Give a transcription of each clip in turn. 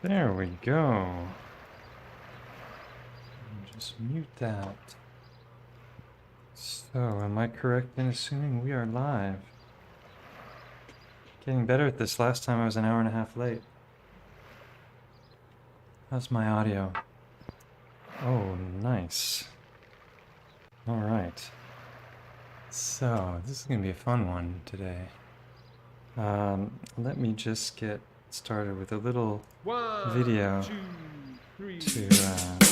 There we go. Just mute that. So, am I correct in assuming we are live? Getting better at this. Last time I was an hour and a half late. How's my audio? Oh, nice. Alright. So, this is going to be a fun one today. Let me just get started with a little video to warm up.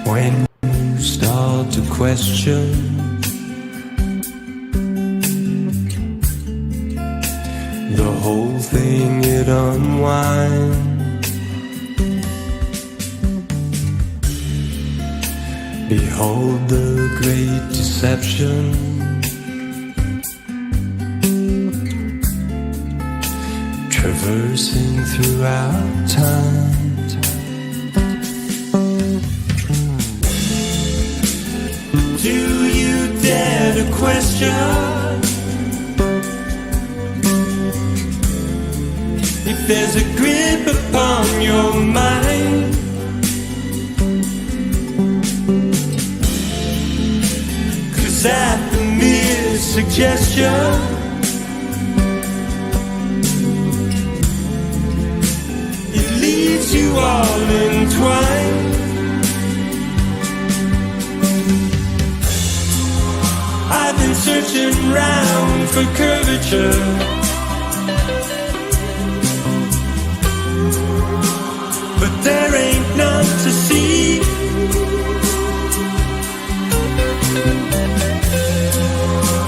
When you start to question the whole thing, it unwinds. Behold the great deception. Traversing throughout time. Do you dare to question if there's a grip upon your mind? Cause at the mere suggestion it leaves you all entwined. I've been searching round for curvature, but there ain't none to see.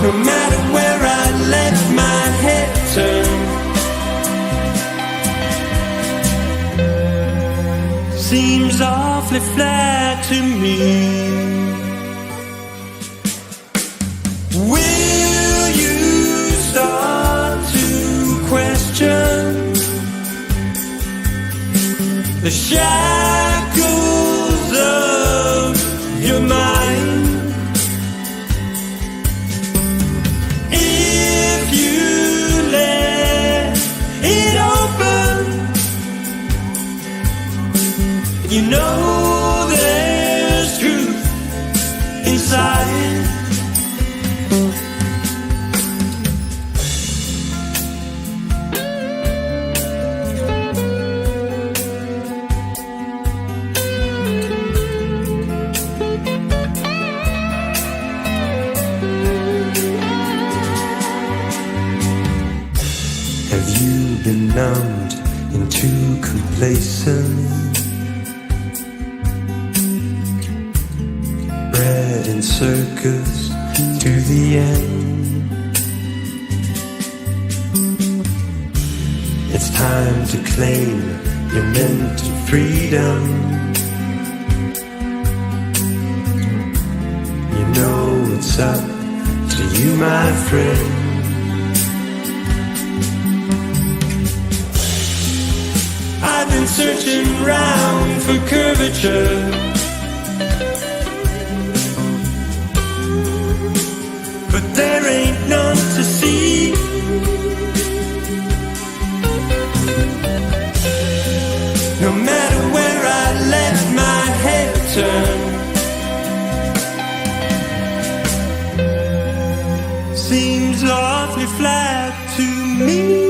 No matter where I let my head turn, seems awfully flat to me. Will you start to question the shackles of your mind? If you let it open, you know there's truth inside. Been numbed into complacence, bred in circus to the end. It's time to claim your mental freedom. You know it's up to you, my friend. I've been searching round for curvature, but there ain't none to see. No matter where I let my head turn, seems awfully flat to me.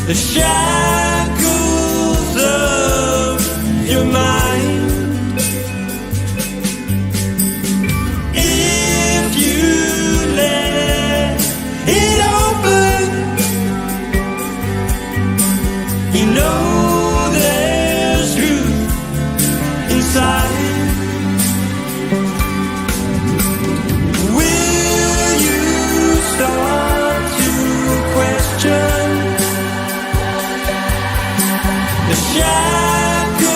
The shackles of your mind. If you let it open, You know there's truth inside. Will you start to question the shackles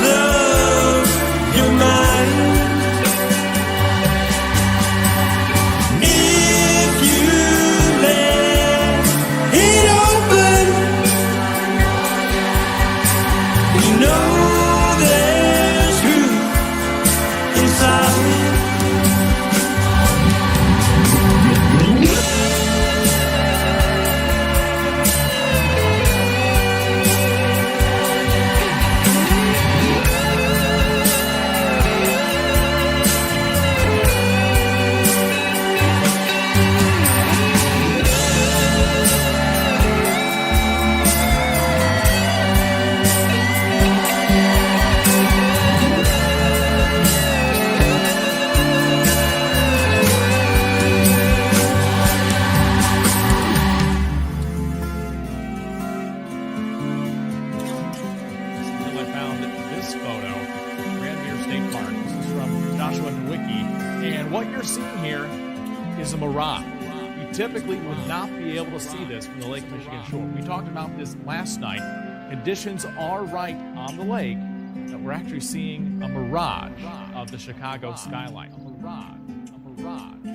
of your mind? If you let it open, you know there's truth inside. Until I found this photo, Grandmere State Park. This is from Joshua Nowicki, and what you're seeing here is a mirage. You typically would not be able to see this from the Lake Michigan shore. We talked about this last night. Conditions are right on the lake that we're actually seeing a mirage of the Chicago skyline. A mirage.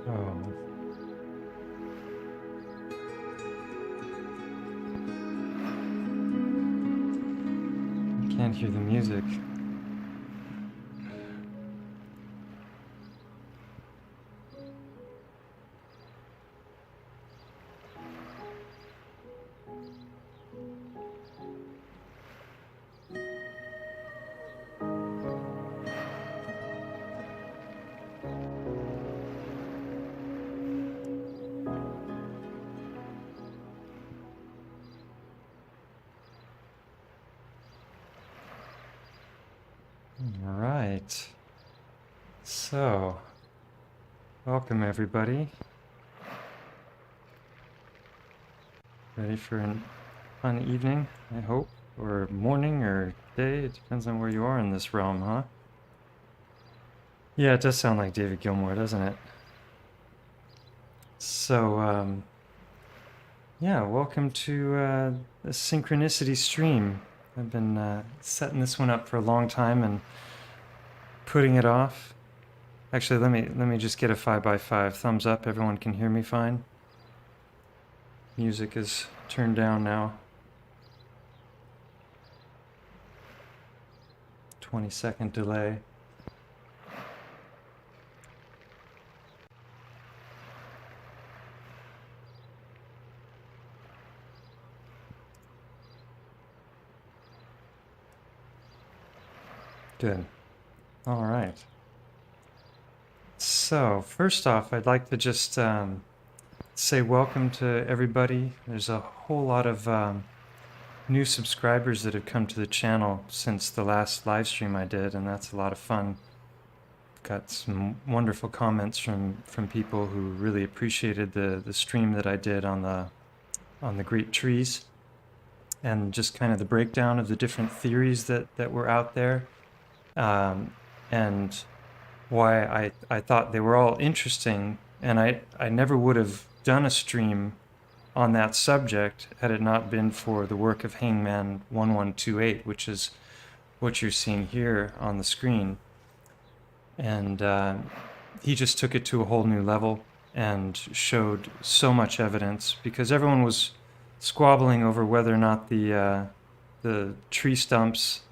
Oh. I can't hear the music. All right. So, welcome everybody. Ready for a fun evening, I hope, or morning or day. It depends on where you are in this realm, huh? Yeah, it does sound like David Gilmour, doesn't it? So, yeah, welcome to the Synchronicity stream. I've been setting this one up for a long time and putting it off. Actually, let me just get a 5x5 thumbs up. Everyone can hear me fine. Music is turned down now. 20-second delay. Good. All right. So, first off, I'd like to just say welcome to everybody. There's a whole lot of new subscribers that have come to the channel since the last live stream I did, and that's a lot of fun. Got some wonderful comments from people who really appreciated the stream that I did on the great trees, and just kind of the breakdown of the different theories that were out there. And why I thought they were all interesting, and I never would have done a stream on that subject had it not been for the work of Hangman 1128, which is what you're seeing here on the screen. And he just took it to a whole new level and showed so much evidence, because everyone was squabbling over whether or not the tree stumps,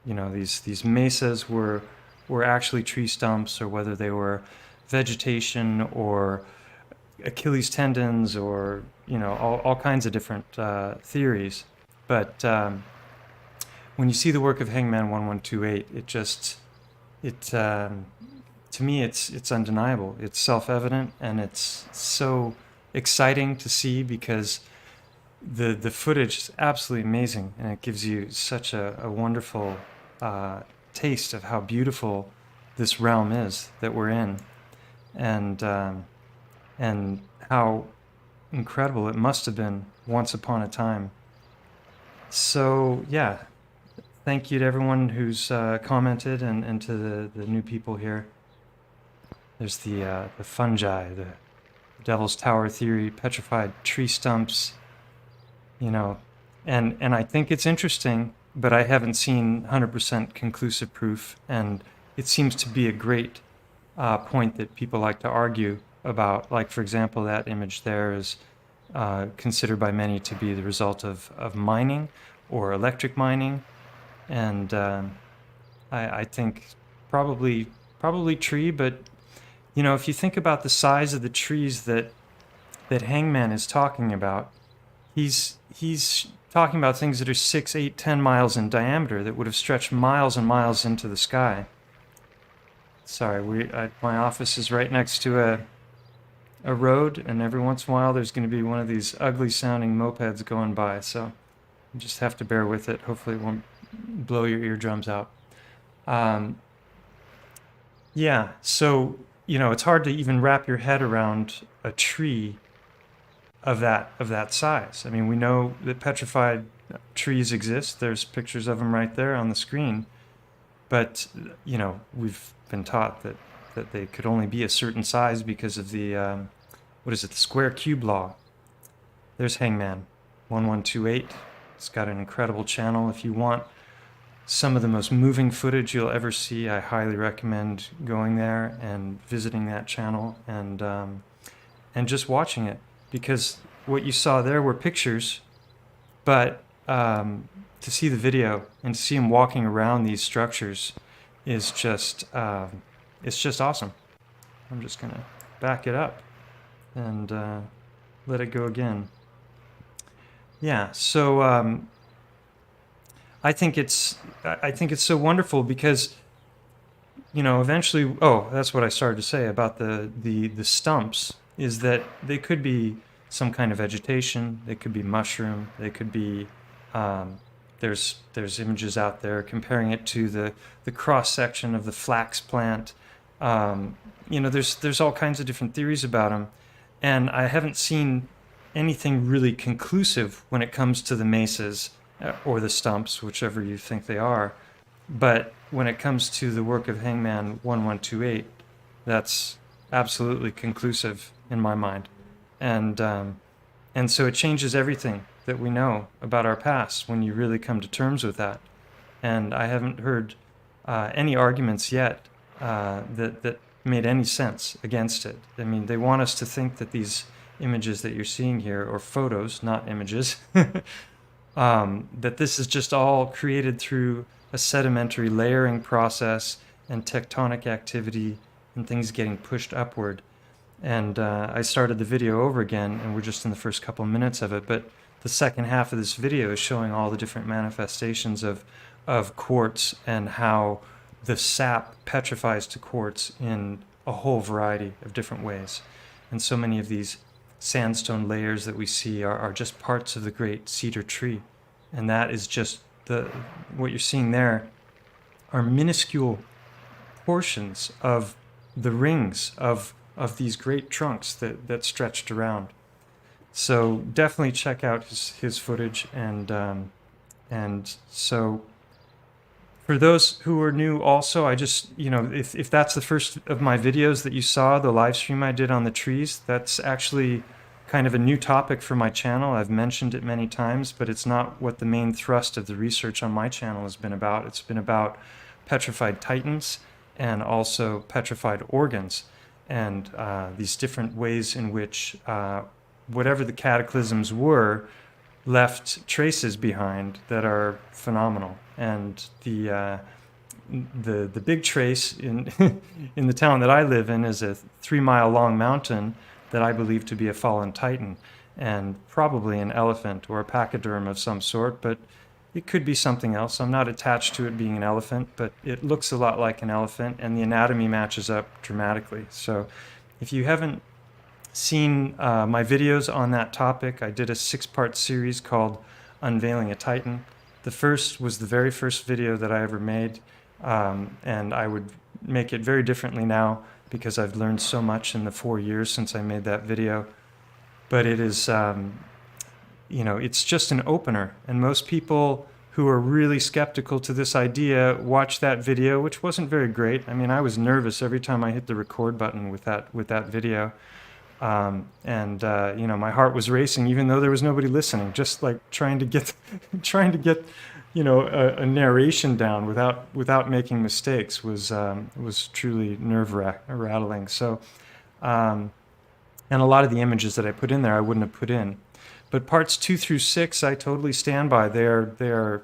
you know, these mesas were actually tree stumps, or whether they were vegetation or Achilles tendons, or, you know, all kinds of different theories. But when you see the work of Hangman 1128, to me it's undeniable. It's self-evident, and it's so exciting to see because the footage is absolutely amazing, and it gives you such a wonderful taste of how beautiful this realm is that we're in, and how incredible it must have been once upon a time. So yeah, thank you to everyone who's commented, and to the new people here. There's the fungi, the Devil's Tower theory, petrified tree stumps, you know, and I think it's interesting, but I haven't seen 100% conclusive proof, and it seems to be a great point that people like to argue about. Like, for example, that image there is considered by many to be the result of mining or electric mining, and I think probably tree, but you know, if you think about the size of the trees that Hangman is talking about, he's talking about things that are 6, 8, 10 miles in diameter that would have stretched miles and miles into the sky. Sorry, my office is right next to a road, and every once in a while there's going to be one of these ugly sounding mopeds going by, so you just have to bear with it. Hopefully it won't blow your eardrums out. Yeah, so you know, it's hard to even wrap your head around a tree of that size. I mean, we know that petrified trees exist. There's pictures of them right there on the screen. But, you know, we've been taught that they could only be a certain size because of the, the square cube law. There's Hangman, 1128. It's got an incredible channel. If you want some of the most moving footage you'll ever see, I highly recommend going there and visiting that channel and just watching it, because what you saw there were pictures, but to see the video and to see him walking around these structures is just it's just awesome. I'm just gonna back it up and let it go again. Yeah, so I think it's so wonderful because, you know, eventually, that's what I started to say about the stumps, is that they could be some kind of vegetation, they could be mushroom, they could be, there's images out there comparing it to the cross section of the flax plant. You know, there's all kinds of different theories about them, and I haven't seen anything really conclusive when it comes to the mesas or the stumps, whichever you think they are. But when it comes to the work of Hangman 1128, that's absolutely conclusive in my mind. And so it changes everything that we know about our past when you really come to terms with that. And I haven't heard any arguments yet that made any sense against it. I mean, they want us to think that these images that you're seeing here, or photos, not images, that this is just all created through a sedimentary layering process and tectonic activity and things getting pushed upward. And I started the video over again, and we're just in the first couple minutes of it, but the second half of this video is showing all the different manifestations of quartz and how the sap petrifies to quartz in a whole variety of different ways. And so many of these sandstone layers that we see are just parts of the great cedar tree. And that is just what you're seeing there are minuscule portions of the rings of these great trunks that stretched around. So definitely check out his footage, and so for those who are new also, I just, you know, if that's the first of my videos that you saw, the live stream I did on the trees, that's actually kind of a new topic for my channel. I've mentioned it many times, but it's not what the main thrust of the research on my channel has been about. It's been about petrified titans and also petrified organs, and these different ways in which whatever the cataclysms were left traces behind that are phenomenal. And the big trace in in the town that I live in is a 3-mile long mountain that I believe to be a fallen titan, and probably an elephant or a pachyderm of some sort, but it could be something else. I'm not attached to it being an elephant, but it looks a lot like an elephant, and the anatomy matches up dramatically. So if you haven't seen my videos on that topic, I did a 6-part series called Unveiling a Titan. The first was the very first video that I ever made, and I would make it very differently now because I've learned so much in the 4 years since I made that video. But it is, it's just an opener, and most people who are really skeptical to this idea watch that video, which wasn't very great. I mean, I was nervous every time I hit the record button with that video. My heart was racing, even though there was nobody listening. Just like trying to get a narration down without making mistakes was truly nerve-rattling. So, and a lot of the images that I put in there, I wouldn't have put in. But parts 2 through 6, I totally stand by. They are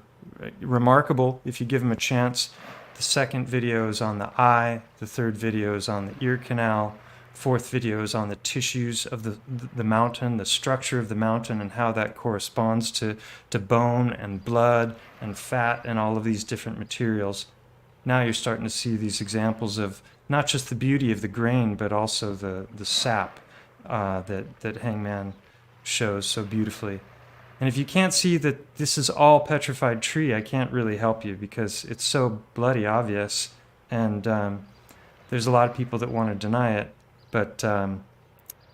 remarkable if you give them a chance. The second video is on the eye. The third video is on the ear canal. Fourth video is on the tissues of the mountain, the structure of the mountain, and how that corresponds to bone and blood and fat and all of these different materials. Now you're starting to see these examples of not just the beauty of the grain, but also the sap that Hangman shows so beautifully. And if you can't see that this is all petrified tree, I can't really help you because it's so bloody obvious, and there's a lot of people that want to deny it. But,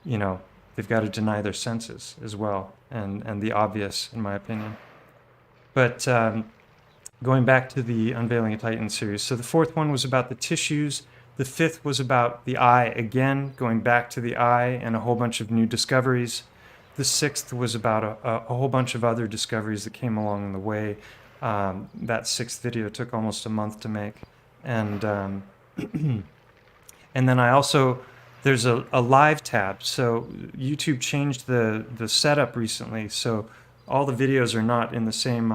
they've got to deny their senses as well, and the obvious, in my opinion. But going back to the Unveiling a Titan series, so the fourth one was about the tissues. The fifth was about the eye again, going back to the eye and a whole bunch of new discoveries. The sixth was about a whole bunch of other discoveries that came along the way. That sixth video took almost a month to make. And and then I also... There's a live tab, so YouTube changed the setup recently, so all the videos are not in the same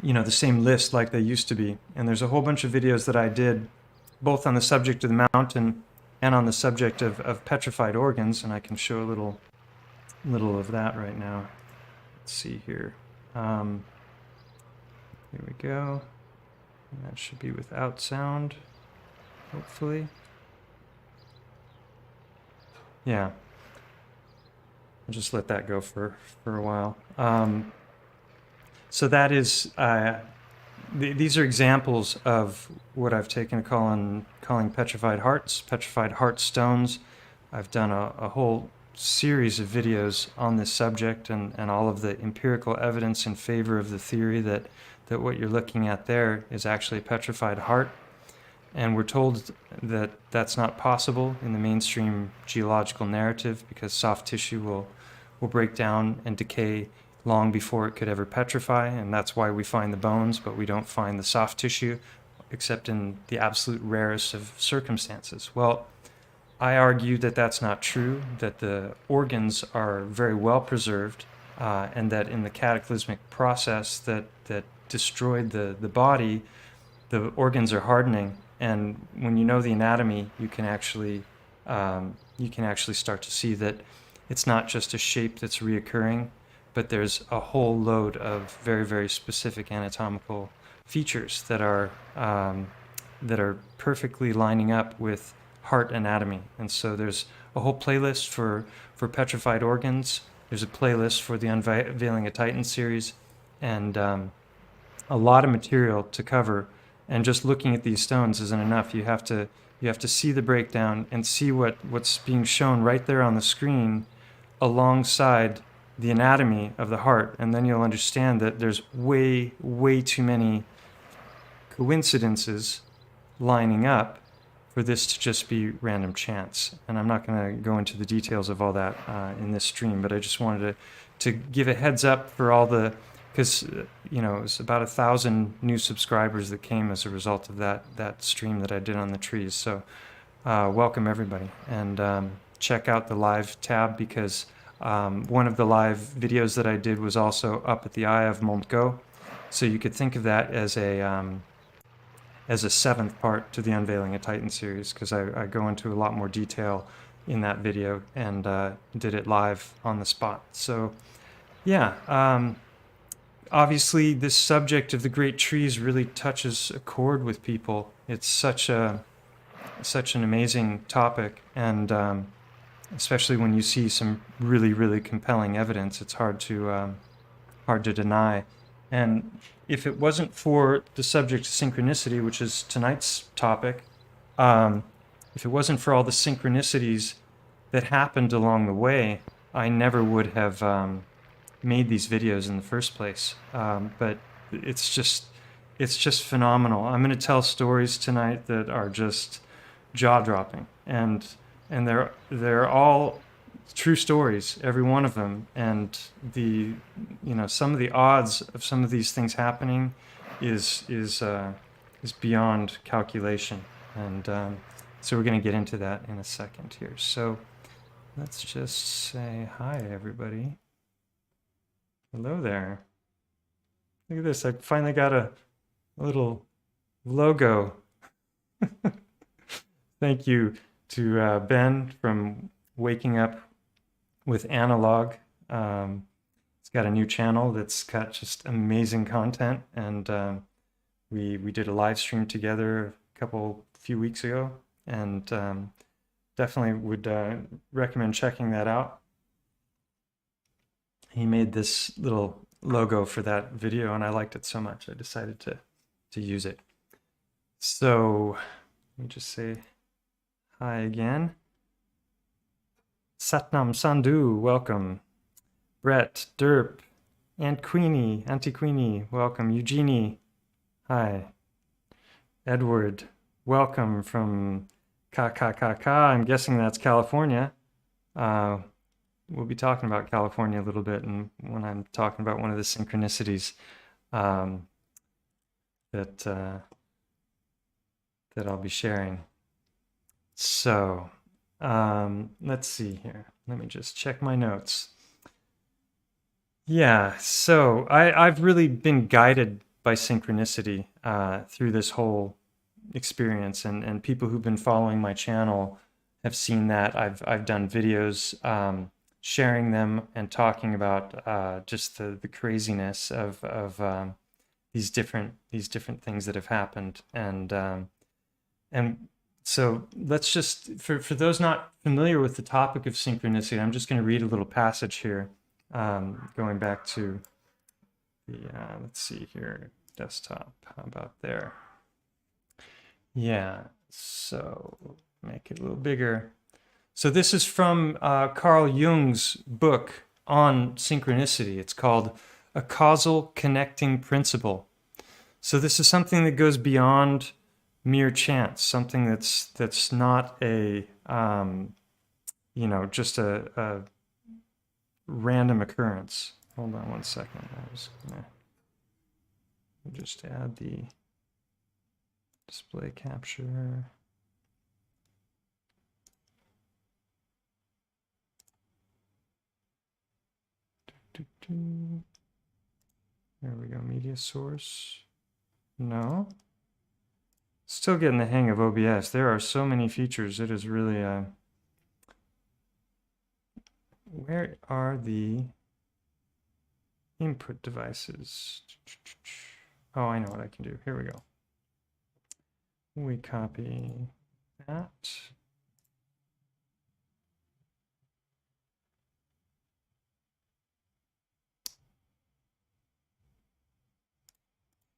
the same list like they used to be. And there's a whole bunch of videos that I did, both on the subject of the mountain and on the subject of petrified organs, and I can show a little of that right now. Let's see here. Here we go. And that should be without sound. Hopefully. Yeah. I'll just let that go for a while. So that is, these are examples of what I've taken to calling petrified hearts, petrified heart stones. I've done a whole series of videos on this subject and all of the empirical evidence in favor of the theory that what you're looking at there is actually a petrified heart. And we're told that that's not possible in the mainstream geological narrative because soft tissue will break down and decay long before it could ever petrify, and that's why we find the bones, but we don't find the soft tissue, except in the absolute rarest of circumstances. Well, I argue that that's not true, that the organs are very well preserved, and that in the cataclysmic process that destroyed the body, the organs are hardening. And when you know the anatomy, you can actually start to see that it's not just a shape that's reoccurring, but there's a whole load of very, very specific anatomical features that are perfectly lining up with heart anatomy. And so there's a whole playlist for petrified organs. There's a playlist for the Unveiling a Titan series, and a lot of material to cover. And just looking at these stones isn't enough. You have to see the breakdown and see what's being shown right there on the screen alongside the anatomy of the heart, and then you'll understand that there's way, way too many coincidences lining up for this to just be random chance. And I'm not going to go into the details of all that in this stream, but I just wanted to give a heads up for all the... Because, it was about 1,000 new subscribers that came as a result of that stream that I did on the trees. So welcome, everybody. And check out the live tab because one of the live videos that I did was also up at the Eye of Montgo. So you could think of that as a seventh part to the Unveiling a Titan series because I go into a lot more detail in that video and did it live on the spot. So, yeah. Obviously, this subject of the great trees really touches a chord with people. It's such a such an amazing topic, and especially when you see some really, really compelling evidence, it's hard to deny. And if it wasn't for the subject of synchronicity, which is tonight's topic, if it wasn't for all the synchronicities that happened along the way, I never would have made these videos in the first place. But it's just phenomenal. I'm going to tell stories tonight that are just jaw-dropping, and they're all true stories, every one of them. And some of the odds of some of these things happening is beyond calculation. And so we're going to get into that in a second here. So let's just say hi, everybody. Hello there. Look at this. I finally got a little logo. Thank you to Ben from Waking Up with Analog. It's got a new channel that's got just amazing content, and we did a live stream together a few weeks ago, and definitely would recommend checking that out. He made this little logo for that video, and I liked it so much I decided to use it. So let me just say hi again. Satnam Sandhu, welcome. Brett, Derp, Aunt Queenie, Auntie Queenie, welcome. Eugenie, hi. Edward, welcome from KKKK. I'm guessing that's California. We'll be talking about California a little bit, and when I'm talking about one of the synchronicities that I'll be sharing. So let's see here. Let me just check my notes. Yeah, so I've really been guided by synchronicity through this whole experience, and people who've been following my channel have seen that. I've done videos sharing them and talking about just the craziness of these different things that have happened, and so let's just, for those not familiar with the topic of synchronicity, I'm just going to read a little passage here, going back to the let's see here, desktop. How about there? Yeah, so make it a little bigger. So this is from Carl Jung's book on synchronicity. It's called A Causal Connecting Principle. So this is something that goes beyond mere chance, something that's not a just a random occurrence. Hold on one second. I was gonna just add the display capture. There we go, media source. No. Still getting the hang of OBS. There are so many features. It is really where are the input devices? Oh, I know what I can do. Here we go. We copy that.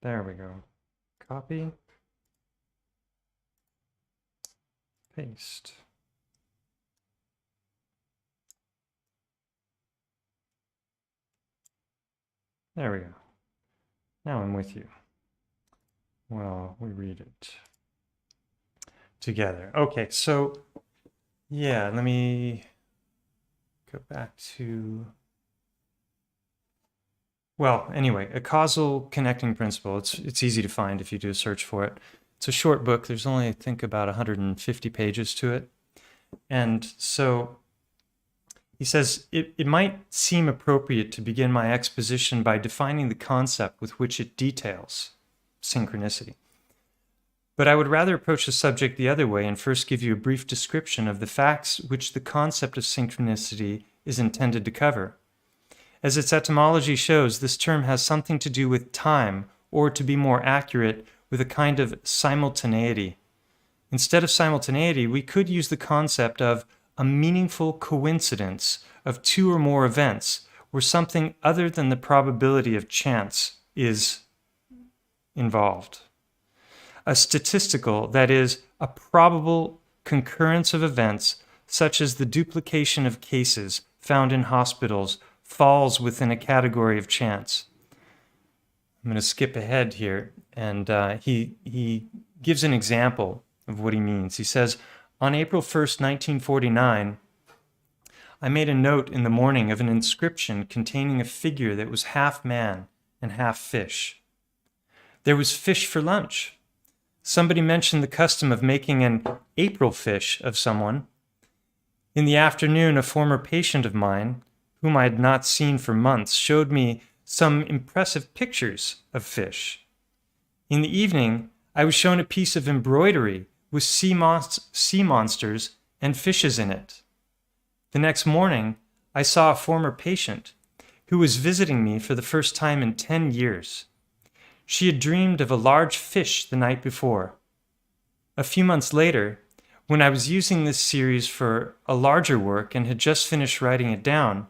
There we go. Copy. Paste. There we go. Now I'm with you. Well, we read it together. Okay, so yeah, let me go back to, well, anyway, A Causal Connecting Principle. It's easy to find if you do a search for it. It's a short book. There's only, I think, about 150 pages to it. And so he says, it might seem appropriate to begin my exposition by defining the concept with which it details, synchronicity. But I would rather approach the subject the other way and first give you a brief description of the facts which the concept of synchronicity is intended to cover. As its etymology shows, this term has something to do with time, or to be more accurate, with a kind of simultaneity. instead of simultaneity, we could use the concept of a meaningful coincidence of two or more events where something other than the probability of chance is involved. A statistical, that is, a probable concurrence of events, such as the duplication of cases found in hospitals, falls within a category of chance. I'm going to skip ahead here, and he gives an example of what he means. He says, on April 1st, 1949, I made a note in the morning of an inscription containing a figure that was half man and half fish. There was fish for lunch. Somebody mentioned the custom of making an April fish of someone. In the afternoon, a former patient of mine, whom I had not seen for months, showed me some impressive pictures of fish. In the evening, I was shown a piece of embroidery with sea monsters and fishes in it. The next morning, I saw a former patient who was visiting me for the first time in 10 years. She had dreamed of a large fish the night before. A few months later, when I was using this series for a larger work and had just finished writing it down,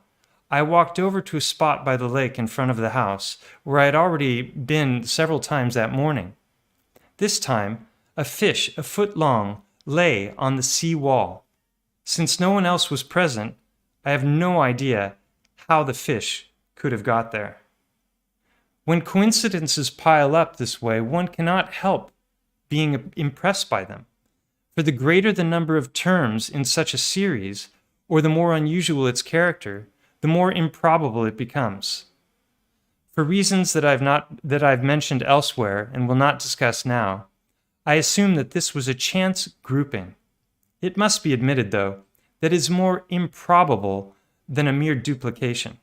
I walked over to a spot by the lake in front of the house where I had already been several times that morning. This time, a fish a foot long lay on the sea wall. Since no one else was present, I have no idea how the fish could have got there. When coincidences pile up this way, one cannot help being impressed by them. For the greater the number of terms in such a series, or the more unusual its character, the more improbable it becomes. For reasons that I've mentioned elsewhere and will not discuss now, I assume that this was a chance grouping. It must be admitted, though, that it is more improbable than a mere duplication.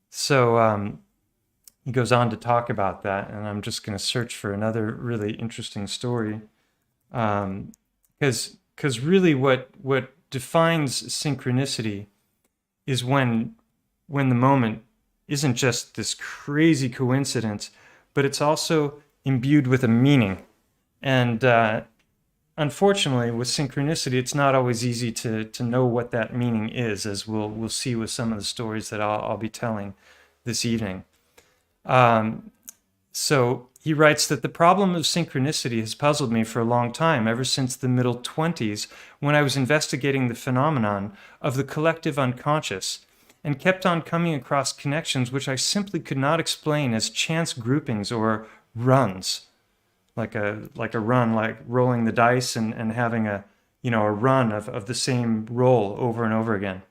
So he goes on to talk about that, and I'm just going to search for another really interesting story. Because really what defines synchronicity is when the moment isn't just this crazy coincidence, but it's also imbued with a meaning. And unfortunately, with synchronicity, it's not always easy to know what that meaning is, as we'll see with some of the stories that I'll be telling this evening. So he writes that the problem of synchronicity has puzzled me for a long time, ever since the middle 20s, when I was investigating the phenomenon of the collective unconscious, and kept on coming across connections which I simply could not explain as chance groupings or runs, like a run, like rolling the dice and having a run of the same roll over and over again.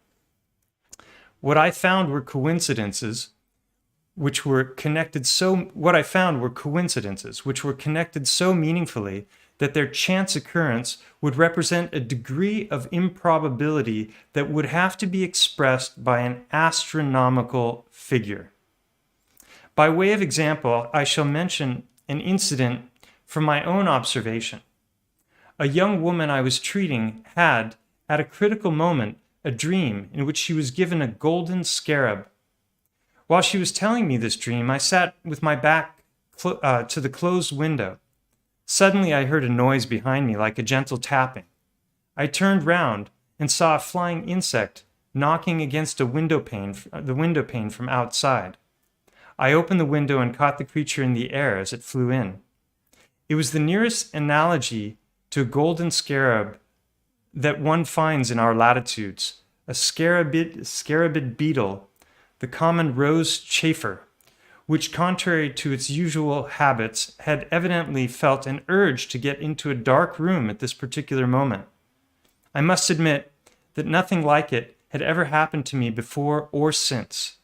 What I found were coincidences which were connected so meaningfully that their chance occurrence would represent a degree of improbability that would have to be expressed by an astronomical figure. By way of example, I shall mention an incident from my own observation. A young woman I was treating had, at a critical moment, a dream in which she was given a golden scarab. While she was telling me this dream, I sat with my back to the closed window. Suddenly I heard a noise behind me like a gentle tapping. I turned round and saw a flying insect knocking against the window pane from outside. I opened the window and caught the creature in the air as it flew in. It was the nearest analogy to a golden scarab that one finds in our latitudes, a scarabid beetle, the common rose chafer, which, contrary to its usual habits, had evidently felt an urge to get into a dark room at this particular moment. I must admit that nothing like it had ever happened to me before or since,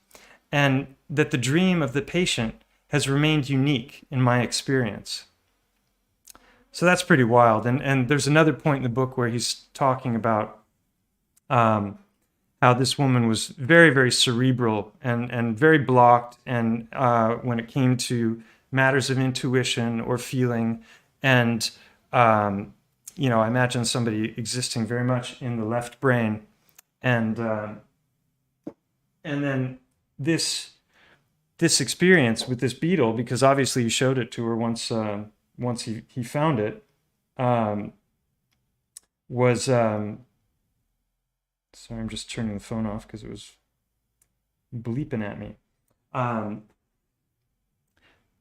and that the dream of the patient has remained unique in my experience. So that's pretty wild. And there's another point in the book where he's talking about how this woman was very, very cerebral and very blocked, and when it came to matters of intuition or feeling. And, I imagine somebody existing very much in the left brain. And then this experience with this beetle, because obviously he showed it to her once he found it, um, was sorry, I'm just turning the phone off because it was bleeping at me.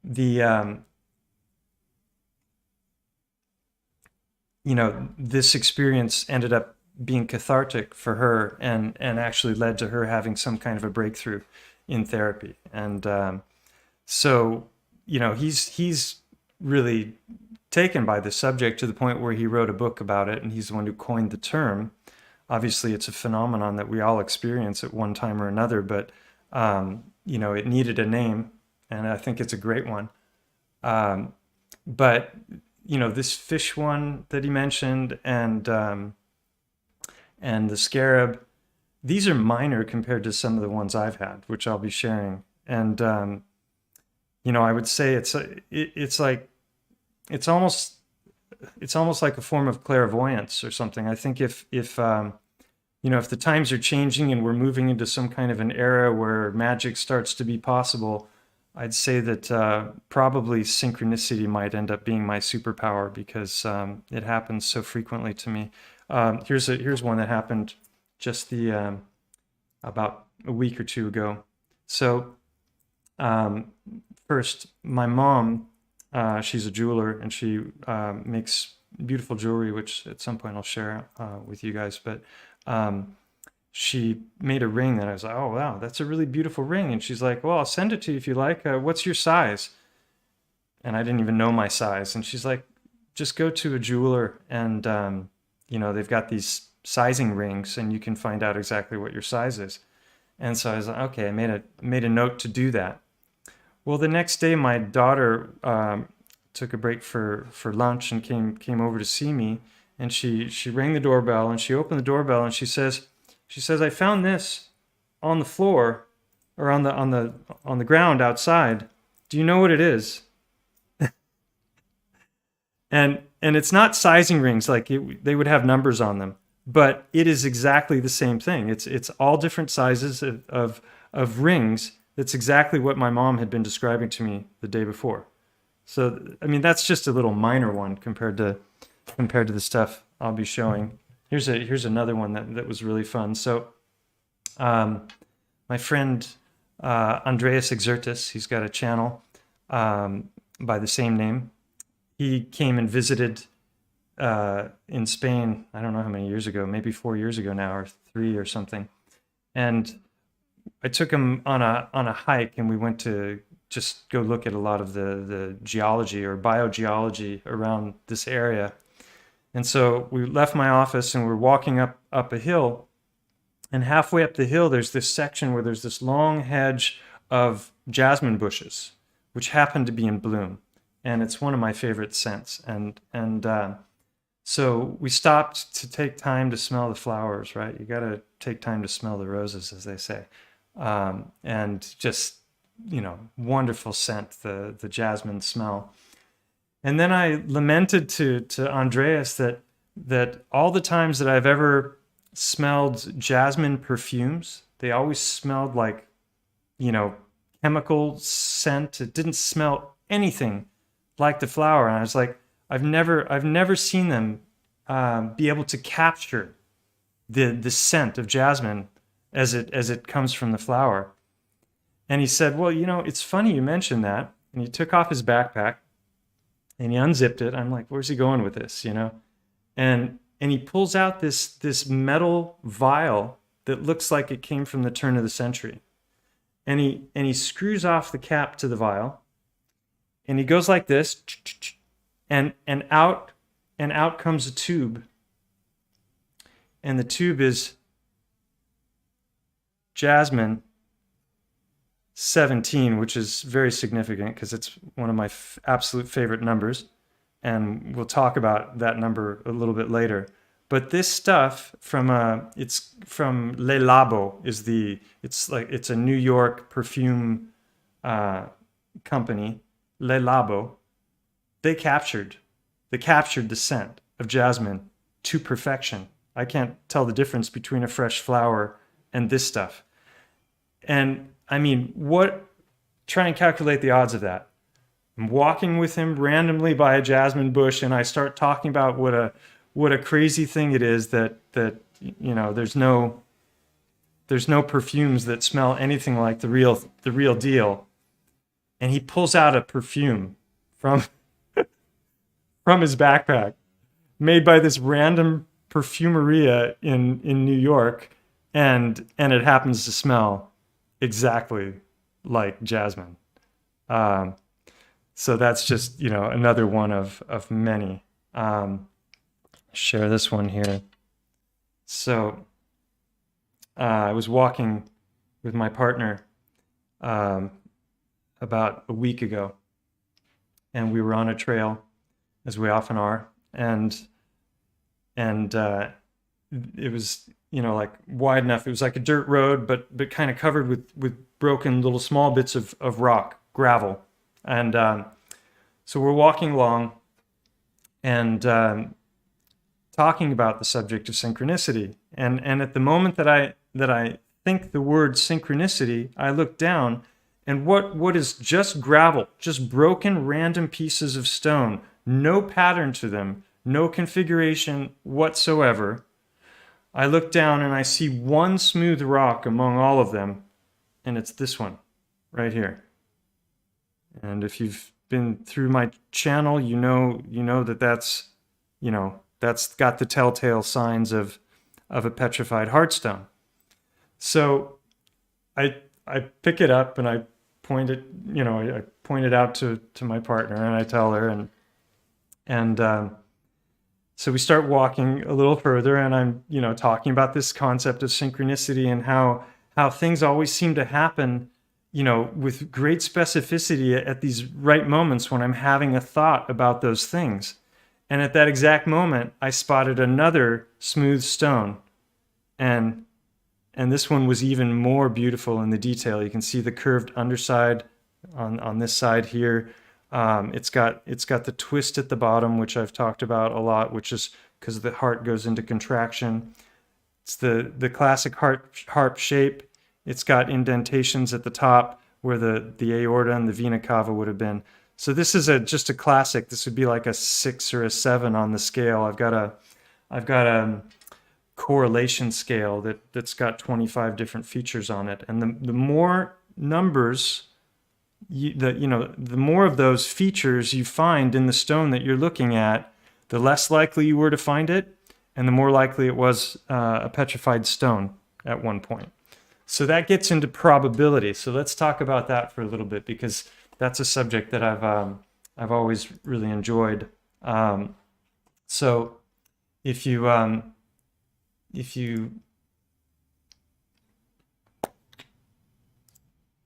The this experience ended up being cathartic for her, and actually led to her having some kind of a breakthrough in therapy. And so he's really taken by the subject to the point where he wrote a book about it, and he's the one who coined the term. Obviously, it's a phenomenon that we all experience at one time or another, but it needed a name, and I think it's a great one. But this fish one that he mentioned, and the scarab, these are minor compared to some of the ones I've had, which I'll be sharing. And I would say it's almost like a form of clairvoyance or something. I think if the times are changing and we're moving into some kind of an era where magic starts to be possible, I'd say that probably synchronicity might end up being my superpower, because it happens so frequently to me. Here's one that happened just about a week or two ago. So first, my mom, she's a jeweler, and she makes beautiful jewelry, which at some point I'll share with you guys. But she made a ring that I was like, oh, wow, that's a really beautiful ring. And she's like, well, I'll send it to you if you like. What's your size? And I didn't even know my size. And she's like, just go to a jeweler, and they've got these sizing rings, and you can find out exactly what your size is. And so I was like, okay, I made a note to do that. Well, the next day, my daughter took a break for lunch and came over to see me, and she rang the doorbell, and she opened the doorbell, and she says, I found this on the floor, or on the ground outside. Do you know what it is? and it's not sizing rings, like they would have numbers on them, but it is exactly the same thing. It's all different sizes of rings. That's exactly what my mom had been describing to me the day before. So, I mean, that's just a little minor one compared to the stuff I'll be showing. Here's another one that was really fun. So, my friend Andreas Exertus, he's got a channel by the same name. He came and visited in Spain, I don't know how many years ago, maybe 4 years ago now, or 3 or something. And I took him on a hike, and we went to just go look at a lot of the geology or biogeology around this area. And so we left my office, and we're walking up a hill, and halfway up the hill there's this section where there's this long hedge of jasmine bushes, which happen to be in bloom, and it's one of my favorite scents. And so we stopped to take time to smell the flowers, right? You got to take time to smell the roses, as they say. And just, wonderful scent, the jasmine smell. And then I lamented to Andreas that all the times that I've ever smelled jasmine perfumes, they always smelled like, chemical scent. It didn't smell anything like the flower. And I was like, I've never seen them be able to capture the scent of jasmine as it comes from the flower. And he said, well, it's funny you mentioned that. And he took off his backpack, and he unzipped it. I'm like, where's he going with this, And he pulls out this metal vial that looks like it came from the turn of the century. And he screws off the cap to the vial, and he goes like this, and out comes a tube. And the tube is Jasmine 17, which is very significant because it's one of my absolute favorite numbers, and we'll talk about that number a little bit later. But this stuff it's from Le Labo, it's a New York perfume company, Le Labo. They captured the scent of jasmine to perfection. I can't tell the difference between a fresh flower and this stuff. And I mean, try and calculate the odds of that. I'm walking with him randomly by a jasmine bush, and I start talking about what a crazy thing it is that there's no perfumes that smell anything like the real deal. And he pulls out a perfume from his backpack, made by this random perfumeria in New York, and it happens to smell exactly like jasmine. So that's just another one of many. Share this one here. So I was walking with my partner about a week ago, and we were on a trail, as we often are, and it was like wide enough. It was like a dirt road, but kind of covered with broken little small bits of rock, gravel, and so we're walking along and talking about the subject of synchronicity, and at the moment that I think the word synchronicity, I look down, and what is just gravel, just broken random pieces of stone, no pattern to them, no configuration whatsoever. I look down and I see one smooth rock among all of them, and it's this one right here. And if you've been through my channel, you know that's got the telltale signs of a petrified heartstone. So I pick it up and I point it, I point it out to my partner, and I tell her, and so we start walking a little further, and I'm talking about this concept of synchronicity and how things always seem to happen with great specificity at these right moments when I'm having a thought about those things. And at that exact moment, I spotted another smooth stone, and this one was even more beautiful in the detail. You can see the curved underside on this side here. It's got the twist at the bottom, which I've talked about a lot, which is because the heart goes into contraction. It's the classic harp shape. It's got indentations at the top where the aorta and the vena cava would have been. So this is just a classic. This would be like a 6 or a 7 on the scale. I've got a correlation scale that's got 25 different features on it, and the more numbers, the more of those features you find in the stone that you're looking at, the less likely you were to find it, and the more likely it was a petrified stone at one point. So that gets into probability. So let's talk about that for a little bit, because that's a subject that I've always really enjoyed. So if you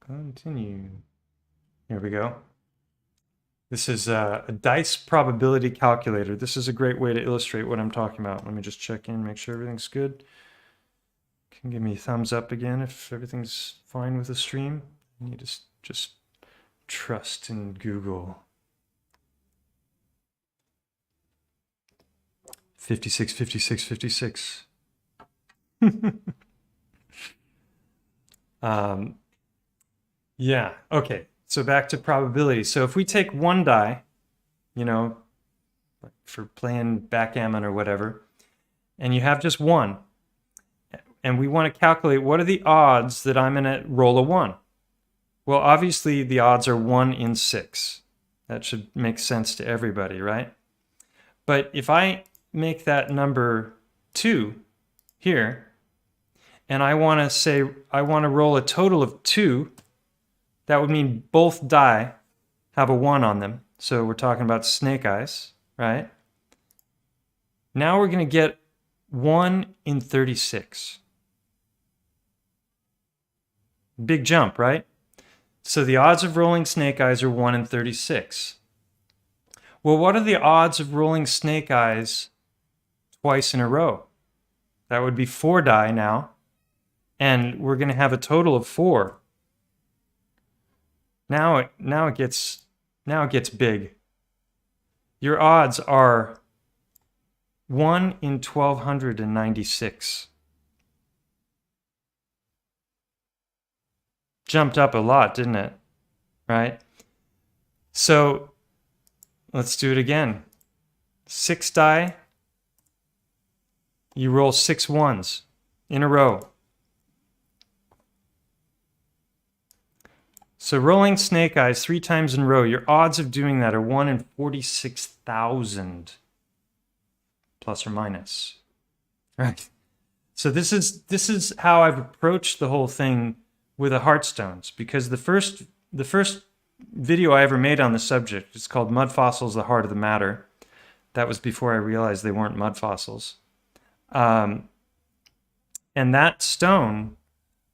continue, here we go. This is a dice probability calculator. This is a great way to illustrate what I'm talking about. Let me just check in, make sure everything's good. Can give me a thumbs up again if everything's fine with the stream. You just trust in Google. 56, 56, 56. Yeah, okay. So back to probability. So if we take one die, for playing backgammon or whatever, and you have just one, and we want to calculate what are the odds that I'm going to roll a 1. Well, obviously the odds are 1 in 6. That should make sense to everybody, right? But if I make that number 2 here, and I want to say I want to roll a total of 2, that would mean both die have a 1 on them. So we're talking about snake eyes, right? Now we're going to get 1 in 36. Big jump, right? So the odds of rolling snake eyes are 1 in 36. Well, what are the odds of rolling snake eyes twice in a row? That would be 4 die now, and we're going to have a total of 4. Now it gets big. Your odds are 1 in 1296. Jumped up a lot, didn't it? Right? So let's do it again. 6 die. You roll 6 ones in a row. So rolling snake eyes 3 times in a row, your odds of doing that are 1 in 46,000, plus or minus. Right. So this is how I've approached the whole thing with the heartstones, because the first video I ever made on the subject is called Mud Fossils, the Heart of the Matter. That was before I realized they weren't mud fossils. And that stone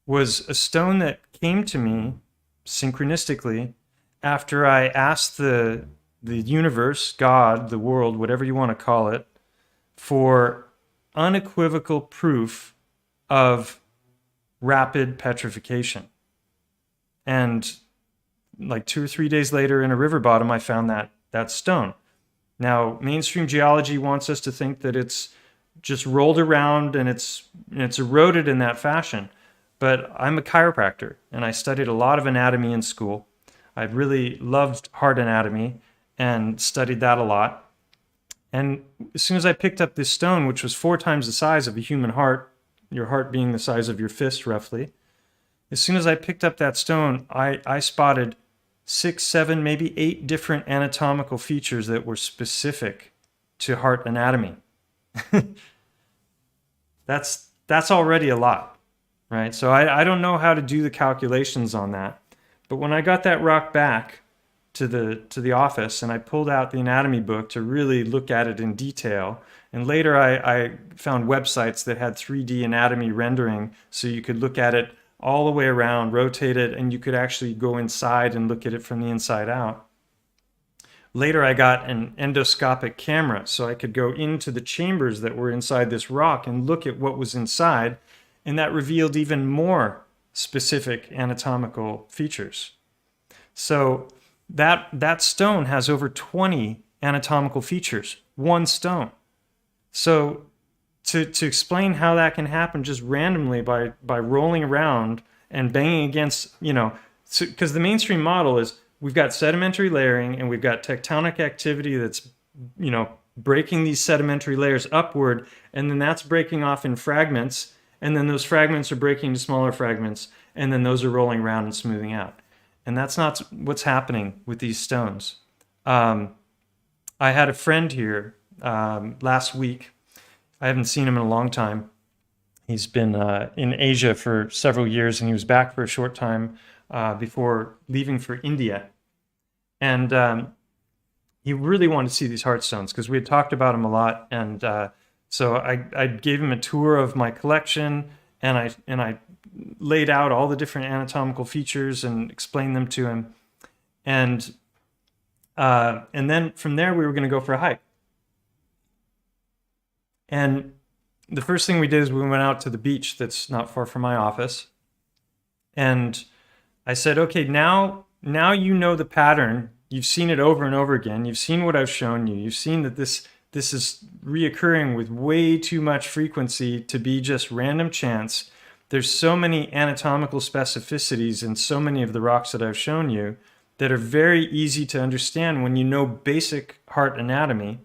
was a stone that came to me synchronistically after I asked the universe, God, the world, whatever you want to call it, for unequivocal proof of rapid petrification. And like 2 or 3 days later in a river bottom, I found that stone. Now, mainstream geology wants us to think that it's just rolled around and it's eroded in that fashion. But I'm a chiropractor, and I studied a lot of anatomy in school. I really loved heart anatomy and studied that a lot. And as soon as I picked up this stone, which was 4 times the size of a human heart, your heart being the size of your fist roughly, as soon as I picked up that stone, I spotted 6, 7, maybe 8 different anatomical features that were specific to heart anatomy. That's already a lot. Right, so I don't know how to do the calculations on that, but when I got that rock back to the office and I pulled out the anatomy book to really look at it in detail, and later I found websites that had 3D anatomy rendering, so you could look at it all the way around, rotate it, and you could actually go inside and look at it from the inside out. Later I got an endoscopic camera, so I could go into the chambers that were inside this rock and look at what was inside. And that revealed even more specific anatomical features. So that stone has over 20 anatomical features, one stone. So to explain how that can happen just randomly by rolling around and banging against, because the mainstream model is we've got sedimentary layering and we've got tectonic activity that's, breaking these sedimentary layers upward, and then that's breaking off in fragments. And then those fragments are breaking to smaller fragments, and then those are rolling around and smoothing out. And that's not what's happening with these stones. I had a friend here last week. I haven't seen him in a long time. He's been in Asia for several years, and he was back for a short time before leaving for India. And he really wanted to see these heartstones because we had talked about them a lot, and so I gave him a tour of my collection, and I laid out all the different anatomical features and explained them to him. And then from there, we were going to go for a hike. And the first thing we did is we went out to the beach that's not far from my office. And I said, okay, now you know the pattern. You've seen it over and over again. You've seen what I've shown you. You've seen that this is reoccurring with way too much frequency to be just random chance. There's so many anatomical specificities in so many of the rocks that I've shown you that are very easy to understand when you know basic heart anatomy.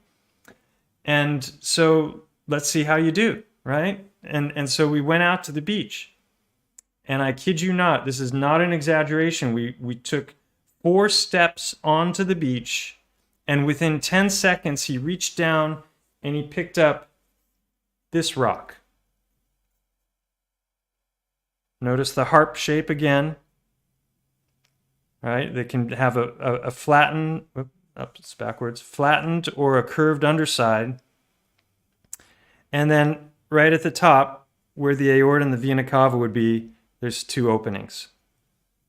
And so let's see how you do, right? And so we went out to the beach. And I kid you not, this is not an exaggeration. We took 4 steps onto the beach, and within 10 seconds, he reached down and he picked up this rock. Notice the harp shape again, right? They can have a flattened, it's backwards, flattened or a curved underside. And then right at the top, where the aorta and the vena cava would be, there's 2 openings.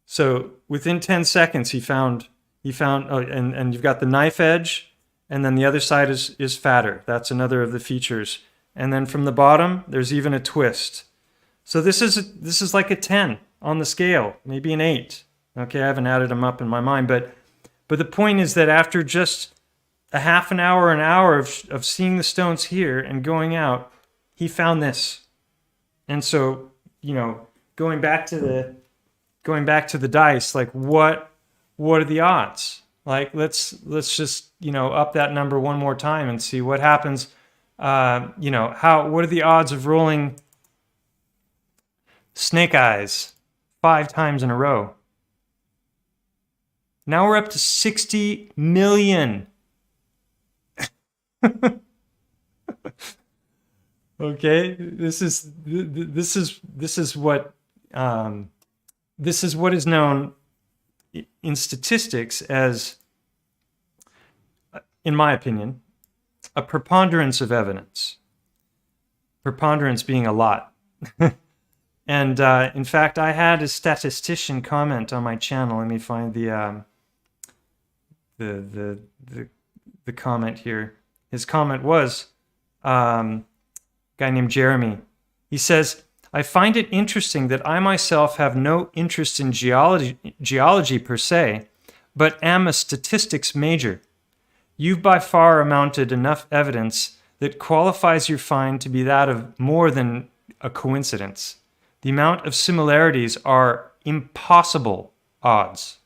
So within 10 seconds, he found, and you've got the knife edge, and then the other side is fatter. That's another of the features. And then from the bottom, there's even a twist. So this is like a 10 on the scale, maybe an 8. Okay, I haven't added them up in my mind, but the point is that after just a half an hour of seeing the stones here and going out, he found this. And so, going back to the dice, like what are the odds? Like, let's just, up that number one more time and see what happens. What are the odds of rolling snake eyes 5 times in a row? Now we're up to 60 million. Okay, this is what is known in statistics as, in my opinion, a preponderance of evidence. Preponderance being a lot. And in fact, I had a statistician comment on my channel. Let me find the comment here. His comment was, guy named Jeremy. He says, I find it interesting that I myself have no interest in geology per se, but am a statistics major. You've by far amounted enough evidence that qualifies your find to be that of more than a coincidence. The amount of similarities are impossible odds.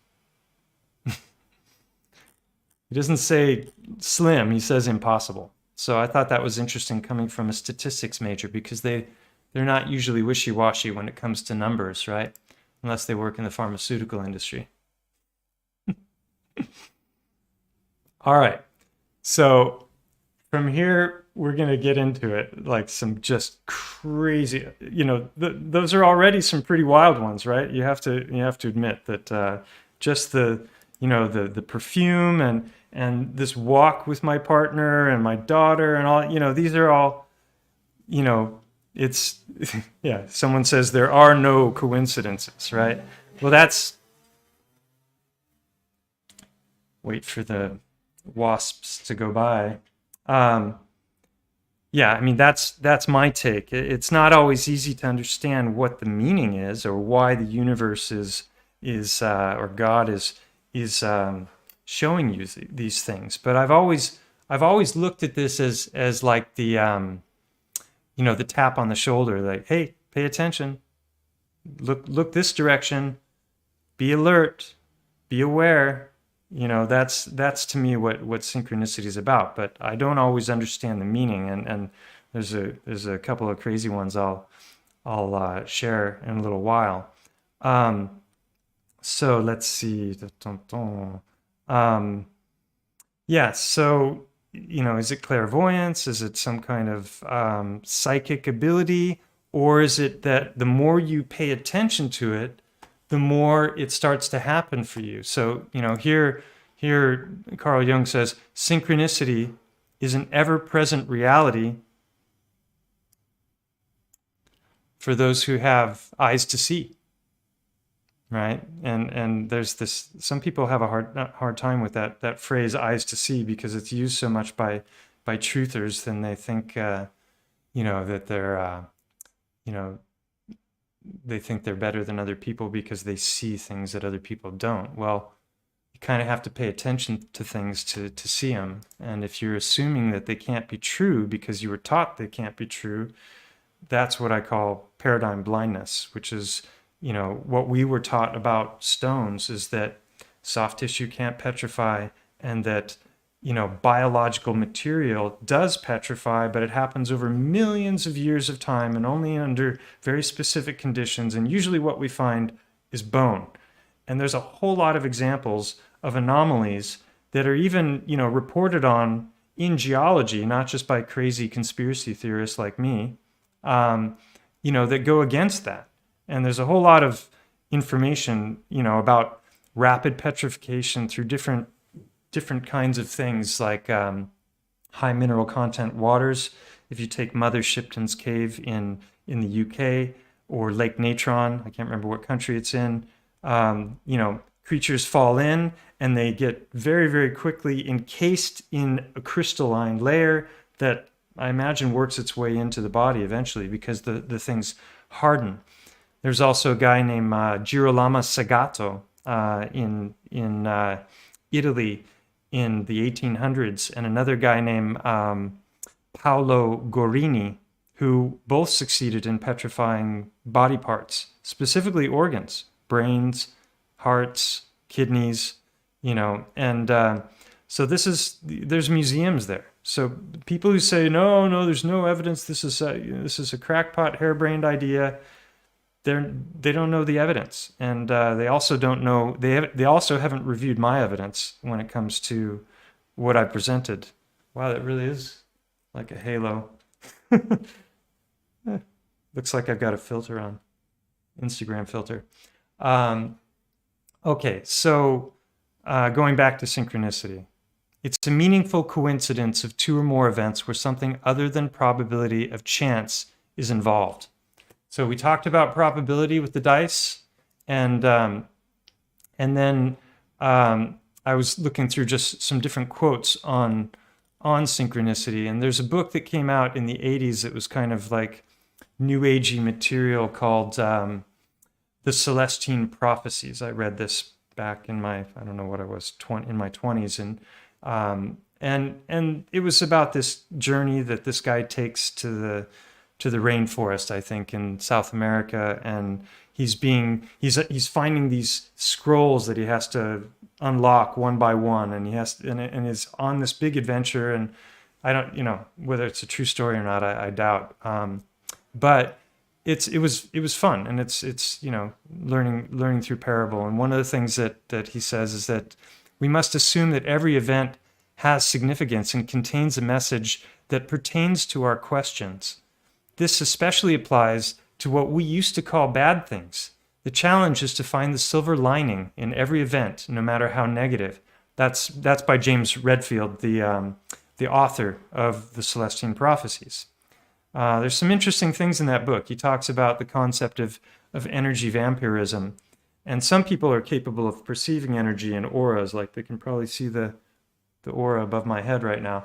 He doesn't say slim, he says impossible. So I thought that was interesting coming from a statistics major, because they're not usually wishy-washy when it comes to numbers, right? Unless they work in the pharmaceutical industry. All right. So from here, we're going to get into it, like some just crazy, those are already some pretty wild ones, right? You have to admit that just the perfume and this walk with my partner and my daughter and all, these are all, it's, yeah, someone says there are no coincidences, right? Well, wait for the wasps to go by. Yeah, I mean, that's my take. It's not always easy to understand what the meaning is, or why the universe is or God is showing you these things. But I've always looked at this as like the the tap on the shoulder, like, hey, pay attention, look this direction, be alert, be aware. That's to me what synchronicity is about. But I don't always understand the meaning, and there's a couple of crazy ones I'll share in a little while. So let's see. Yeah, so is it clairvoyance? Is it some kind of psychic ability? Or is it that the more you pay attention to it, the more it starts to happen for you? So, here Carl Jung says, synchronicity is an ever-present reality for those who have eyes to see, right? And there's this, some people have a hard time with that phrase, eyes to see, because it's used so much by truthers, then they think, that they're, they think they're better than other people because they see things that other people don't. Well, you kind of have to pay attention to things to see them. And if you're assuming that they can't be true because you were taught they can't be true, that's what I call paradigm blindness, which is, what we were taught about stones is that soft tissue can't petrify, and that, biological material does petrify, but it happens over millions of years of time and only under very specific conditions. And usually what we find is bone. And there's a whole lot of examples of anomalies that are even, reported on in geology, not just by crazy conspiracy theorists like me, that go against that. And there's a whole lot of information, about rapid petrification through different kinds of things, like high mineral content waters. If you take Mother Shipton's Cave in the UK, or Lake Natron, I can't remember what country it's in, creatures fall in and they get very, very quickly encased in a crystalline layer that I imagine works its way into the body eventually, because the things harden. There's also a guy named Girolamo Sagato in Italy in the 1800s, and another guy named Paolo Gorini, who both succeeded in petrifying body parts, specifically organs, brains, hearts, kidneys, and so there's museums there. So people who say no, there's no evidence, this is a crackpot, harebrained idea, they don't know the evidence, and they also don't know they also haven't reviewed my evidence when it comes to what I presented. Wow, that really is like a halo. Looks like I've got a filter on, Instagram filter. Okay, so going back to synchronicity. It's a meaningful coincidence of two or more events where something other than probability of chance is involved. So we talked about probability with the dice, and then I was looking through just some different quotes on synchronicity, and there's a book that came out in the 80s that was kind of like new agey material called The Celestine Prophecies. I read this back in my, I don't know what I was, in my 20s, and it was about this journey that this guy takes to the rainforest, I think, in South America, and he's finding these scrolls that he has to unlock one by one, and and is on this big adventure. And I don't, whether it's a true story or not, I doubt. But it was fun, and it's learning through parable. And one of the things that he says is that we must assume that every event has significance and contains a message that pertains to our questions. This especially applies to what we used to call bad things. The challenge is to find the silver lining in every event, no matter how negative. That's by James Redfield, the author of the Celestine Prophecies. There's some interesting things in that book. He talks about the concept of energy vampirism, and some people are capable of perceiving energy in auras, like they can probably see the aura above my head right now.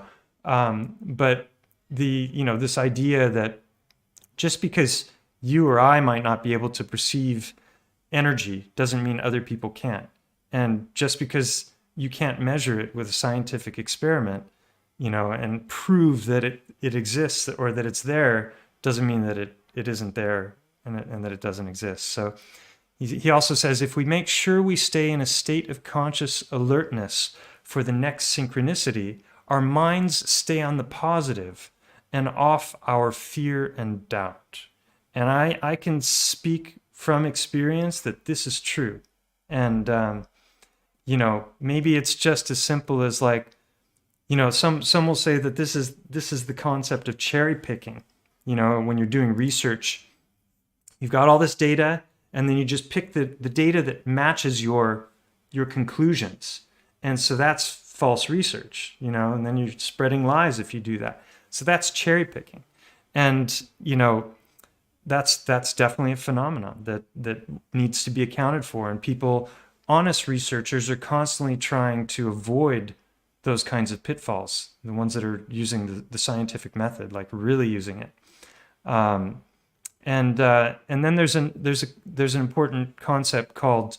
But this idea that just because you or I might not be able to perceive energy doesn't mean other people can't. And just because you can't measure it with a scientific experiment, and prove that it exists or that it's there, doesn't mean that it isn't there and that it doesn't exist. So he also says, if we make sure we stay in a state of conscious alertness for the next synchronicity, our minds stay on the positive and off our fear and doubt. And I can speak from experience that this is true. And, maybe it's just as simple as like, some will say that this is the concept of cherry picking. When you're doing research, you've got all this data, and then you just pick the data that matches your conclusions. And so that's false research, and then you're spreading lies if you do that. So that's cherry picking. And, that's definitely a phenomenon that needs to be accounted for. And honest researchers are constantly trying to avoid those kinds of pitfalls, the ones that are using the scientific method, like really using it. And then there's an important concept called,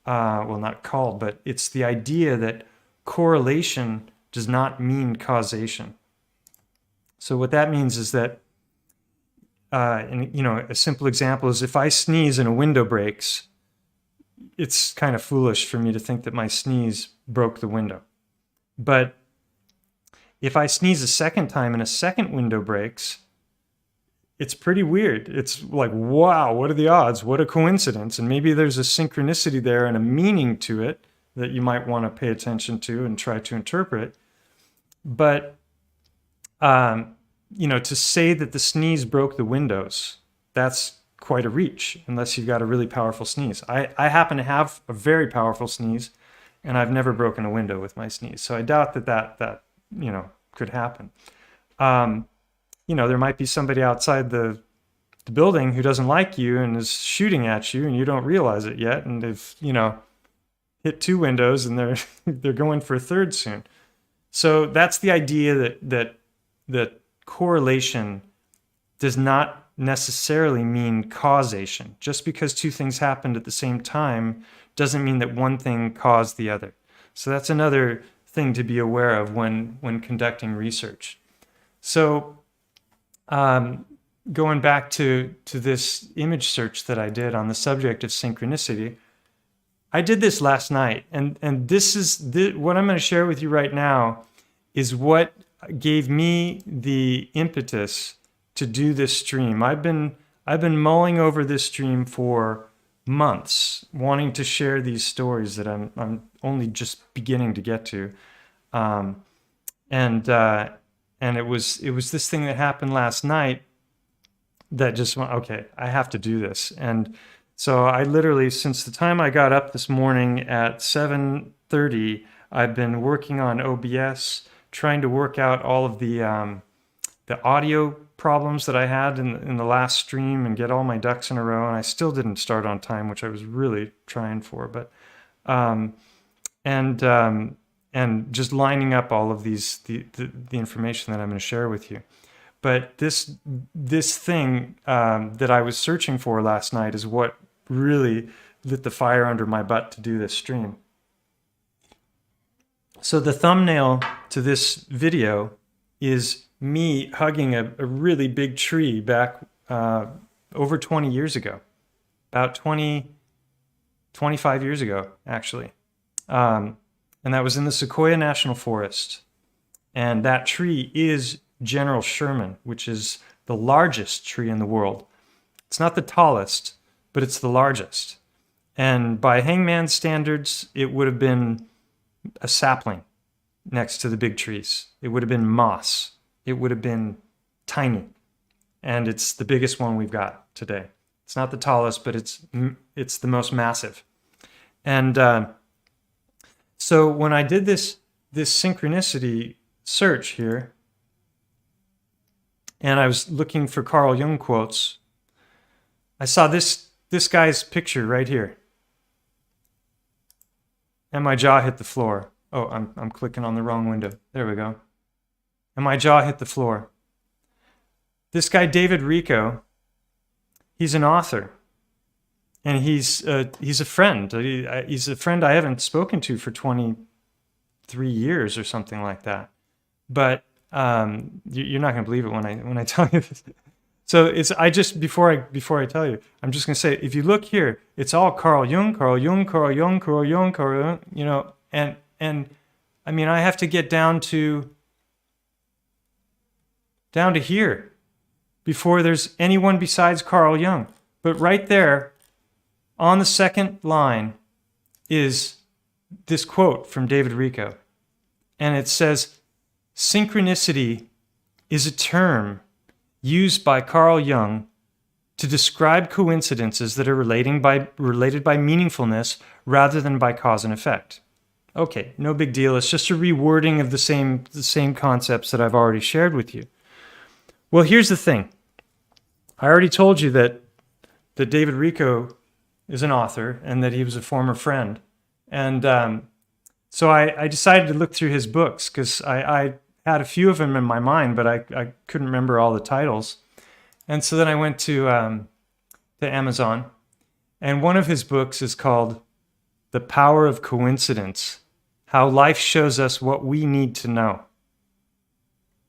not called, but it's the idea that correlation does not mean causation. So what that means is that, a simple example is if I sneeze and a window breaks, it's kind of foolish for me to think that my sneeze broke the window. But if I sneeze a second time and a second window breaks, it's pretty weird. It's like, wow, what are the odds? What a coincidence. And maybe there's a synchronicity there and a meaning to it that you might want to pay attention to and try to interpret. But, to say that the sneeze broke the windows, that's quite a reach, unless you've got a really powerful sneeze. I happen to have a very powerful sneeze, and I've never broken a window with my sneeze. So I doubt that could happen. There might be somebody outside the building who doesn't like you and is shooting at you, and you don't realize it yet. And they've, hit 2 windows, and they're going for a third soon. So that's the idea that correlation does not necessarily mean causation. Just because 2 things happened at the same time doesn't mean that one thing caused the other. So that's another thing to be aware of when conducting research. So going back to this image search that I did on the subject of synchronicity, I did this last night, and this is what I'm going to share with you right now is what gave me the impetus to do this stream. I've been mulling over this stream for months, wanting to share these stories that I'm only just beginning to get to, and it was this thing that happened last night that just went, okay, I have to do this. And so I literally, since the time I got up this morning at 7:30, I've been working on OBS, trying to work out all of the audio problems that I had in the last stream and get all my ducks in a row. And I still didn't start on time, which I was really trying for. But and just lining up all of these the information that I'm going to share with you. But this thing that I was searching for last night is what really lit the fire under my butt to do this stream. So the thumbnail to this video is me hugging a really big tree back over 20 years ago, about 25 years ago, actually. And that was in the Sequoia National Forest. And that tree is General Sherman, which is the largest tree in the world. It's not the tallest, but it's the largest. And by hangman standards, it would have been a sapling next to the big trees. It would have been moss. It would have been tiny. And it's the biggest one we've got today. It's not the tallest, but it's the most massive. And so when I did this synchronicity search here, and I was looking for Carl Jung quotes, I saw this guy's picture right here. And my jaw hit the floor. Oh, I'm clicking on the wrong window. There we go. And my jaw hit the floor. This guy, David Rico, he's an author. And he's a friend. He's a friend I haven't spoken to for 23 years or something like that. But you're not going to believe it when I tell you this. So it's before I tell you, I'm just going to say, if you look here, it's all Carl Jung, Carl Jung, Carl Jung, Carl Jung, Carl Jung, you know, and I mean, I have to get down to here before there's anyone besides Carl Jung. But right there on the second line is this quote from David Rico. And it says, synchronicity is a term used by Carl Jung to describe coincidences that are related by meaningfulness rather than by cause and effect. Okay, no big deal. It's just a rewording of the same concepts that I've already shared with you. Well, here's the thing. I already told you that David Rico is an author and that he was a former friend. And so I decided to look through his books because I had a few of them in my mind, but I couldn't remember all the titles. And so then I went to Amazon, and one of his books is called The Power of Coincidence, How Life Shows Us What We Need to Know.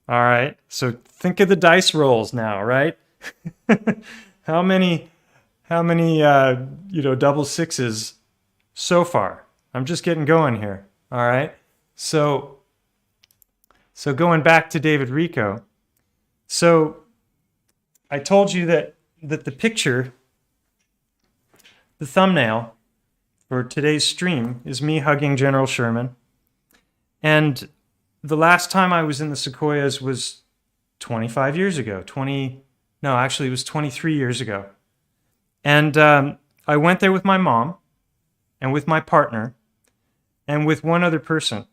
All right, so think of the dice rolls now, right? How many double sixes so far? I'm just getting going here, all right? So going back to David Rico, so I told you that the picture, the thumbnail for today's stream is me hugging General Sherman. And the last time I was in the Sequoias was 25 years ago. It was 23 years ago. And I went there with my mom and with my partner and with one other person.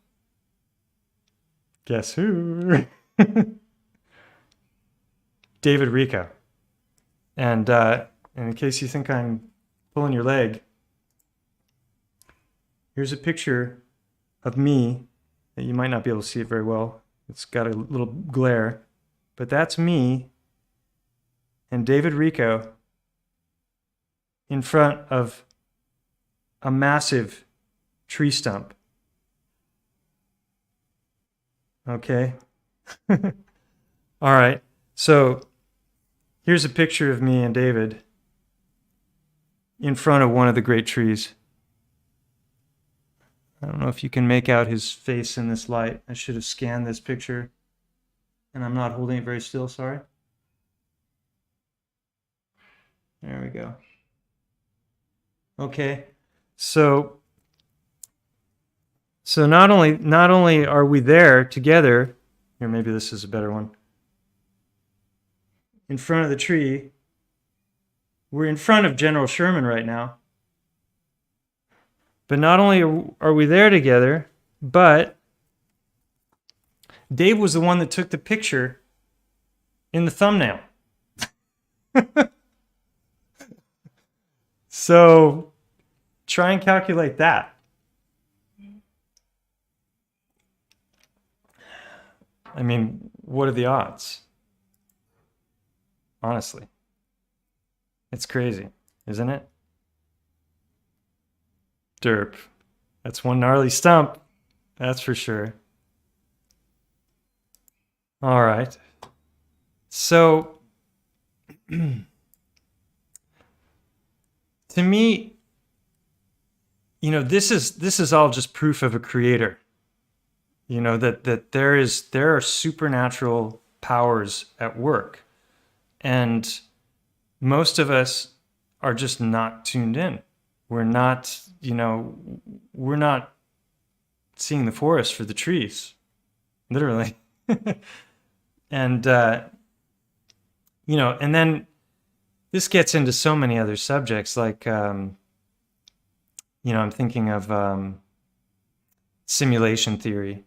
Guess who? David Rico. And in case you think I'm pulling your leg, here's a picture of me. You might not be able to see it very well. It's got a little glare. But that's me and David Rico in front of a massive tree stump. Okay? All right. So here's a picture of me and David in front of one of the great trees. I don't know if you can make out his face in this light. I should have scanned this picture, and I'm not holding it very still, sorry. There we go. Okay, so not only are we there together, here, maybe this is a better one, in front of the tree. We're in front of General Sherman right now. But not only are we there together, but Dave was the one that took the picture in the thumbnail. So try and calculate that. I mean, what are the odds? Honestly. It's crazy, isn't it? Derp. That's one gnarly stump. That's for sure. All right. So, to me, you know, this is all just proof of a creator. You know, that there are supernatural powers at work. And most of us are just not tuned in. We're not, you know, we're not seeing the forest for the trees, literally. And, you know, and then this gets into so many other subjects, like, you know, I'm thinking of simulation theory.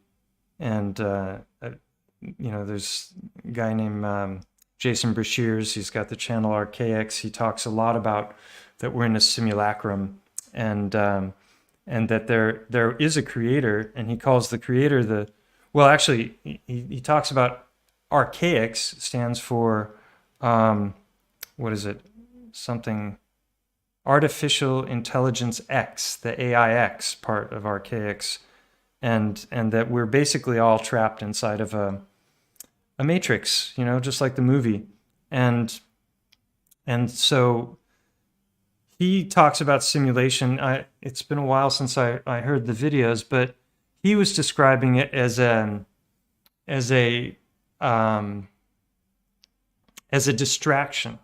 And, you know, there's a guy named Jason Brashears. He's got the channel Archaics. He talks a lot about that we're in a simulacrum, and that there is a creator, and he calls the creator the, well, actually, he talks about Archaics, stands for, what is it? Something, Artificial Intelligence X, the AIX part of Archaics, and that we're basically all trapped inside of a matrix, you know, just like the movie. And so he talks about simulation. It's been a while since I heard the videos, but he was describing it as a distraction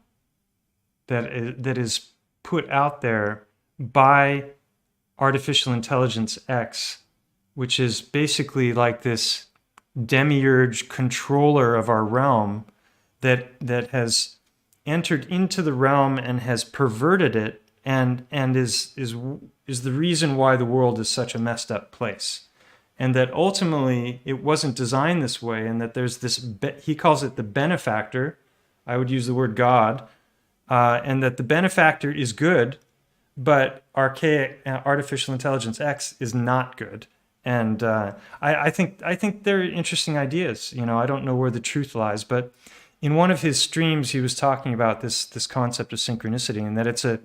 that is put out there by artificial intelligence X, which is basically like this demiurge controller of our realm that has entered into the realm and has perverted it, and is the reason why the world is such a messed up place. And that ultimately it wasn't designed this way, and that there's this, he calls it the benefactor, I would use the word God, and that the benefactor is good, but archaic artificial intelligence X is not good. And I think they're interesting ideas. You know, I don't know where the truth lies, but in one of his streams, he was talking about this concept of synchronicity, and that it's a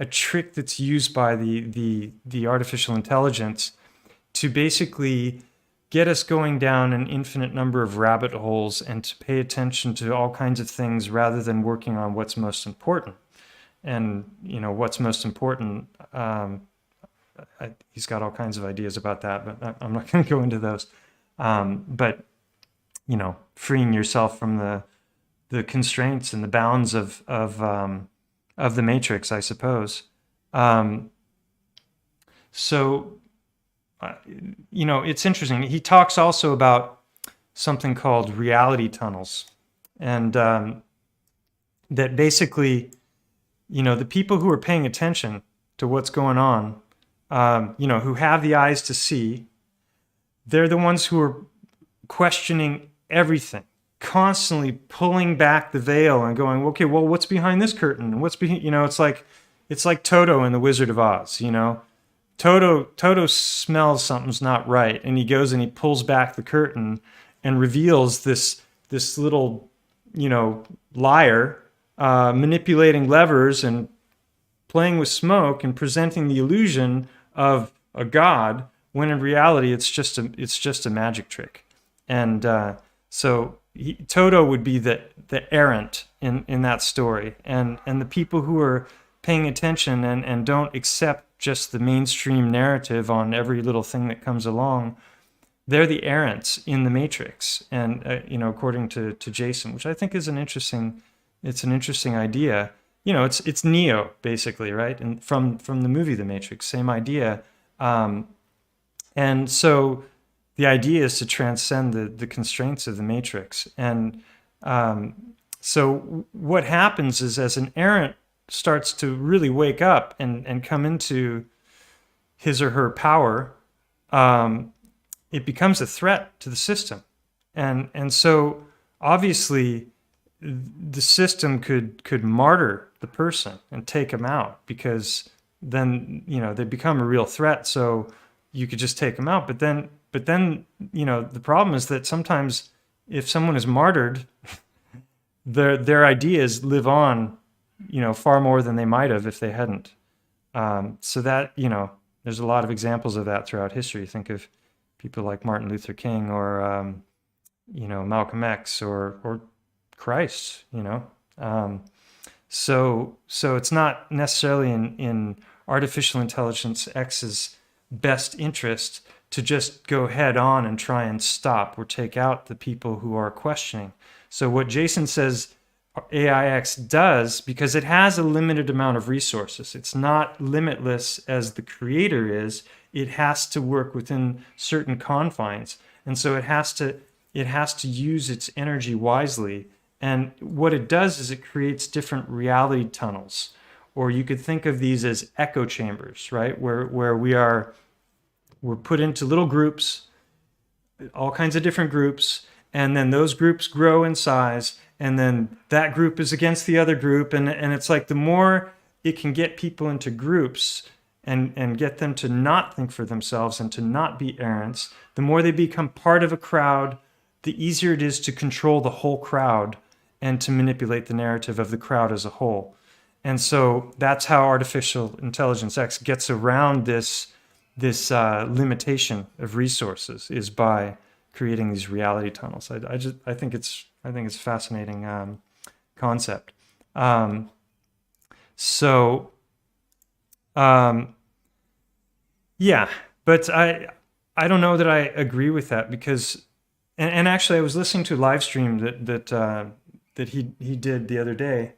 trick that's used by the artificial intelligence to basically get us going down an infinite number of rabbit holes and to pay attention to all kinds of things rather than working on what's most important. And, you know, what's most important, he's got all kinds of ideas about that, but I'm not going to go into those. But, you know, freeing yourself from the constraints and the bounds of the matrix, I suppose. So, you know, it's interesting. He talks also about something called reality tunnels, and that basically, you know, the people who are paying attention to what's going on, you know, who have the eyes to see, they're the ones who are questioning everything, constantly pulling back the veil and going, okay, well, what's behind this curtain? What's behind, you know, it's like Toto in The Wizard of Oz, you know. Toto smells something's not right, and he goes and he pulls back the curtain and reveals this little, you know, liar manipulating levers and playing with smoke and presenting the illusion of a god, when in reality it's just a magic trick. And so Toto would be the errant in that story, and the people who are paying attention and don't accept just the mainstream narrative on every little thing that comes along, they're the errants in the matrix. And according to Jason, which I think is an interesting idea. It's Neo basically, right? And from the movie The Matrix, same idea. And so the idea is to transcend the constraints of the matrix. And so what happens is, as an errant starts to really wake up and come into his or her power, it becomes a threat to the system. And so obviously the system could martyr the person and take them out, because then they become a real threat. So you could just take them out. But then the problem is that sometimes if someone is martyred, their ideas live on, far more than they might have if they hadn't. So that, there's a lot of examples of that throughout history. Think of people like Martin Luther King or, Malcolm X or Christ, So it's not necessarily in artificial intelligence X's best interest to just go head on and try and stop or take out the people who are questioning. So what Jason says AIX does, because it has a limited amount of resources, it's not limitless as the creator is, it has to work within certain confines. And so it has to use its energy wisely. And what it does is it creates different reality tunnels, or you could think of these as echo chambers, right? Where we're put into little groups, all kinds of different groups, and then those groups grow in size, and then that group is against the other group, and it's like the more it can get people into groups and get them to not think for themselves and to not be errants, the more they become part of a crowd, the easier it is to control the whole crowd and to manipulate the narrative of the crowd as a whole. And so that's how artificial intelligence X gets around this limitation of resources, is by creating these reality tunnels. I think it's a fascinating concept. Yeah, but I don't know that I agree with that, because and actually I was listening to a live stream that he did the other day,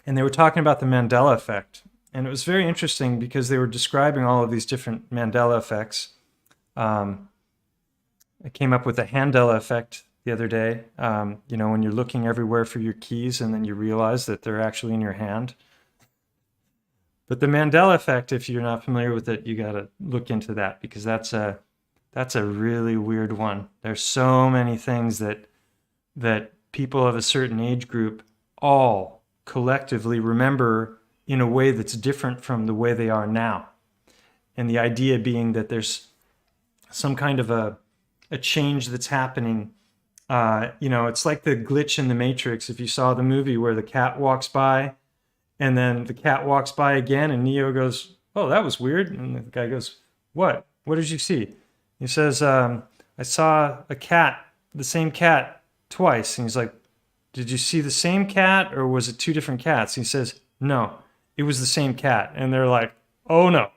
and they were talking about the Mandela effect. And it was very interesting because they were describing all of these different Mandela effects. I came up with the Handela effect the other day. When you're looking everywhere for your keys and then you realize that they're actually in your hand. But the Mandela effect, if you're not familiar with it, you got to look into that, because that's a really weird one. There's so many things that people of a certain age group all collectively remember in a way that's different from the way they are now. And the idea being that there's some kind of a change that's happening. It's like the glitch in the Matrix. If you saw the movie where the cat walks by and then the cat walks by again and Neo goes, "Oh, that was weird." And the guy goes, "What? What did you see?" He says, "I saw a cat, the same cat twice." And he's like, "Did you see the same cat or was it two different cats?" And he says, "No, it was the same cat." And they're like, "Oh no."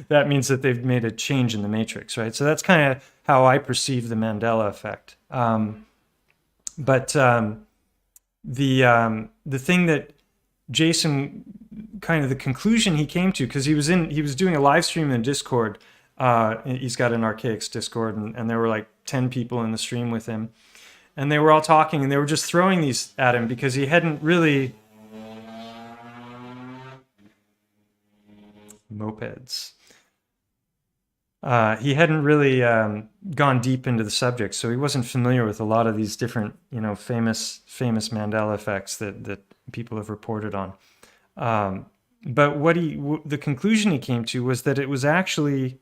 That means that they've made a change in the matrix, right? So that's kind of how I perceive the Mandela effect. But the thing that Jason, kind of the conclusion he came to, because he was doing a live stream in Discord. He's got an Archaics Discord, and there were like 10 people in the stream with him. And they were all talking, and they were just throwing these at him because he hadn't really... Mopeds. He hadn't really gone deep into the subject, so he wasn't familiar with a lot of these different, famous Mandela effects that people have reported on. But the conclusion he came to was that it was actually,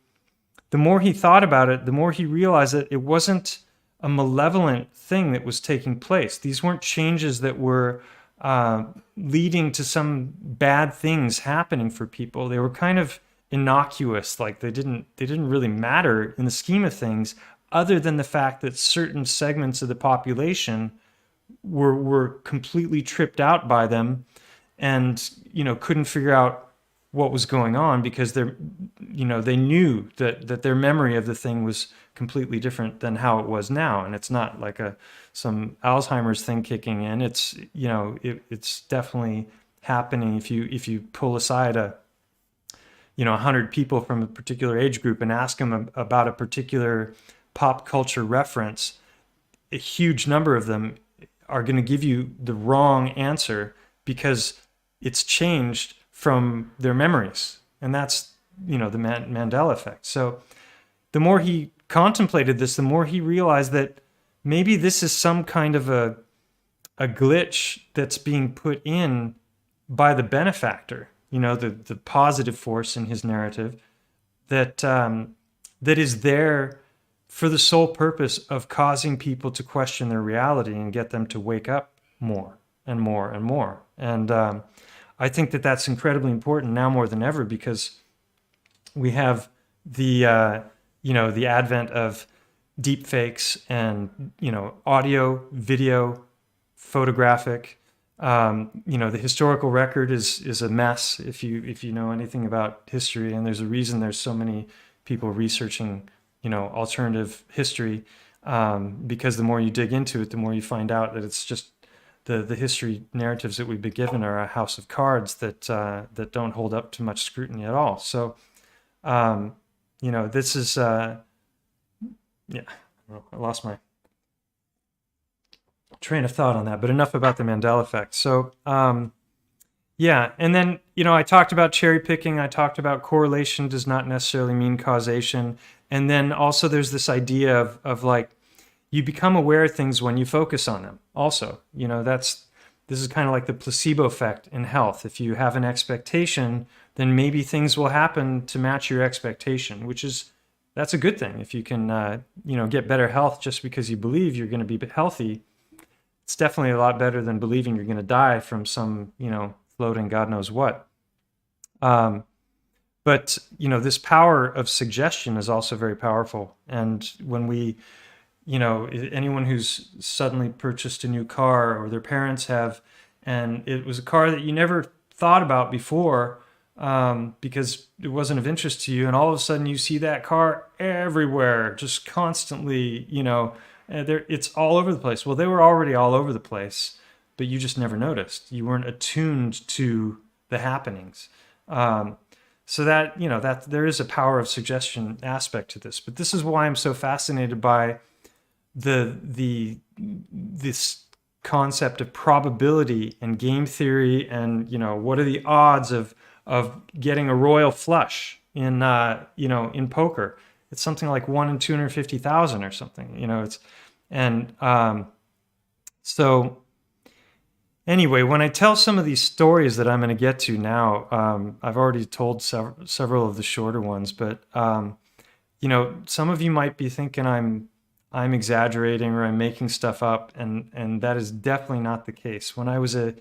the more he thought about it, the more he realized that it wasn't a malevolent thing that was taking place. These weren't changes that were leading to some bad things happening for people. They were kind of innocuous, like they didn't really matter in the scheme of things, other than the fact that certain segments of the population were completely tripped out by them and couldn't figure out what was going on, because they knew that their memory of the thing was completely different than how it was now. And it's not like some Alzheimer's thing kicking in. It's, it's definitely happening. If you pull aside 100 people from a particular age group and ask them about a particular pop culture reference, a huge number of them are going to give you the wrong answer because it's changed from their memories. And that's, the Mandela effect. So the more he contemplated this, the more he realized that maybe this is some kind of a glitch that's being put in by the benefactor, the positive force in his narrative, that is there for the sole purpose of causing people to question their reality and get them to wake up more and more and more. And I think that that's incredibly important now more than ever, because we have the the advent of deep fakes and audio, video, photographic. The historical record is a mess if you know anything about history, and there's a reason there's so many people researching alternative history, because the more you dig into it, the more you find out that it's just the history narratives that we've been given are a house of cards that don't hold up to much scrutiny at all. So this is I lost my train of thought on that, but enough about the Mandela effect. So and then I talked about cherry picking, I talked about correlation does not necessarily mean causation, and then also there's this idea of like you become aware of things when you focus on them. Also, this is kind of like the placebo effect in health. If you have an expectation, then maybe things will happen to match your expectation, that's a good thing. If you can get better health just because you believe you're going to be healthy, it's definitely a lot better than believing you're going to die from some, floating God knows what. But this power of suggestion is also very powerful. And when we, anyone who's suddenly purchased a new car, or their parents have, and it was a car that you never thought about before, because it wasn't of interest to you, and all of a sudden you see that car everywhere, just constantly, it's all over the place. Well, they were already all over the place, but you just never noticed. You weren't attuned to the happenings. So that, that there is a power of suggestion aspect to this. But this is why I'm so fascinated by this concept of probability and game theory, and what are the odds of getting a royal flush in in poker. It's something like 1 in 250,000 or something. So anyway, when I tell some of these stories that I'm going to get to now, I've already told several of the shorter ones, but some of you might be thinking I'm exaggerating or I'm making stuff up, and that is definitely not the case. When I was a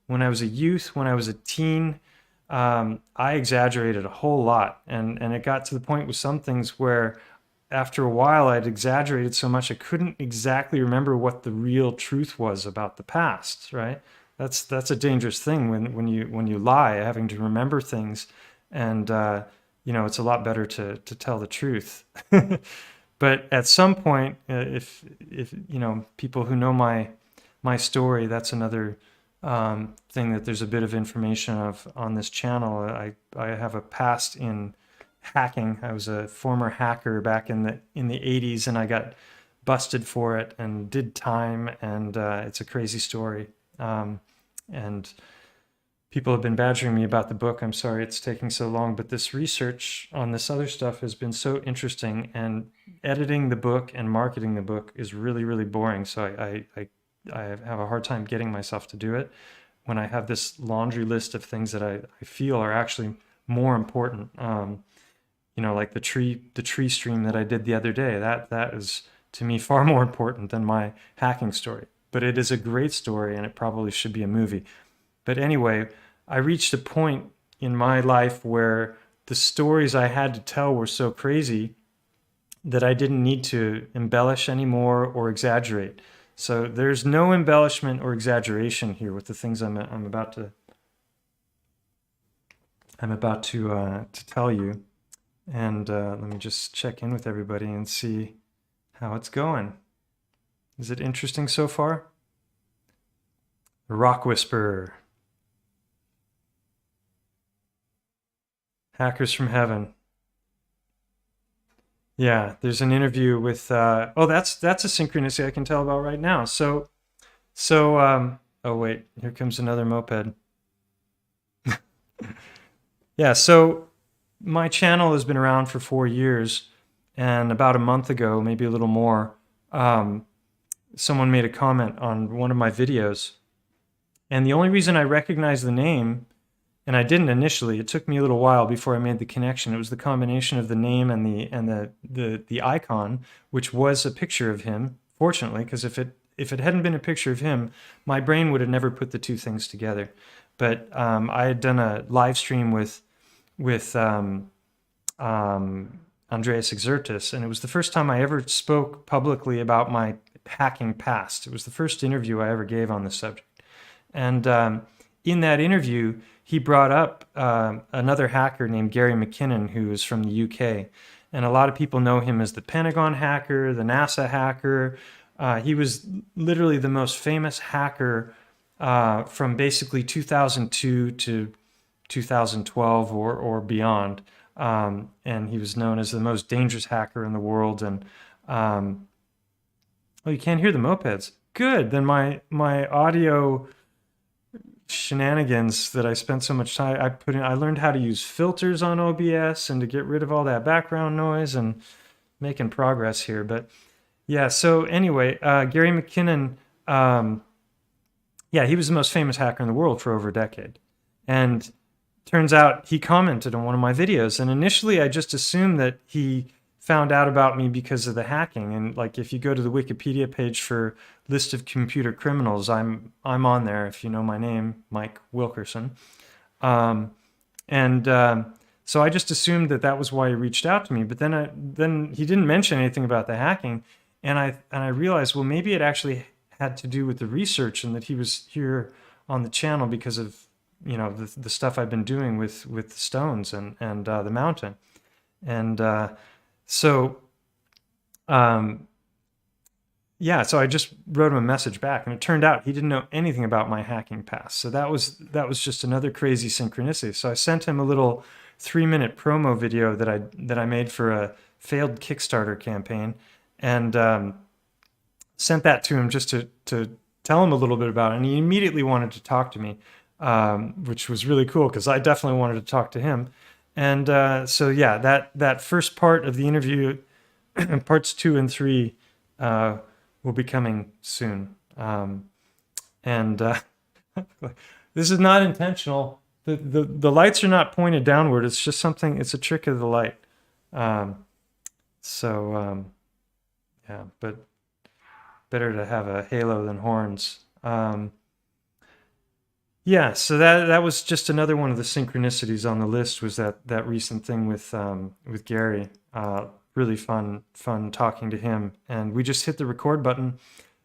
youth, when I was a teen, I exaggerated a whole lot, and it got to the point with some things where after a while I'd exaggerated so much I couldn't exactly remember what the real truth was about the past, right? That's a dangerous thing when you lie, having to remember things, and it's a lot better to tell the truth. But at some point, if people who know my story, that's another thing that there's a bit of information of on this channel. I have a past in hacking. I was a former hacker back in the 80s, and I got busted for it and did time, and it's a crazy story. And people have been badgering me about the book. I'm sorry it's taking so long, but this research on this other stuff has been so interesting, and editing the book and marketing the book is really, really boring. So I have a hard time getting myself to do it when I have this laundry list of things that I feel are actually more important. Like the tree stream that I did the other day, that is to me far more important than my hacking story. But it is a great story, and it probably should be a movie. But anyway, I reached a point in my life where the stories I had to tell were so crazy that I didn't need to embellish anymore or exaggerate. So there's no embellishment or exaggeration here with the things I'm about to I'm about to tell you. And let me just check in with everybody and see how it's going. Is it interesting so far? Rock Whisperer. Hackers from Heaven. Yeah, there's an interview with. Oh, that's a synchronicity I can tell about right now. So, oh wait, here comes another moped. Yeah, so my channel has been around for 4 years, and about a month ago, maybe a little more, someone made a comment on one of my videos, and the only reason I recognized the name, and I didn't initially, it took me a little while before I made the connection. It was the combination of the name and the icon, which was a picture of him. Fortunately, because if it hadn't been a picture of him, my brain would have never put the two things together. But I had done a live stream with Andreas Exertus, and it was the first time I ever spoke publicly about my hacking past. It was the first interview I ever gave on this subject. And in that interview, he brought up another hacker named Gary McKinnon, who is from the UK. And a lot of people know him as the Pentagon hacker, the NASA hacker. He was literally the most famous hacker from basically 2002 to 2012 or beyond. And he was known as the most dangerous hacker in the world. And oh, you can't hear the mopeds. Good. Then my audio shenanigans that I spent so much time, I learned how to use filters on OBS and to get rid of all that background noise, and making progress here. But yeah, so anyway, Gary McKinnon, yeah, he was the most famous hacker in the world for over a decade. And turns out he commented on one of my videos, and initially I just assumed that he found out about me because of the hacking. And like, if you go to the Wikipedia page for list of computer criminals, I'm on there. If you know my name, Mike Wilkerson. So I just assumed that was why he reached out to me. But then he didn't mention anything about the hacking, and I realized, well, maybe it actually had to do with the research, and that he was here on the channel because of, you know, the stuff I've been doing with stones and the mountain. And yeah, so I just wrote him a message back, and it turned out he didn't know anything about my hacking past. So that was just another crazy synchronicity. So I sent him a little 3-minute promo video that I made for a failed Kickstarter campaign, and sent that to him just to tell him a little bit about it. And he immediately wanted to talk to me, which was really cool, because I definitely wanted to talk to him. And so yeah, that first part of the interview, parts 2 and 3, will be coming soon. This is not intentional. The lights are not pointed downward. It's just something. It's a trick of the light. Yeah, but better to have a halo than horns. Yeah, so that was just another one of the synchronicities on the list, was that recent thing with Gary. Really fun talking to him. And we just hit the record button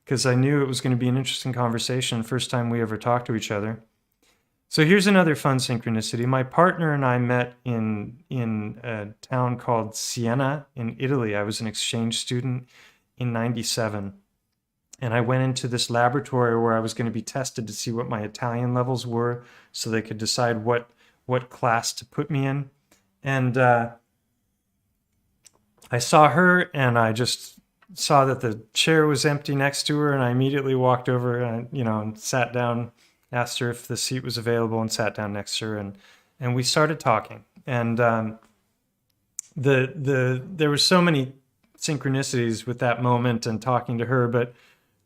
because I knew it was going to be an interesting conversation, first time we ever talked to each other. So here's another fun synchronicity. My partner and I met in a town called Siena in Italy. I was an exchange student in '97. And I went into this laboratory where I was going to be tested to see what my Italian levels were, so they could decide what class to put me in. And I saw her, and I just saw that the chair was empty next to her, and I immediately walked over and sat down, asked her if the seat was available, and sat down next to her, and we started talking. And there were so many synchronicities with that moment and talking to her, but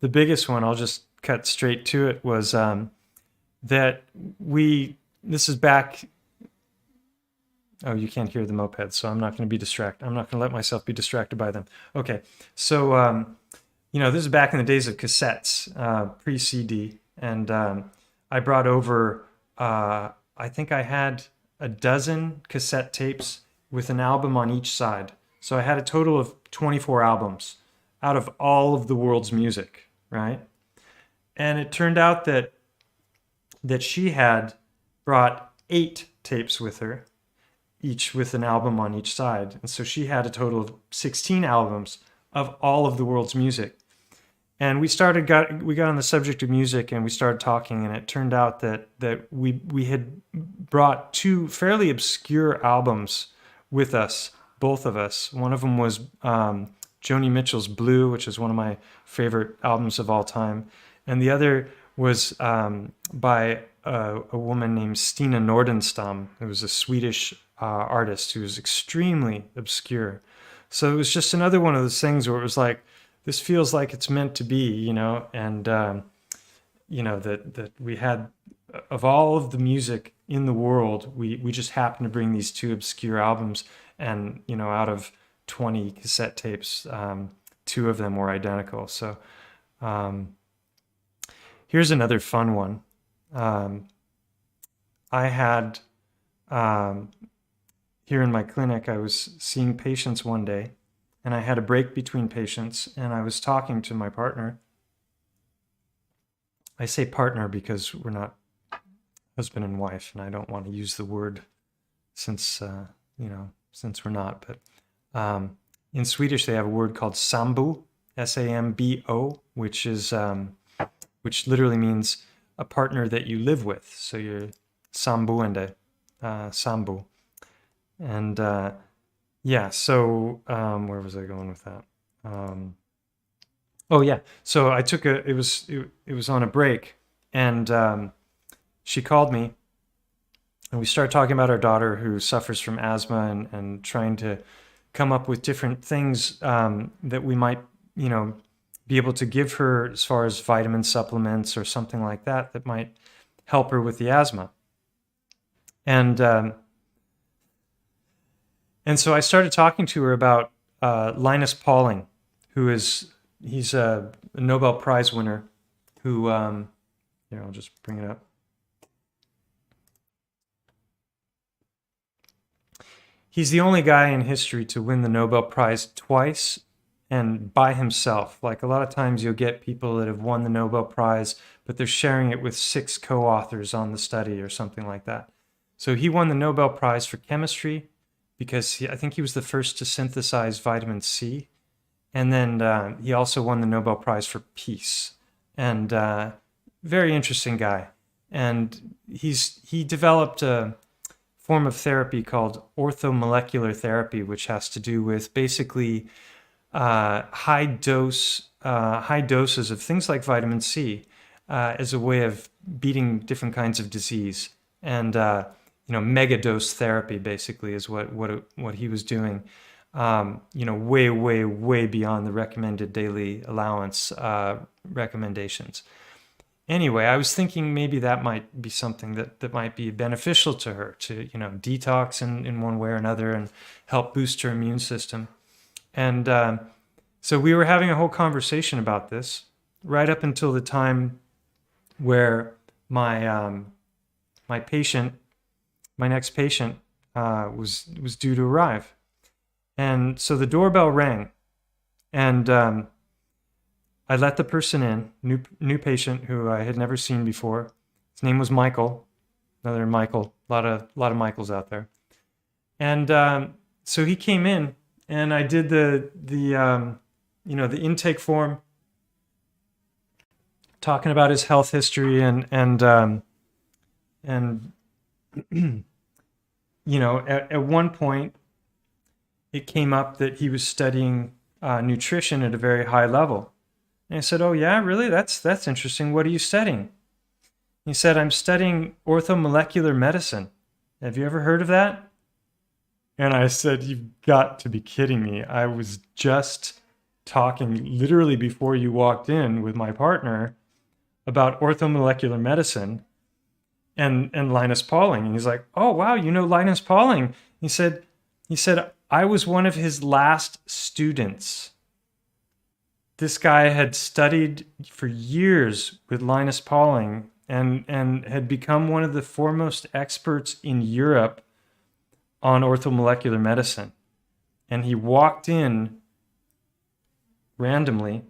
the biggest one, I'll just cut straight to it, was that this is back. Oh, you can't hear the mopeds, so I'm not going to be distracted. I'm not going to let myself be distracted by them. Okay, so, this is back in the days of cassettes, pre-CD, and I brought over, I think I had a dozen cassette tapes with an album on each side. So I had a total of 24 albums out of all of the world's music, right? And it turned out that she had brought 8 tapes with her, each with an album on each side. And so she had a total of 16 albums of all of the world's music. And we got on the subject of music, and we started talking, and it turned out that we had brought two fairly obscure albums with us, both of us. One of them was Joni Mitchell's Blue, which is one of my favorite albums of all time, and the other was by a woman named Stina Nordenstam, who was a Swedish artist who was extremely obscure. So it was just another one of those things where it was like, this feels like it's meant to be, you know, and, you know, that we had, of all of the music in the world, we just happened to bring these two obscure albums, and, you know, out of 20 cassette tapes, two of them were identical. So here's another fun one. I had, here in my clinic, I was seeing patients one day, and I had a break between patients, and I was talking to my partner. I say partner because we're not husband and wife, and I don't want to use the word since, you know, since we're not. But in Swedish, they have a word called sambo, S-A-M-B-O, which is, which literally means a partner that you live with. So you're samboende, sambo. And yeah, so where was I going with that? Oh yeah, so I took it was on a break, and she called me, and we started talking about our daughter who suffers from asthma, and trying to come up with different things that we might, you know, be able to give her as far as vitamin supplements or something like that that might help her with the asthma. And so I started talking to her about Linus Pauling, he's a Nobel Prize winner who, here, I'll just bring it up. He's the only guy in history to win the Nobel Prize twice and by himself. Like, a lot of times you'll get people that have won the Nobel Prize, but they're sharing it with 6 co-authors on the study or something like that. So he won the Nobel Prize for chemistry, because I think he was the first to synthesize vitamin C. And then he also won the Nobel Prize for peace. And very interesting guy. And he developed a form of therapy called orthomolecular therapy, which has to do with basically high doses of things like vitamin C as a way of beating different kinds of disease. And you know, mega dose therapy basically is what he was doing. You know, way beyond the recommended daily allowance recommendations. Anyway, I was thinking maybe that might be something that might be beneficial to her, to, you know, detox in one way or another and help boost her immune system. And so we were having a whole conversation about this right up until the time where my next patient was due to arrive. And so the doorbell rang, and I let the person in, new patient who I had never seen before. His name was Michael, another Michael, a lot of Michaels out there. And so he came in, and I did the you know, the intake form, talking about his health history, and you know, at one point, it came up that he was studying nutrition at a very high level. And I said, "Oh yeah, really? That's interesting. What are you studying?" He said, "I'm studying orthomolecular medicine. Have you ever heard of that?" And I said, "You've got to be kidding me. I was just talking literally before you walked in with my partner about orthomolecular medicine and Linus Pauling." And he's like, "Oh wow, you know Linus Pauling?" He said, "I was one of his last students." This guy had studied for years with Linus Pauling and had become one of the foremost experts in Europe on orthomolecular medicine. And he walked in randomly.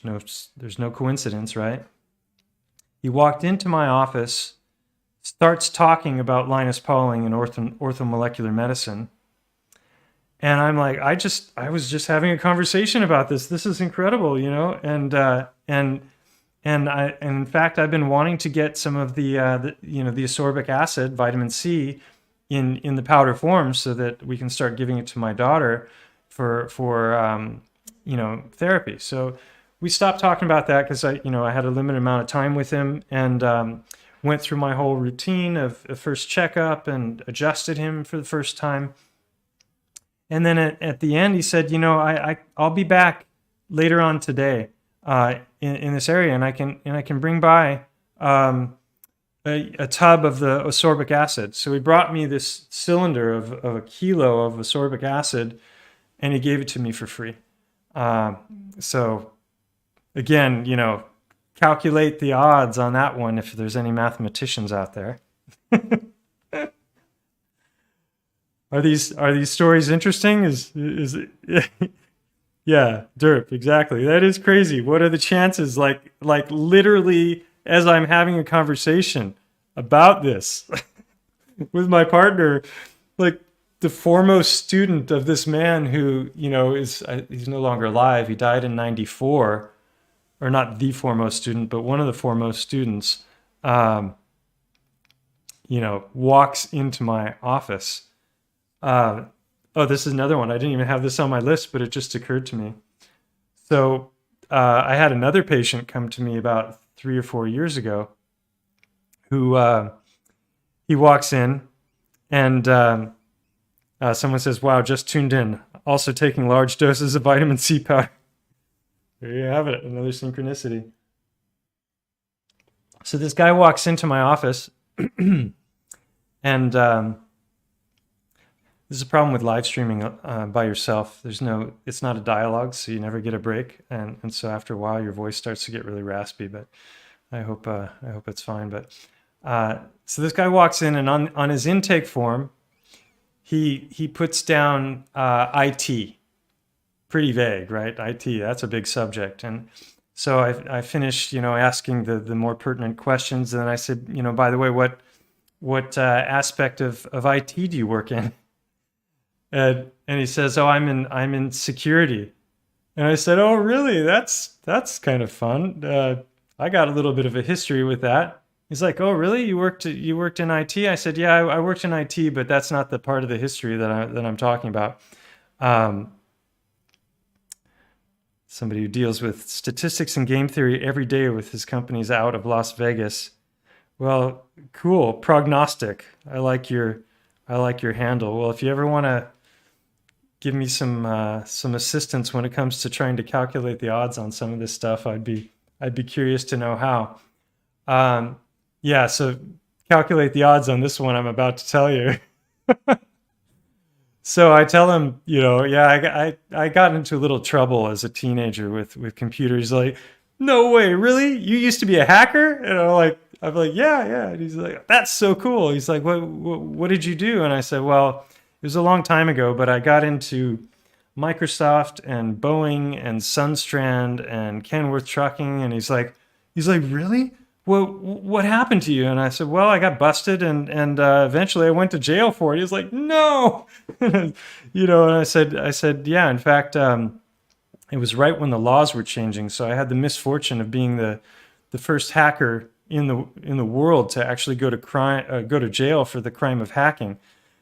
There's no coincidence, right? He walked into my office, starts talking about Linus Pauling and orthomolecular medicine. And I'm like, I was just having a conversation about this. This is incredible, you know? And in fact, I've been wanting to get some of the ascorbic acid, vitamin C, in the powder form so that we can start giving it to my daughter for therapy. So we stopped talking about that because I had a limited amount of time with him, and went through my whole routine of a first checkup and adjusted him for the first time. And then at the end, he said, I'll be back later on today in this area, and I can bring by a tub of the ascorbic acid. So he brought me this cylinder of a kilo of ascorbic acid, and he gave it to me for free. So again, calculate the odds on that one if there's any mathematicians out there. Are these stories interesting? Is it? Yeah, derp, exactly. That is crazy. What are the chances? Like literally, as I'm having a conversation about this with my partner, like the foremost student of this man who, he's no longer alive. He died in '94, or not the foremost student, but one of the foremost students, walks into my office. This is another one. I didn't even have this on my list, but it just occurred to me. So I had another patient come to me about 3 or 4 years ago who he walks in and someone says, "Wow, just tuned in. Also taking large doses of vitamin C powder." There you have it, another synchronicity. So this guy walks into my office and this is a problem with live streaming by yourself. It's not a dialogue, so you never get a break, and so after a while your voice starts to get really raspy. But I hope it's fine. But so this guy walks in, and on his intake form, he puts down IT. Pretty vague, right? IT, that's a big subject. And so I finished, asking the more pertinent questions, and then I said, by the way, what aspect of IT do you work in? And he says, "Oh, I'm in security." And I said, "Oh, really? That's kind of fun. I got a little bit of a history with that." He's like, "Oh, really? You worked in IT?" I said, "Yeah, I worked in IT, but that's not the part of the history that I'm talking about." Somebody who deals with statistics and game theory every day with his companies out of Las Vegas. Well, cool. Prognostic. I like your handle. Well, if you ever want to give me some assistance when it comes to trying to calculate the odds on some of this stuff, I'd be curious to know how. So calculate the odds on this one I'm about to tell you. So I tell him, I got into a little trouble as a teenager with computers. Like, "No way, really? You used to be a hacker?" And I'm like, yeah. And he's like, "That's so cool." He's like, what did you do? And I said, "Well, it was a long time ago, but I got into Microsoft and Boeing and Sunstrand and Kenworth Trucking." And he's like, "Really? What happened to you?" And I said, "Well, I got busted and eventually I went to jail for it." He was like, "No." And I said, "Yeah, in fact, it was right when the laws were changing. So I had the misfortune of being the first hacker in the world to actually go to jail for the crime of hacking."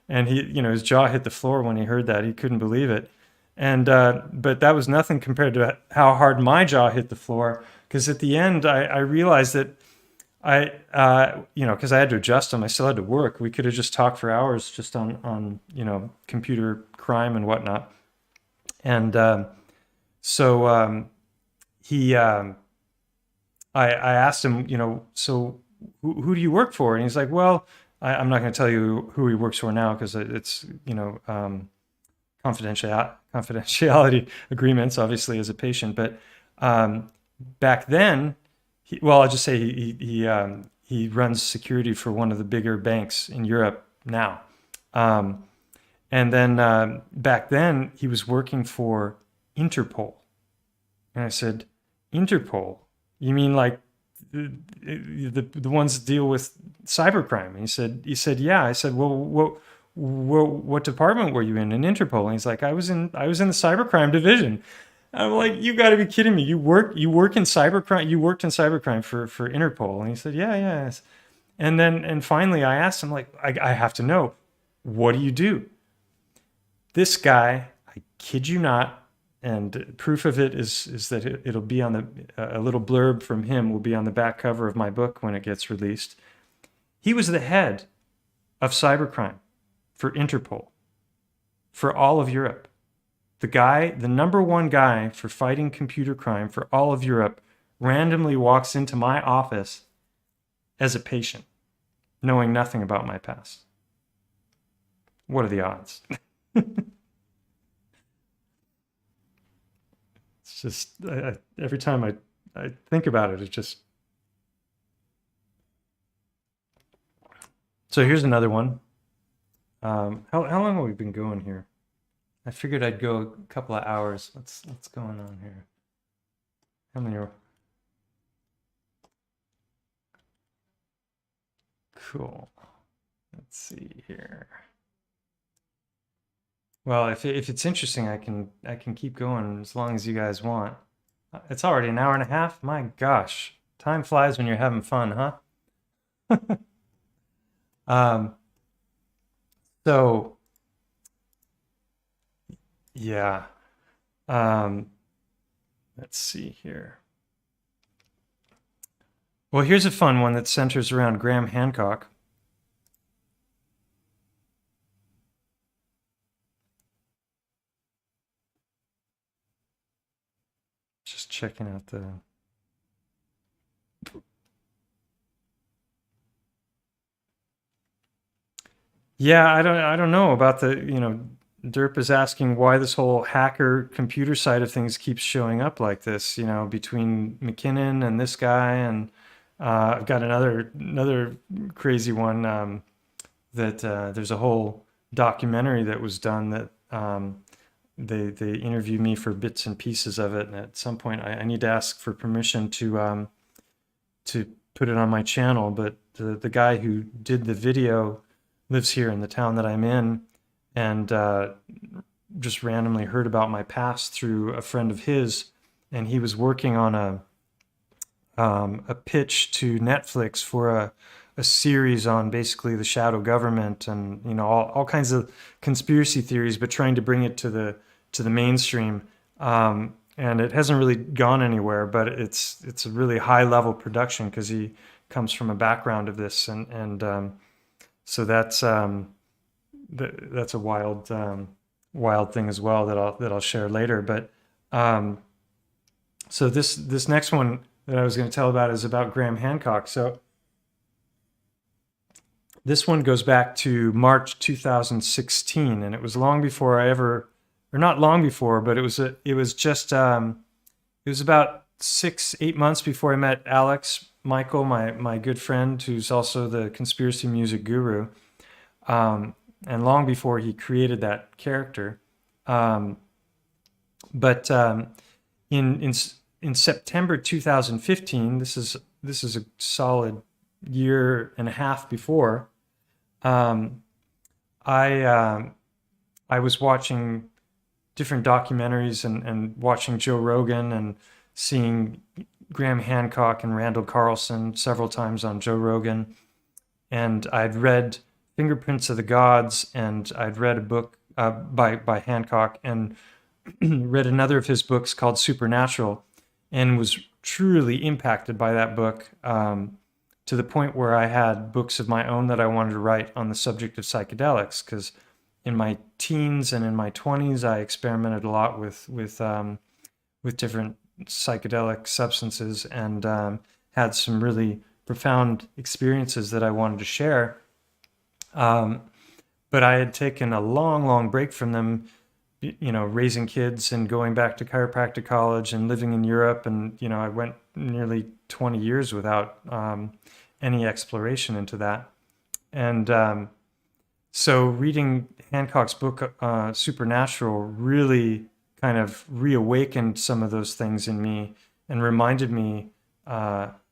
And he, his jaw hit the floor when he heard that. He couldn't believe it. And but that was nothing compared to how hard my jaw hit the floor. Because at the end, I realized that because I had to adjust them, I still had to work. We could have just talked for hours just on computer crime and whatnot. And so I asked him, "So who do you work for?" And he's like, "Well, I'm not going to tell you who he works for now because it's confidentiality agreements, obviously, as a patient. But back then, I'll just say he runs security for one of the bigger banks in Europe now. And then back then, he was working for Interpol." And I said, "Interpol? You mean like the ones that deal with cybercrime. And he said, yeah. I said, well, what department were you in Interpol? And he's like, I was in the cybercrime division. I'm like, you got to be kidding me. You work in cybercrime. You worked in cybercrime for Interpol. And he said, yeah. And finally I asked him, like, I have to know, what do you do? This guy, I kid you not, and proof of it is that it'll be on a little blurb from him will be on the back cover of my book when it gets released. He was the head of cybercrime for Interpol, for all of Europe. The number one guy for fighting computer crime for all of Europe, randomly walks into my office as a patient, knowing nothing about my past. What are the odds? It's just, every time I think about it, it's just... So here's another one. How long have we been going here? I figured I'd go a couple of hours. What's going on here? How many are... Cool. Let's see here. Well, if it's interesting, I can keep going as long as you guys want. It's already an hour and a half. My gosh, time flies when you're having fun, huh? So yeah. Let's see here. Well, here's a fun one that centers around Graham Hancock. Just checking out the... Yeah, I don't know about the, Derp is asking why this whole hacker computer side of things keeps showing up like this, between McKinnon and this guy, and I've got another crazy one that there's a whole documentary that was done that they interviewed me for bits and pieces of it, and at some point I need to ask for permission to put it on my channel. But the guy who did the video lives here in the town that I'm in, and just randomly heard about my past through a friend of his, and he was working on a pitch to Netflix for a series on basically the shadow government and all kinds of conspiracy theories, but trying to bring it to the mainstream. And it hasn't really gone anywhere, but it's a really high level production because he comes from a background of this, and so that's a wild thing as well that I'll share later. But so this next one that I was going to tell about is about Graham Hancock. So this one goes back to March 2016, and it was long before not long before, but it was about 6-8 months before I met Alex Michael, my good friend, who's also the conspiracy music guru, and long before he created that character. But in September 2015, this is a solid year and a half before, I was watching different documentaries and watching Joe Rogan and seeing Graham Hancock and Randall Carlson several times on Joe Rogan. And I'd read Fingerprints of the Gods, and I'd read a book by Hancock, and read another of his books called Supernatural, and was truly impacted by that book, to the point where I had books of my own that I wanted to write on the subject of psychedelics, because in my teens and in my 20s, I experimented a lot with different psychedelic substances, and had some really profound experiences that I wanted to share. But I had taken a long break from them, raising kids and going back to chiropractic college and living in Europe. And, I went nearly 20 years without any exploration into that. And so reading Hancock's book, Supernatural, really kind of reawakened some of those things in me and reminded me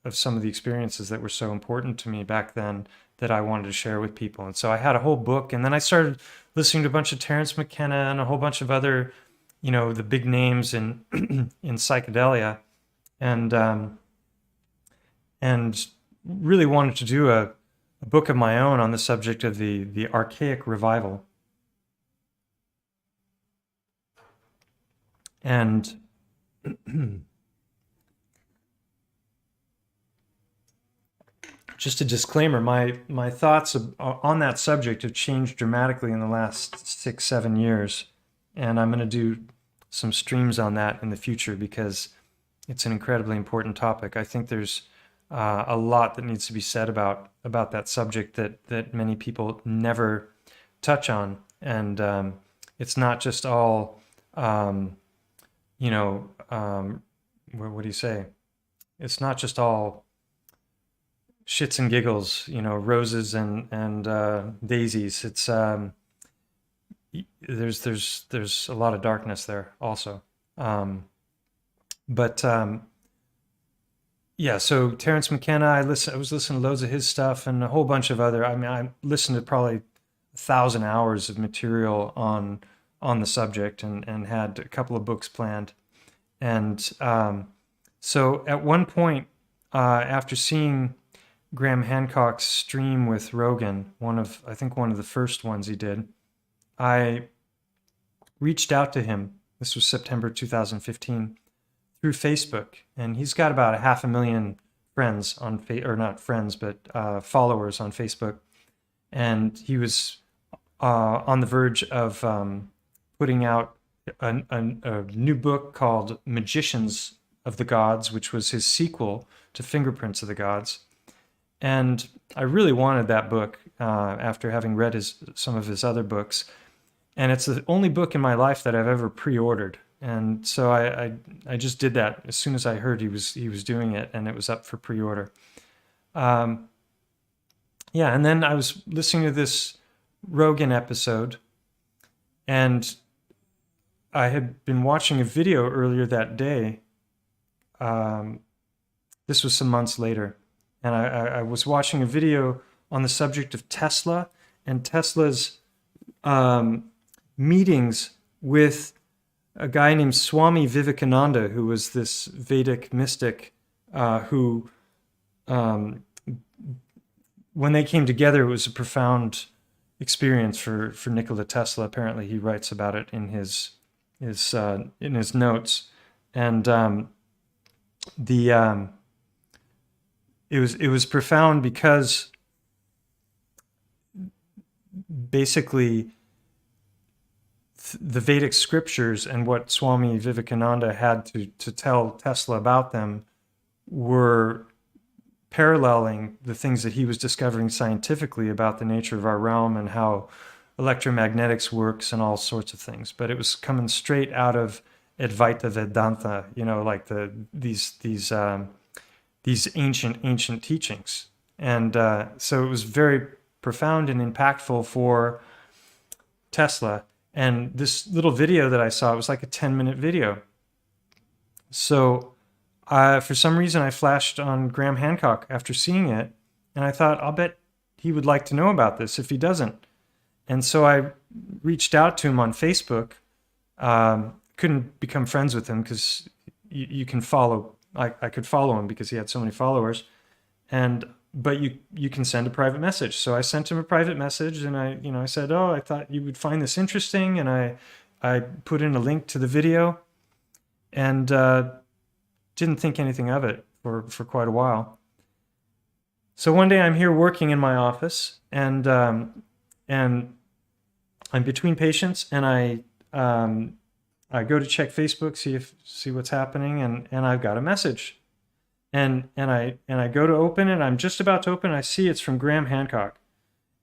of some of the experiences that were so important to me back then that I wanted to share with people. And so I had a whole book, and then I started listening to a bunch of Terence McKenna and a whole bunch of other, the big names in in psychedelia, and really wanted to do a book of my own on the subject of the archaic revival. And just a disclaimer, my thoughts on that subject have changed dramatically in the last 6-7 years, and I'm going to do some streams on that in the future because it's an incredibly important topic. I think there's a lot that needs to be said about that subject that many people never touch on, and it's not just all what do you say? It's not just all shits and giggles, roses and daisies. It's there's a lot of darkness there also. Yeah, so Terence McKenna, I was listening to loads of his stuff and a whole bunch of other. I mean, I listened to probably 1,000 hours of material on the subject and had a couple of books planned. And so at one point, after seeing Graham Hancock's stream with Rogan, I think one of the first ones he did, I reached out to him. This was September 2015 through Facebook, and he's got about 500,000 friends followers on Facebook, and he was on the verge of putting out a new book called Magicians of the Gods, which was his sequel to Fingerprints of the Gods. And I really wanted that book after having read some of his other books. And it's the only book in my life that I've ever pre-ordered. And so I just did that as soon as I heard he was doing it, and it was up for pre-order. And then I was listening to this Rogan episode, and I had been watching a video earlier that day. This was some months later, and I was watching a video on the subject of Tesla and Tesla's meetings with a guy named Swami Vivekananda, who was this Vedic mystic who, when they came together, it was a profound experience for Nikola Tesla. Apparently, he writes about it in his notes, and it was profound because basically the Vedic scriptures and what Swami Vivekananda had to tell Tesla about them were paralleling the things that he was discovering scientifically about the nature of our realm and how electromagnetics works and all sorts of things. But it was coming straight out of Advaita Vedanta, like these ancient teachings. And so it was very profound and impactful for Tesla. And this little video that I saw, it was like a 10-minute video. So for some reason, I flashed on Graham Hancock after seeing it, and I thought, I'll bet he would like to know about this if he doesn't. And so I reached out to him on Facebook. Couldn't become friends with him because you can follow. I could follow him because he had so many followers, but you can send a private message. So I sent him a private message, and I said, oh, I thought you would find this interesting, and I put in a link to the video, and didn't think anything of it for quite a while. So one day I'm here working in my office, and I'm between patients, and I go to check Facebook, see what's happening, and I've got a message. And I go to open it. I'm just about to open it. I see it's from Graham Hancock.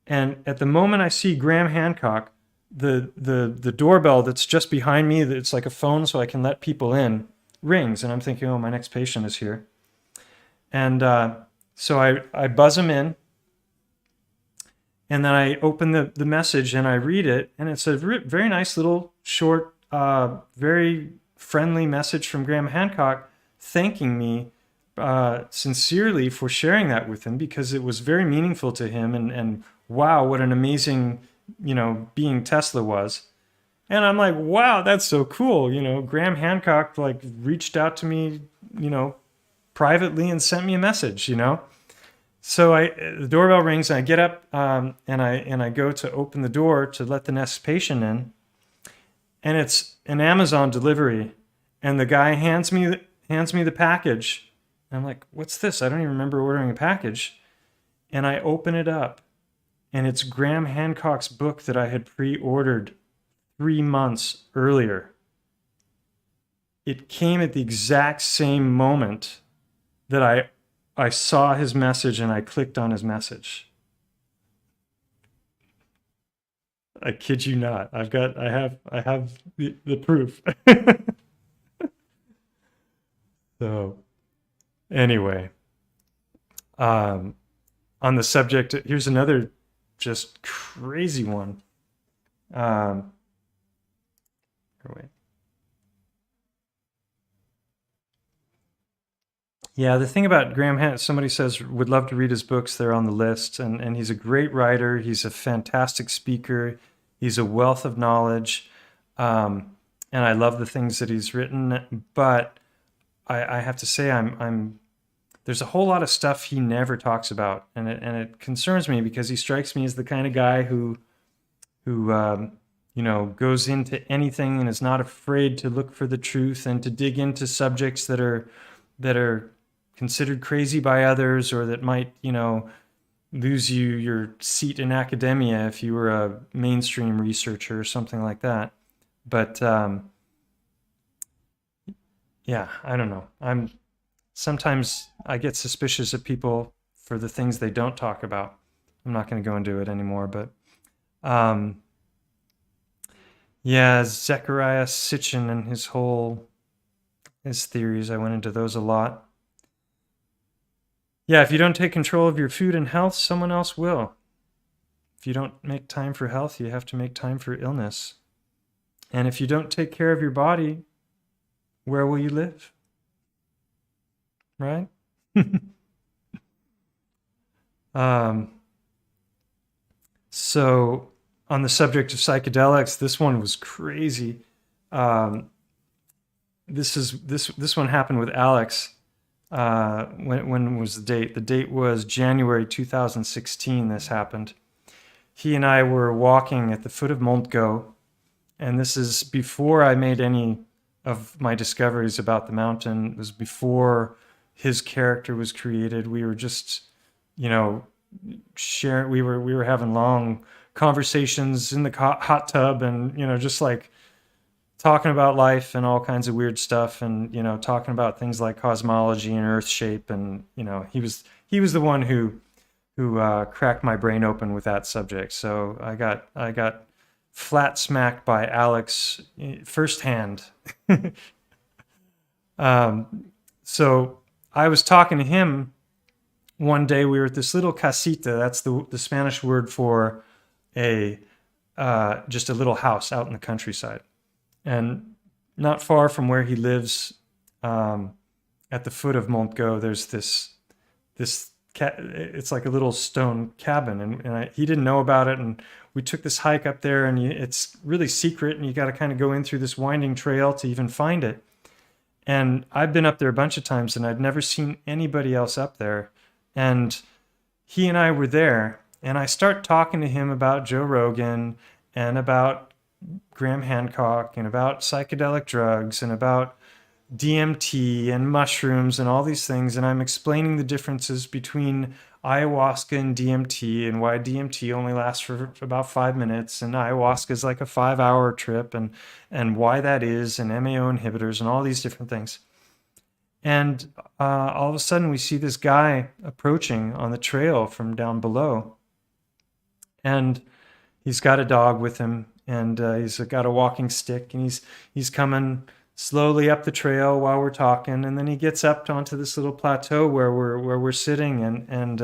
And at the moment I see Graham Hancock, the doorbell that's just behind me, it's like a phone so I can let people in, rings. And I'm thinking, oh, my next patient is here. And so I buzz him in. And then I open the message and I read it. And it's a very nice little short, very friendly message from Graham Hancock thanking me sincerely for sharing that with him, because it was very meaningful to him, and wow, what an amazing, being Tesla was. And I'm like, wow, that's so cool. Graham Hancock like reached out to me, privately and sent me a message, So the doorbell rings and I get up, and I go to open the door to let the next patient in, and it's an Amazon delivery, and the guy hands me the package. And I'm like, what's this? I don't even remember ordering a package. And I open it up, and it's Graham Hancock's book that I had pre-ordered 3 months earlier. It came at the exact same moment that I saw his message and I clicked on his message. I kid you not. I have the proof. So anyway, on the subject, here's another just crazy one. Wait. Yeah, the thing about Graham, somebody says would love to read his books. They're on the list, and he's a great writer. He's a fantastic speaker. He's a wealth of knowledge, and I love the things that he's written. But I have to say, there's a whole lot of stuff he never talks about, and it concerns me, because he strikes me as the kind of guy who goes into anything and is not afraid to look for the truth and to dig into subjects that are considered crazy by others, or that might, lose you your seat in academia if you were a mainstream researcher or something like that. But yeah, I don't know. Sometimes I get suspicious of people for the things they don't talk about. I'm not going to go into it anymore, but yeah, Zecharia Sitchin and his theories, I went into those a lot. Yeah, if you don't take control of your food and health, someone else will. If you don't make time for health, you have to make time for illness. And if you don't take care of your body, where will you live? Right? So on the subject of psychedelics, this one was crazy. This one happened with Alex. When was the date? The date was January 2016. This happened. He and I were walking at the foot of Mont Go, and this is before I made any of my discoveries about the mountain. It was before his character was created. We were just, sharing. We were having long conversations in the hot tub, and just like talking about life and all kinds of weird stuff, and talking about things like cosmology and earth shape, and he was the one who cracked my brain open with that subject. So I got flat smacked by Alex firsthand. So I was talking to him one day. We were at this little casita. That's the Spanish word for just a little house out in the countryside. And not far from where he lives, at the foot of Mont Go, there's this it's like a little stone cabin, and he didn't know about it. And we took this hike up there, and it's really secret, and you got to kind of go in through this winding trail to even find it. And I've been up there a bunch of times, and I'd never seen anybody else up there. And he and I were there, and I start talking to him about Joe Rogan and about Graham Hancock and about psychedelic drugs and about DMT and mushrooms and all these things. And I'm explaining the differences between ayahuasca and DMT, and why DMT only lasts for about 5 minutes and ayahuasca is like a 5-hour trip, and why that is, and MAO inhibitors and all these different things. And all of a sudden we see this guy approaching on the trail from down below, and he's got a dog with him, and he's got a walking stick, and he's coming slowly up the trail while we're talking, and then he gets up onto this little plateau where we're sitting, and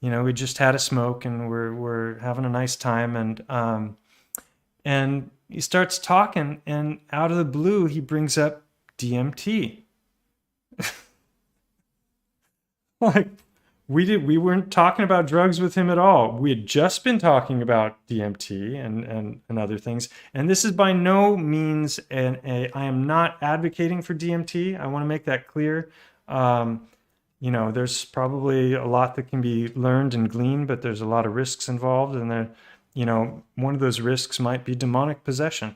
we just had a smoke, and we're having a nice time, and he starts talking, and out of the blue he brings up DMT. Like, we weren't talking about drugs with him at all. We had just been talking about DMT and other things. And this is by no means I am not advocating for DMT. I want to make that clear. There's probably a lot that can be learned and gleaned, but there's a lot of risks involved. And one of those risks might be demonic possession.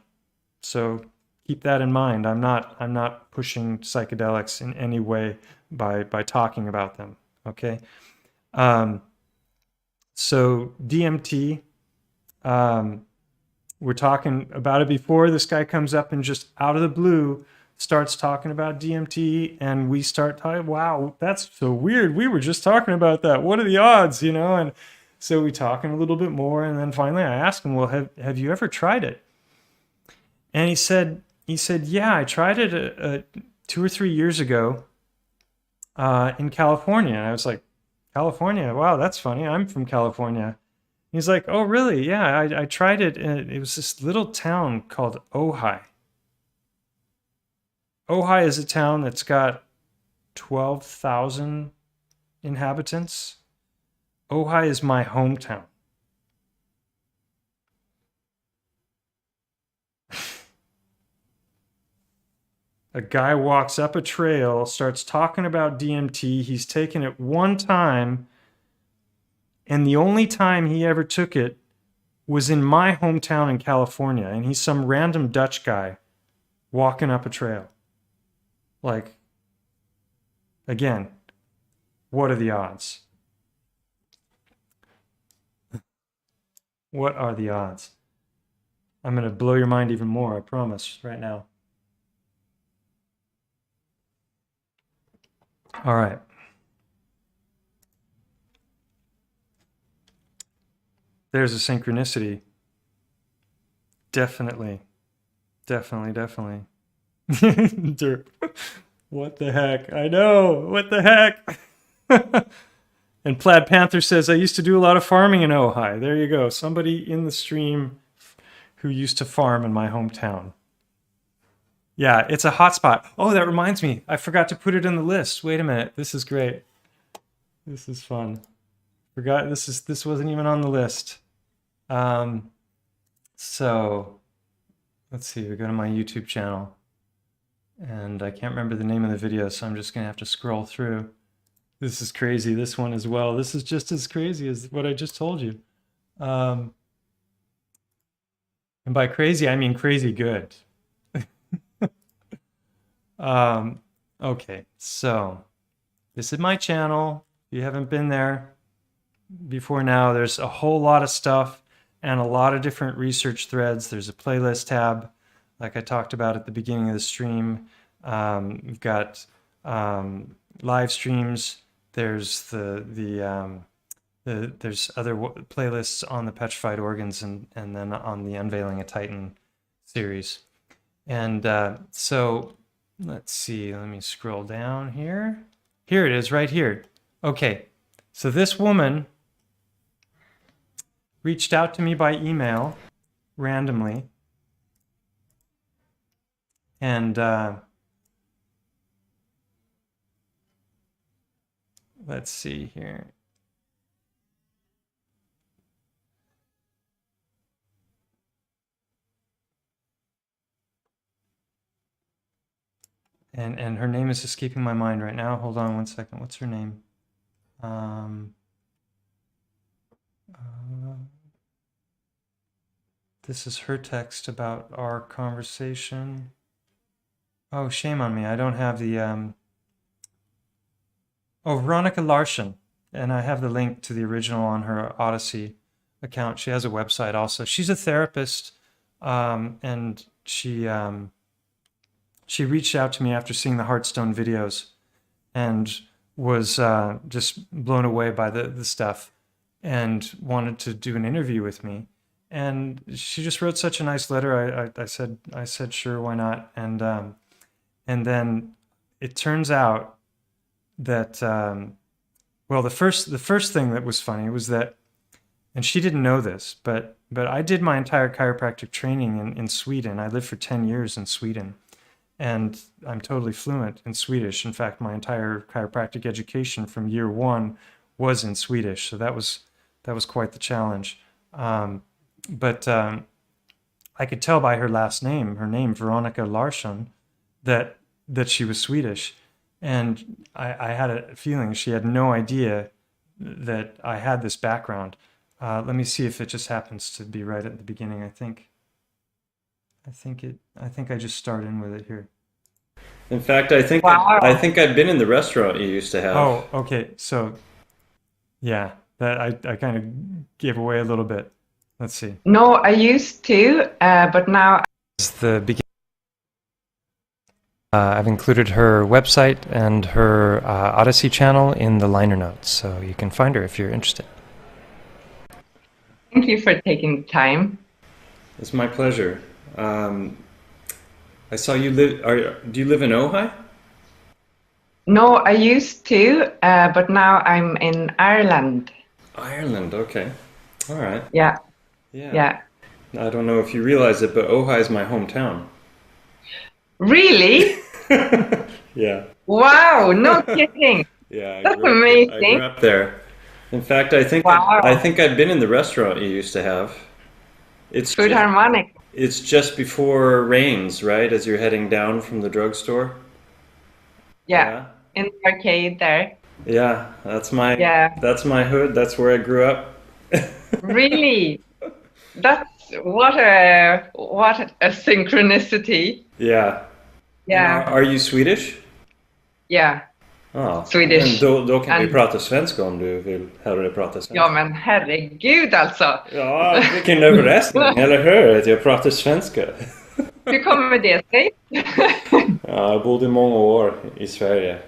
So keep that in mind. I'm not pushing psychedelics in any way by talking about them. Okay. So DMT, we're talking about it before. This guy comes up and just out of the blue starts talking about DMT, and we start talking, wow, that's so weird. We were just talking about that. What are the odds, And so we talking a little bit more, and then finally I asked him, well, have you ever tried it? And he said, yeah, I tried it 2 or 3 years ago in California. And I was like, California? Wow, that's funny. I'm from California. He's like, oh, really? Yeah, I tried it. And it was this little town called Ojai. Ojai is a town that's got 12,000 inhabitants. Ojai is my hometown. A guy walks up a trail, starts talking about DMT. He's taken it one time, and the only time he ever took it was in my hometown in California, and he's some random Dutch guy walking up a trail. Like, again, what are the odds? What are the odds? I'm going to blow your mind even more, I promise, right now. All right. There's a synchronicity. Definitely. Derp. What the heck? I know. What the heck? And Plaid Panther says, I used to do a lot of farming in Ojai. There you go. Somebody in the stream who used to farm in my hometown. Yeah, it's a hotspot. Oh, that reminds me. I forgot to put it in the list. Wait a minute. This is great. This is fun. Forgot this wasn't even on the list. So let's see. We go to my YouTube channel, and I can't remember the name of the video, so I'm just gonna have to scroll through. This is crazy. This one as well. This is just as crazy as what I just told you. And by crazy, I mean crazy good. Okay, so this is my channel. If you haven't been there before now, there's a whole lot of stuff and a lot of different research threads. There's a playlist tab, like I talked about at the beginning of the stream. We've got live streams. There's there's other playlists on the Petrified organs and then on the Unveiling a Titan series. And so let's see, let me scroll down here. Here it is, right here. Okay, so this woman reached out to me by email randomly. And let's see here. And her name is escaping my mind right now. Hold on one second. What's her name? This is her text about our conversation. Oh, shame on me. I don't have the... Oh, Veronica Larson. And I have the link to the original on her Odyssey account. She has a website also. She's a therapist, and she reached out to me after seeing the Heartstone videos and was just blown away by the stuff and wanted to do an interview with me. And she just wrote such a nice letter. I said sure, why not? And then it turns out that well, the first thing that was funny was that, and she didn't know this, but I did my entire chiropractic training in Sweden. I lived for 10 years in Sweden. and I'm totally fluent in Swedish. In fact, my entire chiropractic education from year one was in Swedish, so that was quite the challenge. But I could tell by her last name, Veronica Larsson, that she was Swedish, and I had a feeling she had no idea that I had this background. Let me see if it just happens to be right at the beginning. I think I just start in with it here. In fact, I think Wow. I think I've been in the restaurant you used to have. Oh, okay. So, yeah, that I kind of gave away a little bit. Let's see. No, I used to, but now It's the beginning. I've included her website and her Odyssey channel in the liner notes, so you can find her if you're interested. thank you for taking the time. It's my pleasure. I saw you live. Do you live in Ojai? No, I used to, but now I'm in Ireland. Ireland. Okay. All right. Yeah, Yeah. yeah. I don't know if you realize it, but Ojai is my hometown. Really? Yeah. Wow, no kidding. Yeah. That's I grew amazing. up there. In fact, I think Wow. I've been in the restaurant you used to have. It's Food harmonic. It's just before Rains, right? As you're heading down from the drugstore. Yeah, in the arcade there. Yeah, that's my Yeah. that's my hood. That's where I grew up. Really? That's what a synchronicity. Yeah. Yeah, Are you Swedish? yeah. Ja. Swedish. Men då kan vi And- prata svenska om du vill höra dig prata svenska. Ja, men herregud alltså. Ja, vilken överraskning, eller hur? Att jag pratar svenska. Hur kommer det sig? Ja, jag bodde många år i Sverige.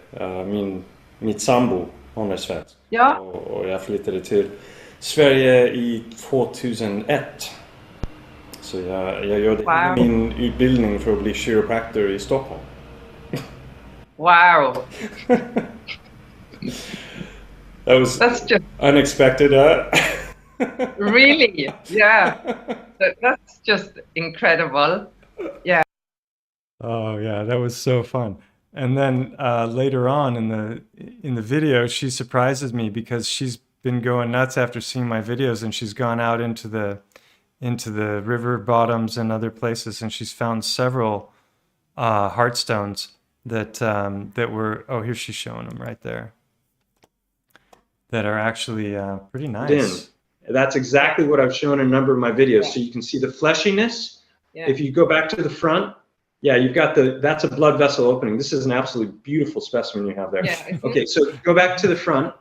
Mitt sambo, hon är svensk. Ja, Och jag flyttade till Sverige i 2001. Så jag gjorde Wow. min utbildning för att bli chiropraktor i Stockholm. wow. That was That's just unexpected. really, yeah. That's just incredible. Yeah. Oh yeah, that was so fun. And then later on in the video, she surprises me because she's been going nuts after seeing my videos, and she's gone out into the river bottoms and other places, and she's found several heartstones that were, oh, here she's showing them right there, that are actually pretty nice. That's exactly what I've shown in a number of my videos. Yeah. So you can see the fleshiness. Yeah. If you go back to the front, yeah, you've got that's a blood vessel opening. This is an absolutely beautiful specimen you have there. Yeah, I think- Okay, so go back to the front.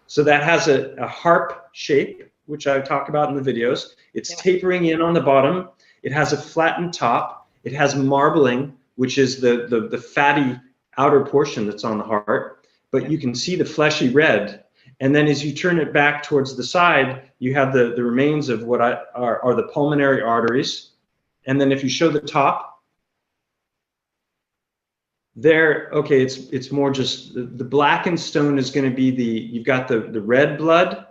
So that has a harp shape, which I talk about in the videos. It's Yeah. tapering in on the bottom. It has a flattened top. It has marbling, which is the fatty outer portion that's on the heart. But you can see the fleshy red. And then as you turn it back towards the side, you have the remains of what are the pulmonary arteries. And then if you show the top, there, okay, it's more just the blackened stone is going to be you've got the red blood,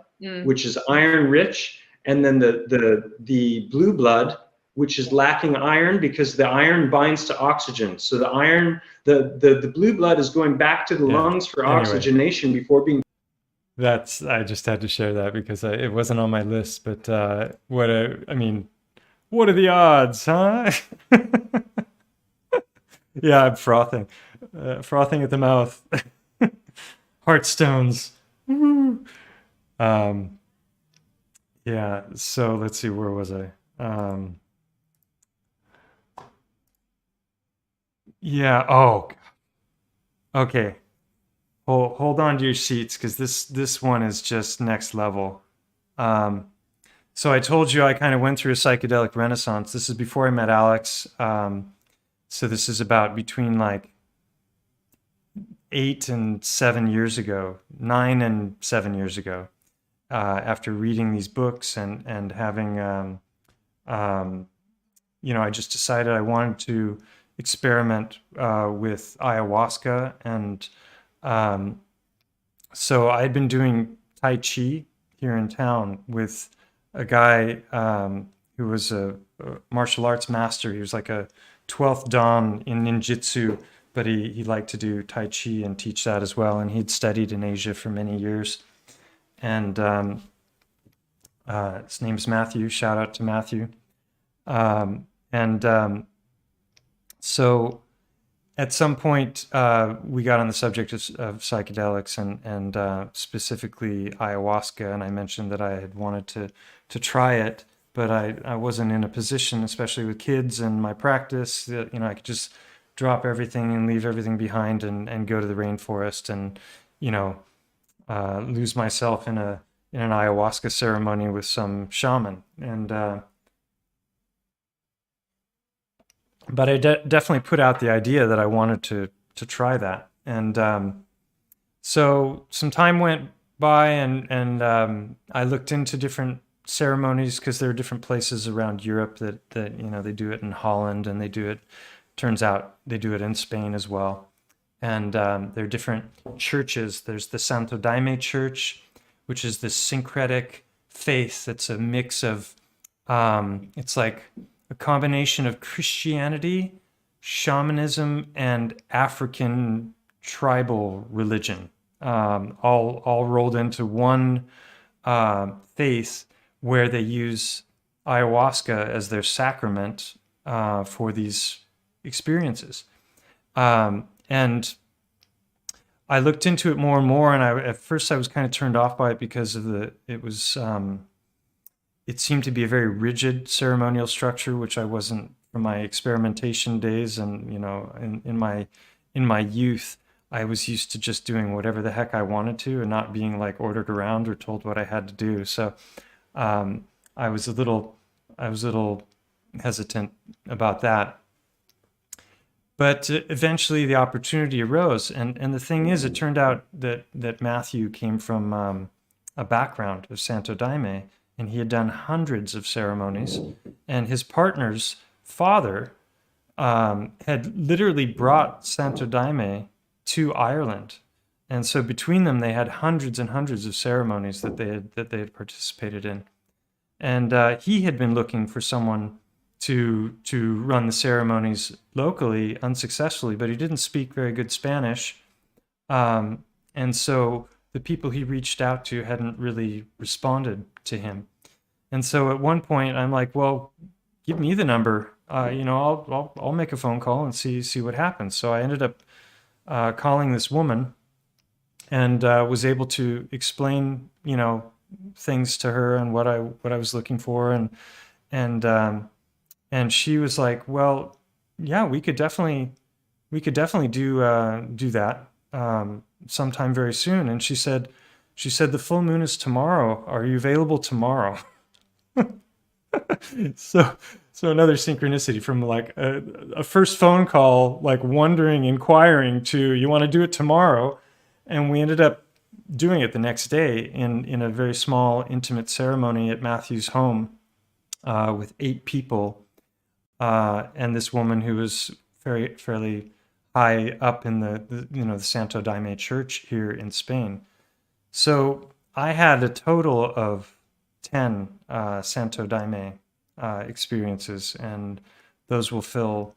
which is iron rich, and then the blue blood, which is lacking iron because the iron binds to oxygen. So the iron, the blue blood is going back to the Yeah. lungs for Anyway. oxygenation before being. I just had to share that because it wasn't on my list, but what are the odds, huh? Yeah, I'm frothing at the mouth. Heartstones. Woo. Yeah, so let's see, where was I? Yeah, oh, okay. Hold on to your seats because this one is just next level. So I told you I kind of went through a psychedelic renaissance. This is before I met Alex. So this is about between like 8 and 7 years ago, 9 and 7 years ago, after reading these books and having, I just decided I wanted to experiment with ayahuasca. And so I'd been doing Tai Chi here in town with a guy who was a martial arts master. He was like a 12th Dan in ninjutsu, but he liked to do Tai Chi and teach that as well. And he'd studied in Asia for many years. And his name's Matthew. Shout out to Matthew. So at some point, we got on the subject of psychedelics and specifically ayahuasca. And I mentioned that I had wanted to try it, but I wasn't in a position, especially with kids and my practice, that, I could just drop everything and leave everything behind and go to the rainforest and, lose myself in an ayahuasca ceremony with some shaman. But I definitely put out the idea that I wanted to try that. And so some time went by and I looked into different ceremonies, because there are different places around Europe that they do it in Holland, and turns out they do it in Spain as well. And there are different churches. There's the Santo Daime Church, which is this syncretic faith that's a mix of, it's like a combination of Christianity, shamanism, and African tribal religion, all rolled into one faith, where they use ayahuasca as their sacrament for these experiences. And I looked into it more and more, and at first I was kind of turned off by it because of it seemed to be a very rigid ceremonial structure, which I wasn't from my experimentation days. And, in my youth, I was used to just doing whatever the heck I wanted to and not being like ordered around or told what I had to do. So I was a little hesitant about that. But eventually the opportunity arose. And the thing is, it turned out that Matthew came from a background of Santo Daime, and he had done hundreds of ceremonies. And his partner's father had literally brought Santo Daime to Ireland. And so between them, they had hundreds and hundreds of ceremonies that they had participated in. And he had been looking for someone to run the ceremonies locally unsuccessfully, but he didn't speak very good Spanish. And so the people he reached out to hadn't really responded to him. And so at one point I'm like, well, give me the number. I'll make a phone call and see what happens. So I ended up calling this woman and was able to explain, things to her and what I was looking for. And she was like, well, yeah, we could definitely do that sometime very soon. And she said the full moon is tomorrow. Are you available tomorrow? So another synchronicity from like a first phone call, like wondering, inquiring, to you want to do it tomorrow. And we ended up doing it the next day in a very small, intimate ceremony at Matthew's home with 8 people. And this woman who was fairly high up in the Santo Daime Church here in Spain. So I had a total of 10 Santo Daime experiences, and those will fill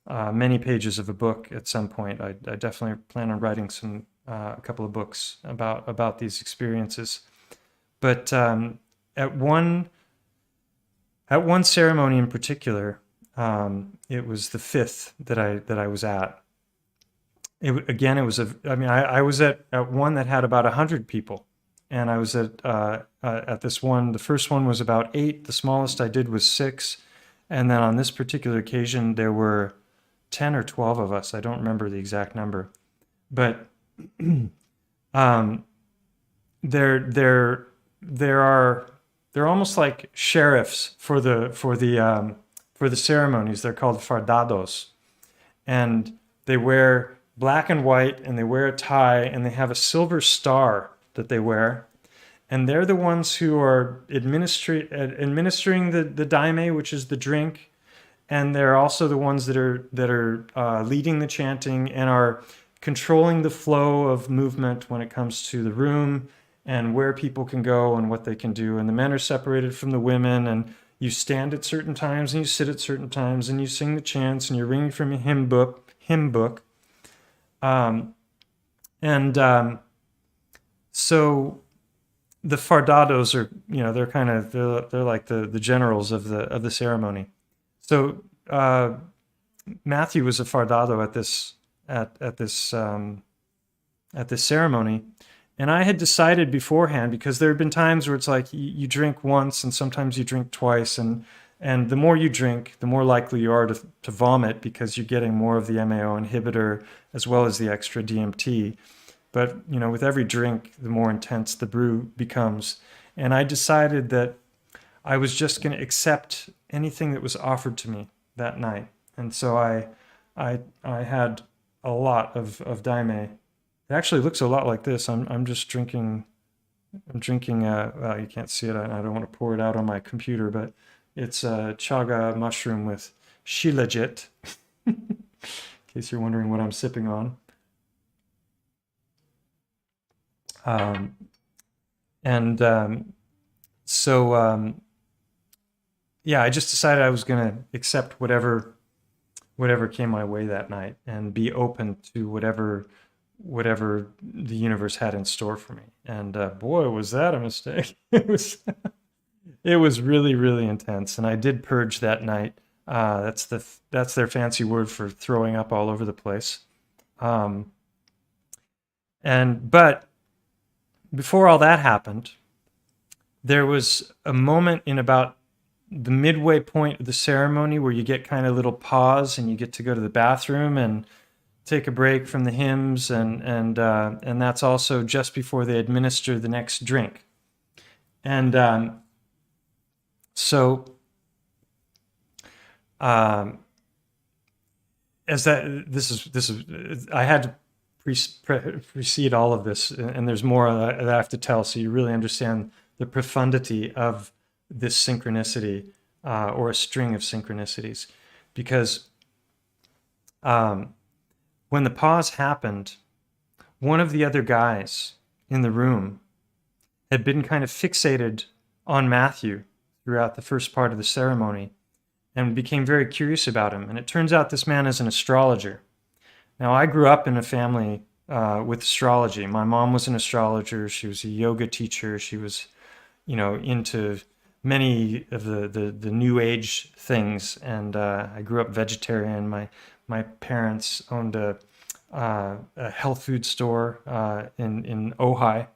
many pages of a book at some point. I definitely plan on writing a couple of books about these experiences. But at one ceremony in particular, it was the 5th that I was at. I was at one that had about 100 people, and I was at this one. The first one was about 8. The smallest I did was 6, and then on this particular occasion there were 10 or 12 of us. I don't remember the exact number, but they're almost like sheriffs for the ceremonies. They're called fardados, and they wear black and white, and they wear a tie, and they have a silver star that they wear, and they're the ones who are administering the daime, which is the drink, and they're also the ones that are leading the chanting and are controlling the flow of movement when it comes to the room and where people can go and what they can do. And the men are separated from the women, and you stand at certain times and you sit at certain times and you sing the chants and you're reading from a hymn book. So the fardados are, they're kind of, they're like the generals of the ceremony. So Matthew was a fardado at this ceremony, and I had decided beforehand, because there had been times where it's like you drink once and sometimes you drink twice, and the more you drink, the more likely you are to vomit, because you're getting more of the MAO inhibitor as well as the extra DMT. But with every drink, the more intense the brew becomes. And I decided that I was just going to accept anything that was offered to me that night. And so I had a lot of daime. It actually looks a lot like this. I'm drinking. Well, you can't see it. I don't want to pour it out on my computer, but it's a chaga mushroom with shilajit. In case you're wondering what I'm sipping on. Yeah, I just decided I was going to accept whatever came my way that night and be open to whatever the universe had in store for me. And boy, was that a mistake. It was really, really intense. And I did purge that night. That's their fancy word for throwing up all over the place. But before all that happened, there was a moment in about the midway point of the ceremony where you get kind of a little pause and you get to go to the bathroom and take a break from the hymns, and that's also just before they administer the next drink. And I had to precede all of this, and there's more that I have to tell, so you really understand the profundity of this synchronicity, or a string of synchronicities. Because when the pause happened, one of the other guys in the room had been kind of fixated on Matthew throughout the first part of the ceremony and became very curious about him. And it turns out this man is an astrologer. Now, I grew up in a family with astrology. My mom was an astrologer. She was a yoga teacher. She was, into many of the new age things. And I grew up vegetarian. My parents owned a health food store in Ojai,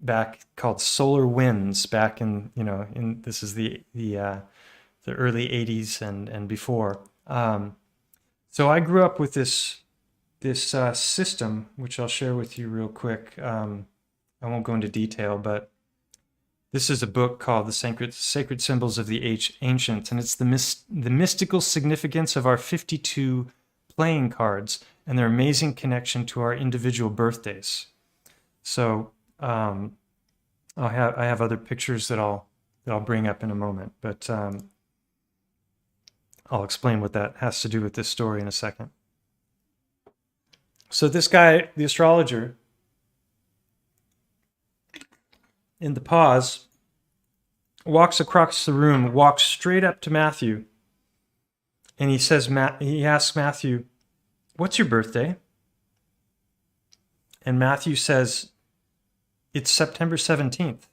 back, called Solar Winds, back in this is the early 80s and before. So I grew up with this system, which I'll share with you real quick. I won't go into detail, but this is a book called The Sacred Symbols of the Ancients, and it's the mystical significance of our 52 playing cards and their amazing connection to our individual birthdays. So I have other pictures that I'll bring up in a moment, but I'll explain what that has to do with this story in a second. So this guy, the astrologer, in the pause, walks across the room, walks straight up to Matthew, and he asks Matthew, "What's your birthday?" And Matthew says, "It's September 17th.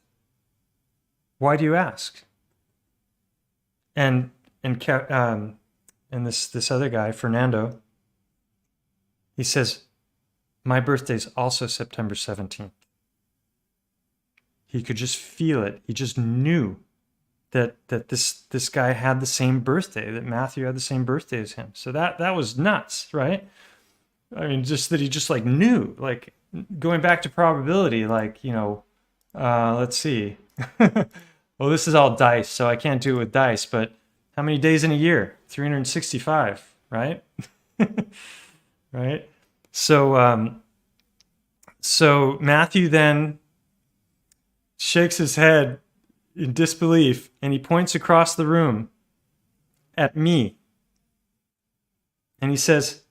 Why do you ask?" And this other guy, Fernando, he says, "My birthday's also September 17th. He could just feel it. He just knew that this guy had the same birthday, that Matthew had the same birthday as him. So that was nuts, right? I mean, just that he just knew, going back to probability, let's see. Well, this is all dice, so I can't do it with dice, but how many days in a year? 365, right? Right? So Matthew then shakes his head in disbelief, and he points across the room at me. And he says,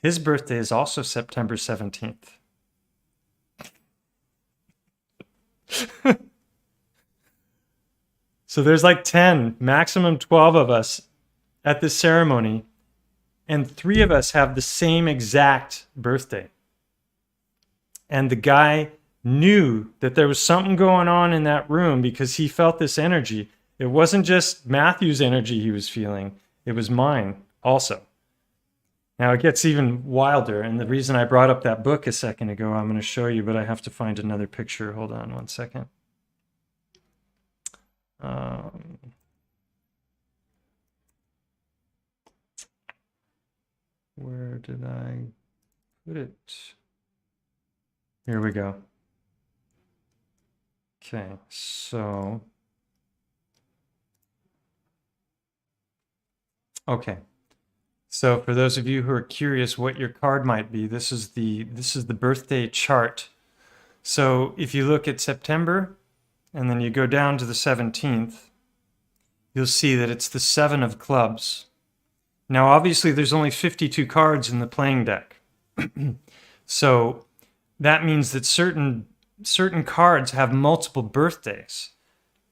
his birthday is also September 17th. So there's like 10, maximum 12 of us at this ceremony, and 3 of us have the same exact birthday. And the guy knew that there was something going on in that room because he felt this energy. It wasn't just Matthew's energy he was feeling, it was mine also. Now it gets even wilder, and the reason I brought up that book a second ago, I'm going to show you, but I have to find another picture. Hold on one second. Where did I put it? Here we go. Okay, so for those of you who are curious what your card might be, this is the birthday chart. So if you look at September and then you go down to the 17th, you'll see that it's the 7 of clubs. Now obviously there's only 52 cards in the playing deck. So that means that certain cards have multiple birthdays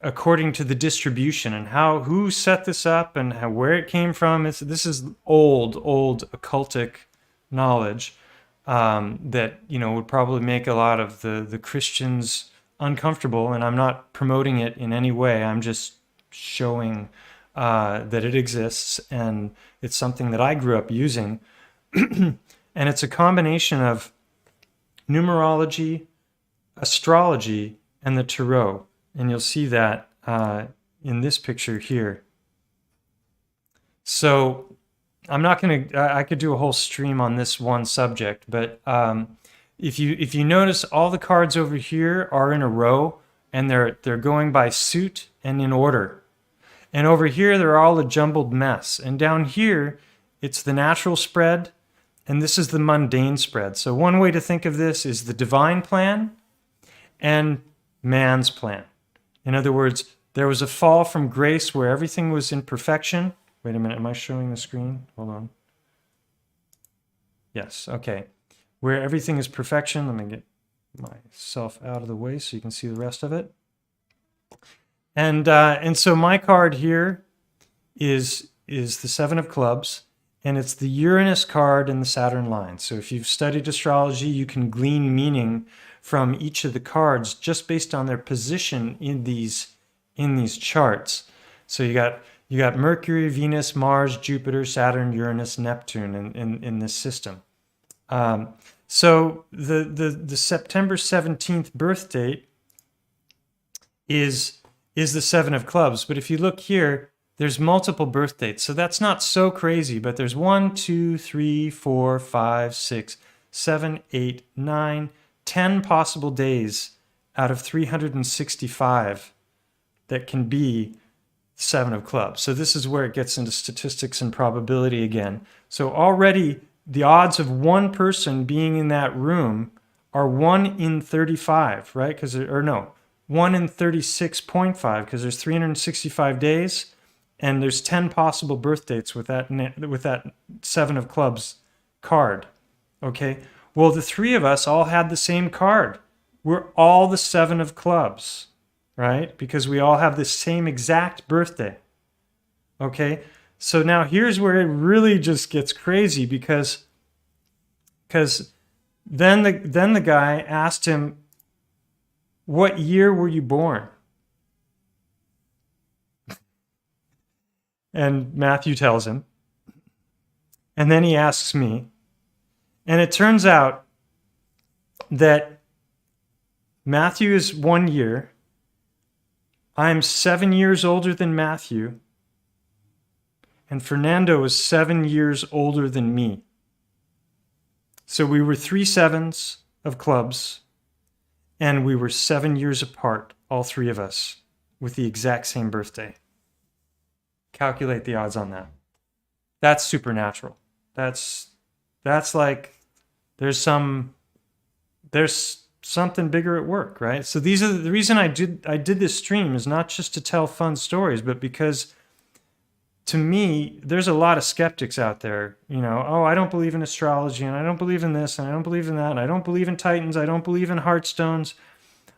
according to the distribution and who set this up and where it came from. This is old occultic knowledge that would probably make a lot of the Christians uncomfortable, and I'm not promoting it in any way. I'm just showing that it exists, and it's something that I grew up using. And it's a combination of numerology, astrology, and the tarot. And you'll see that in this picture here. So I'm not going to, I could do a whole stream on this one subject, but if you notice, all the cards over here are in a row, and they're going by suit and in order. And over here, they're all a jumbled mess. And down here, it's the natural spread, and this is the mundane spread. So one way to think of this is the divine plan and man's plan. In other words, there was a fall from grace where everything was in perfection. Wait a minute, am I showing the screen? Hold on. Yes, okay. Where everything is perfection. Let me get myself out of the way so you can see the rest of it. And so my card here is the 7 of clubs, and it's the Uranus card in the Saturn line. So if you've studied astrology, you can glean meaning from each of the cards just based on their position in these charts. So you got Mercury, Venus, Mars, Jupiter, Saturn, Uranus, Neptune in this system. So the September 17th birth date is the 7 of clubs. But if you look here, there's multiple birth dates. So that's not so crazy, but there's 1, 2, 3, 4, 5, 6, 7, 8, 9, 10 possible days out of 365 that can be 7 of clubs. So this is where it gets into statistics and probability again. So already the odds of one person being in that room are 1 in 35, right? 1 in 36.5, because there's 365 days, and there's 10 possible birth dates with that 7 of clubs card. Okay. Well, the 3 of us all had the same card. We're all the 7 of clubs, right? Because we all have the same exact birthday. Okay. So now here's where it really just gets crazy, because then the guy asked him, "What year were you born?" And Matthew tells him. And then he asks me. And it turns out that Matthew is 1 year. I'm 7 years older than Matthew. And Fernando is 7 years older than me. So we were 3 7s of clubs, and we were 7 years apart, all 3 of us, with the exact same birthday. Calculate the odds on that. That's supernatural. That's like there's something bigger at work, right? So these are the reason I did this stream is not just to tell fun stories, but because to me, there's a lot of skeptics out there, oh, I don't believe in astrology, and I don't believe in this, and I don't believe in that, and I don't believe in Titans, I don't believe in Heartstones,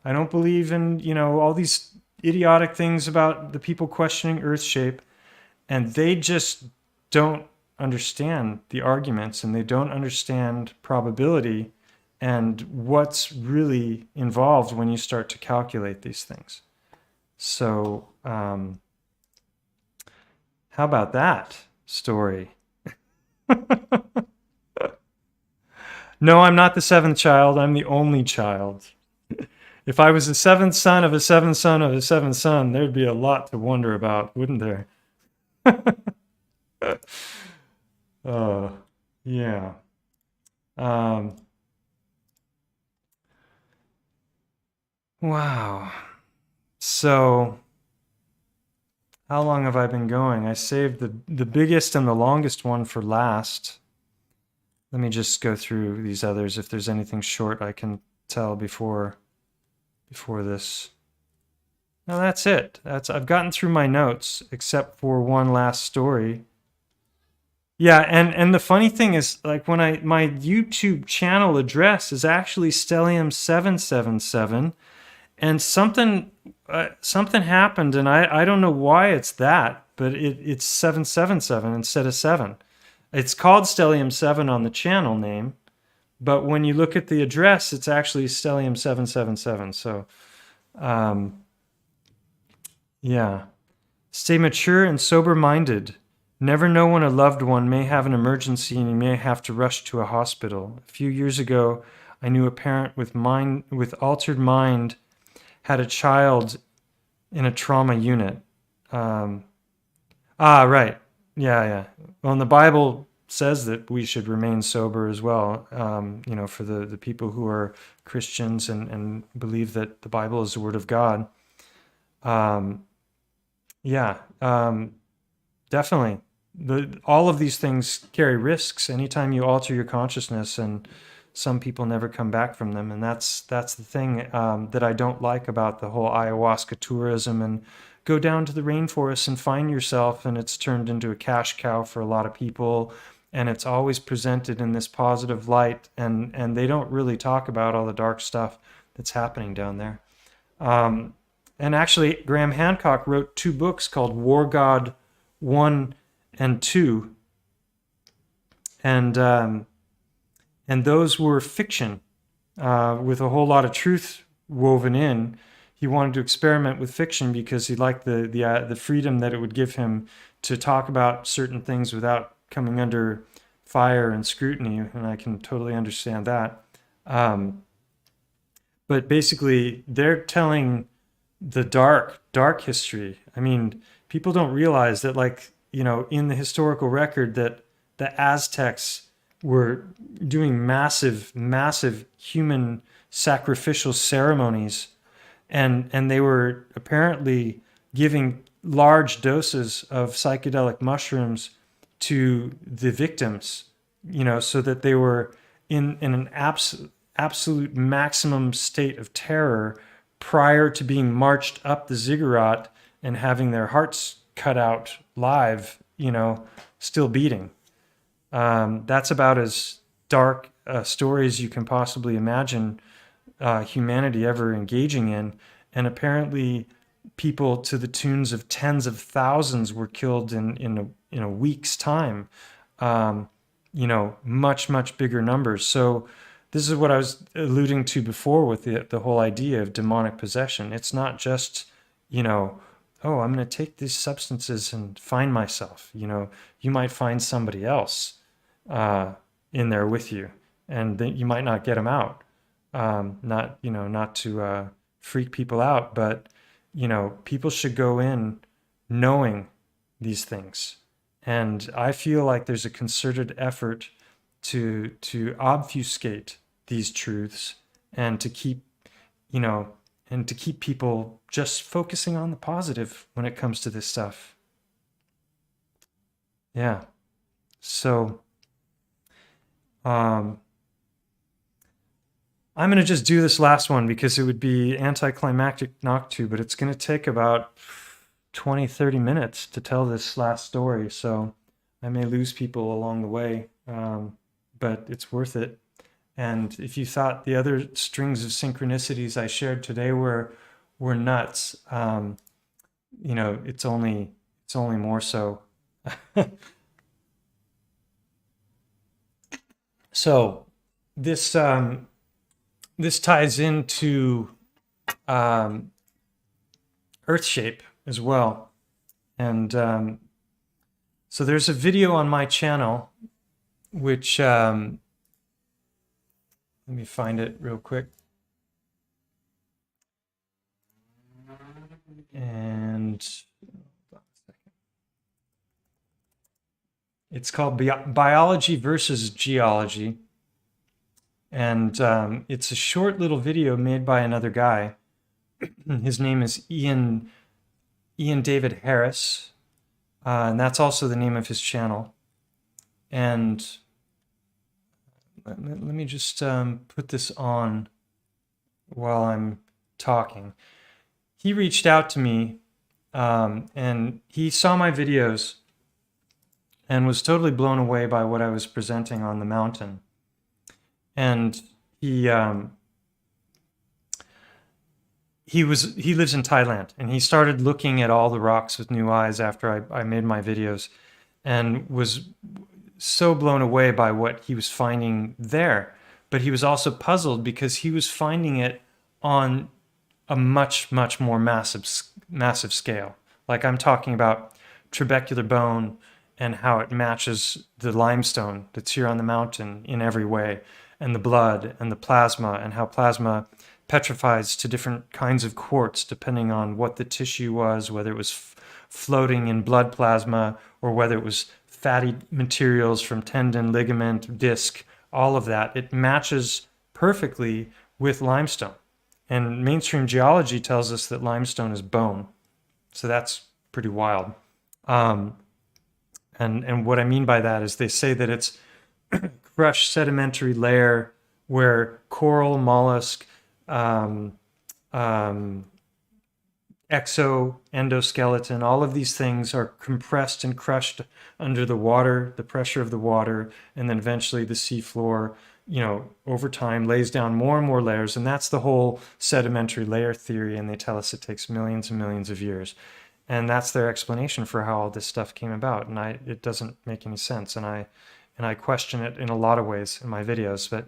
I don't believe in, all these idiotic things about the people questioning Earth shape, and they just don't understand the arguments, and they don't understand probability and what's really involved when you start to calculate these things. So, how about that story? No, I'm not the seventh child. I'm the only child. If I was the seventh son of a seventh son of a seventh son, there'd be a lot to wonder about, wouldn't there? Oh, yeah. Wow. So, how long have I been going? I saved the biggest and the longest one for last. Let me just go through these others. If there's anything short, I can tell before this. No, that's it. I've gotten through my notes except for one last story. Yeah, and the funny thing is, like, when my YouTube channel address is actually Stellium777, and something happened, and I don't know why it's that, but it's 777 instead of 7. It's called Stellium7 on the channel name, but when you look at the address, it's actually Stellium777. So, yeah. Stay mature and sober-minded. Never know when a loved one may have an emergency and you may have to rush to a hospital. A few years ago, I knew a parent with altered mind had a child in a trauma unit. Right. Yeah. Well, and the Bible says that we should remain sober as well, for the people who are Christians and believe that the Bible is the Word of God. Definitely. All of these things carry risks anytime you alter your consciousness, and some people never come back from them. And that's the thing that I don't like about the whole ayahuasca tourism and go down to the rainforest and find yourself, and it's turned into a cash cow for a lot of people, and it's always presented in this positive light, and they don't really talk about all the dark stuff that's happening down there. And actually, Graham Hancock wrote 2 books called War God 1 and 2, and those were fiction with a whole lot of truth woven in. He wanted to experiment with fiction because he liked the freedom that it would give him to talk about certain things without coming under fire and scrutiny, and I can totally understand that. But basically, they're telling the dark history. I mean, people don't realize that, in the historical record, that the Aztecs were doing massive human sacrificial ceremonies, and they were apparently giving large doses of psychedelic mushrooms to the victims, so that they were in an absolute maximum state of terror prior to being marched up the ziggurat and having their hearts cut out live, still beating. That's about as dark a story as you can possibly imagine humanity ever engaging in. And apparently people to the tunes of tens of thousands were killed in a week's time. Much bigger numbers. So this is what I was alluding to before with the whole idea of demonic possession. It's not just, I'm going to take these substances and find myself. You might find somebody else in there with you, and then you might not get them out. Not to freak people out, but people should go in knowing these things. And I feel like there's a concerted effort to obfuscate these truths and to keep people just focusing on the positive when it comes to this stuff. Yeah. So I'm going to just do this last one because it would be anticlimactic not to, but it's going to take about 20-30 minutes to tell this last story. So I may lose people along the way, but it's worth it. And if you thought the other strings of synchronicities I shared today were were nuts. You know, it's only more so. So this this ties into Earth shape as well, and so there's a video on my channel, which let me find it real quick. And it's called Biology versus Geology. And it's a short little video made by another guy. His name is Ian David Harris. And that's also the name of his channel. And let me just put this on while I'm talking. He reached out to me and he saw my videos and was totally blown away by what I was presenting on the mountain. And he lives in Thailand, and he started looking at all the rocks with new eyes after I made my videos, and was so blown away by what he was finding there. But he was also puzzled because he was finding it on a much more massive scale. Like, I'm talking about trabecular bone and how it matches the limestone that's here on the mountain in every way, and the blood and the plasma, and how plasma petrifies to different kinds of quartz depending on what the tissue was, whether it was floating in blood plasma or whether it was fatty materials from tendon, ligament, disc, all of that. It matches perfectly with limestone. And mainstream geology tells us that limestone is bone. So that's pretty wild. And what I mean by that is they say that it's crushed sedimentary layer where coral, mollusk, exoskeleton, all of these things are compressed and crushed under the water, the pressure of the water, and then eventually the seafloor, you know, over time lays down more and more layers. And that's the whole sedimentary layer theory. And they tell us it takes millions and millions of years. And that's their explanation for how all this stuff came about. And it doesn't make any sense. And I question it in a lot of ways in my videos. But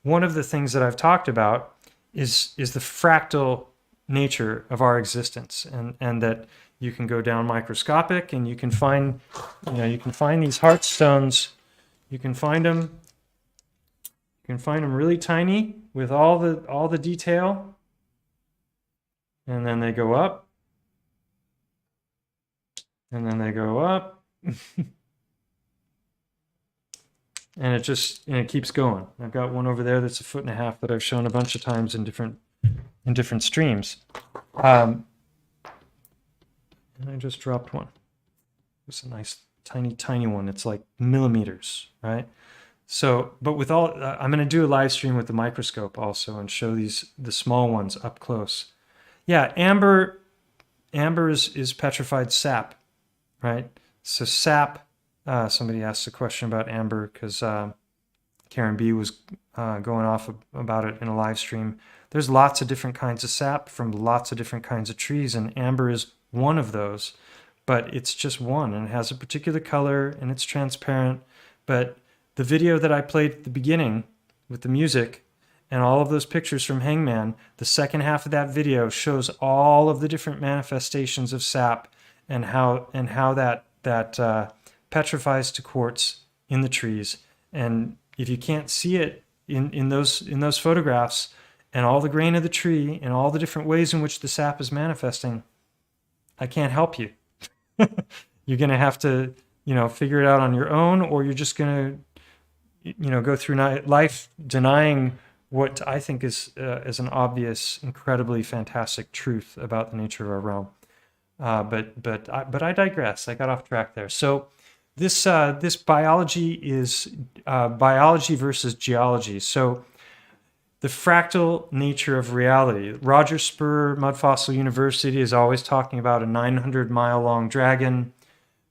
one of the things that I've talked about is the fractal nature of our existence, and that you can go down microscopic and you can find, you can find these heartstones. You can find them really tiny with all the detail, and then they go up, and then they go up. And it keeps going. I've got one over there that's 1.5 feet that I've shown a bunch of times in different streams. And I just dropped one. It's a nice tiny one. It's like millimeters, right? So, but with all, I'm going to do a live stream with the microscope also and show the small ones up close. Yeah, amber is petrified sap, right? So sap. Somebody asked a question about amber because Karen B was going off about it in a live stream. There's lots of different kinds of sap from lots of different kinds of trees, and amber is one of those, but it's just one, and it has a particular color, and it's transparent. But the video that I played at the beginning with the music and all of those pictures from Hangman, the second half of that video shows all of the different manifestations of sap and how that petrifies to quartz in the trees. And if you can't see it in those photographs and all the grain of the tree and all the different ways in which the sap is manifesting, I can't help you. You're going to have to, figure it out on your own, or you're just going to, go through life denying what I think is an obvious, incredibly fantastic truth about the nature of our realm. But I digress. I got off track there. So this biology is biology versus geology. So the fractal nature of reality. Roger Spur, Mud Fossil University, is always talking about a 900-mile-long dragon.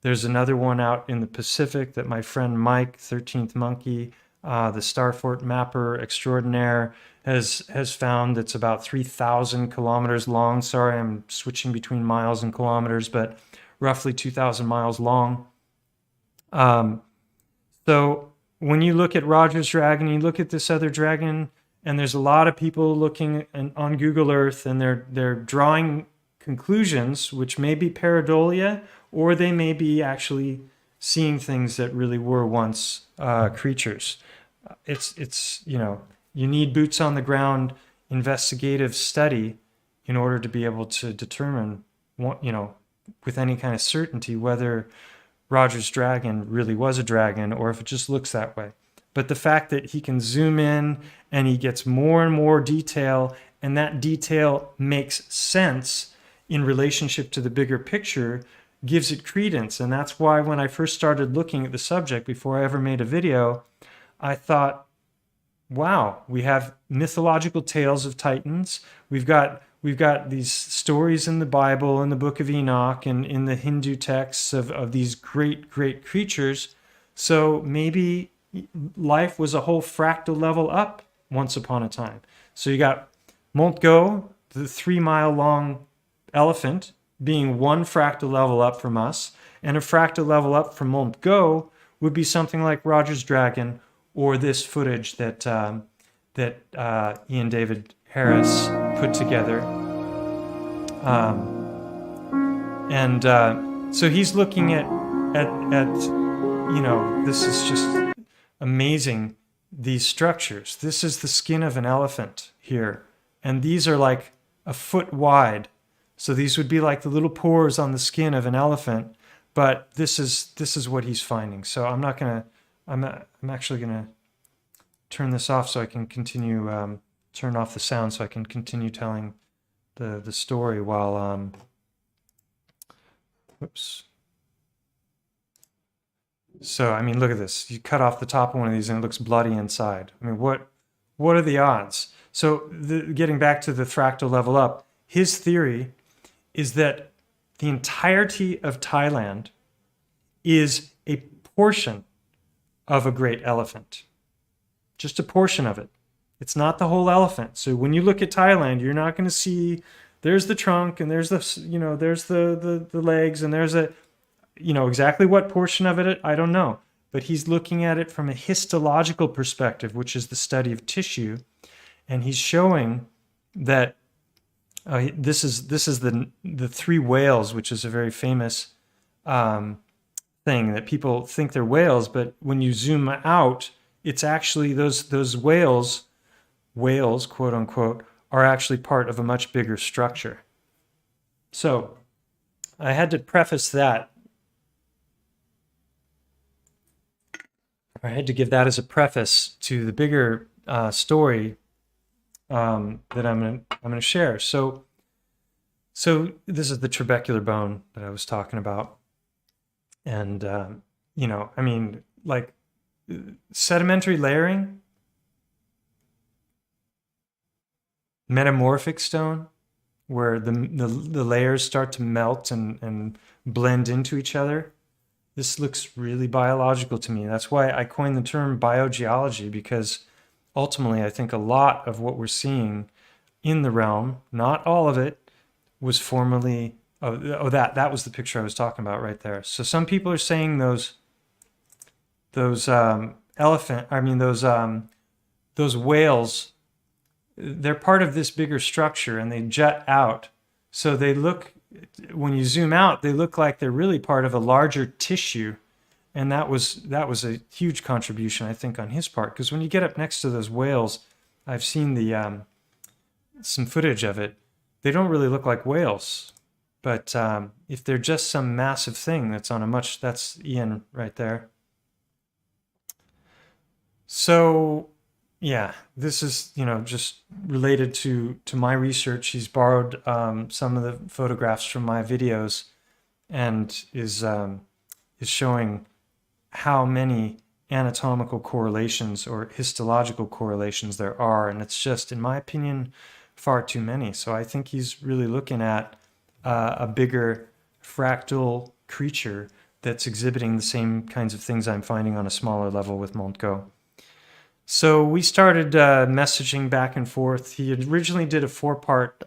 There's another one out in the Pacific that my friend Mike, 13th Monkey, the Starfort Mapper Extraordinaire, has found that's about 3,000 kilometers long. Sorry, I'm switching between miles and kilometers, but roughly 2,000 miles long. So when you look at Roger's dragon, you look at this other dragon, and there's a lot of people looking on Google Earth, and they're drawing conclusions, which may be pareidolia, or they may be actually seeing things that really were once creatures. It's you need boots on the ground investigative study in order to be able to determine with any kind of certainty whether Roger's dragon really was a dragon or if it just looks that way. But the fact that he can zoom in and he gets more and more detail, and that detail makes sense in relationship to the bigger picture, gives it credence. And that's why when I first started looking at the subject, before I ever made a video, I thought, wow, we have mythological tales of Titans. We've got these stories in the Bible, in the Book of Enoch, and in the Hindu texts of these great, great creatures. So maybe life was a whole fractal level up once upon a time. So you got Montgo, the 3-mile long elephant, being one fractal level up from us, and a fractal level up from Montgo would be something like Roger's dragon, or this footage that Ian David Harris put together. So he's looking at this is just amazing, these structures. This is the skin of an elephant here, and these are like a foot wide. So these would be like the little pores on the skin of an elephant, but this is what he's finding. So I'm actually gonna turn this off so I can continue, turn off the sound so I can continue telling the story while, whoops. So, I mean, look at this. You cut off the top of one of these and it looks bloody inside. I mean, what are the odds? So getting back to the fractal level up, his theory is that the entirety of Thailand is a portion of a great elephant. Just a portion of it. It's not the whole elephant. So when you look at Thailand, you're not going to see there's the trunk and there's the there's the legs and there's exactly what portion of it I don't know. But he's looking at it from a histological perspective, which is the study of tissue, and he's showing that this is the 3 whales, which is a very famous thing that people think they're whales, but when you zoom out, it's actually those whales, quote unquote, are actually part of a much bigger structure. So I had to preface that. I had to give that as a preface to the bigger story that I'm gonna share. So this is the trabecular bone that I was talking about, and I mean, like sedimentary layering, metamorphic stone, where the layers start to melt and blend into each other. This looks really biological to me. That's why I coined the term biogeology, because ultimately I think a lot of what we're seeing in the realm, not all of it, was formerly that was the picture I was talking about right there. So some people are saying those whales, they're part of this bigger structure and they jut out. So they look, when you zoom out, they look like they're really part of a larger tissue. And that was a huge contribution, I think, on his part. Because when you get up next to those whales, I've seen some footage of it. They don't really look like whales. But if they're just some massive thing that's that's Ian right there. So yeah, this is, just related to my research. He's borrowed some of the photographs from my videos and is showing how many anatomical correlations or histological correlations there are. And it's just, in my opinion, far too many. So I think he's really looking at a bigger fractal creature that's exhibiting the same kinds of things I'm finding on a smaller level with Montgo. So we started messaging back and forth. He originally did a 4-part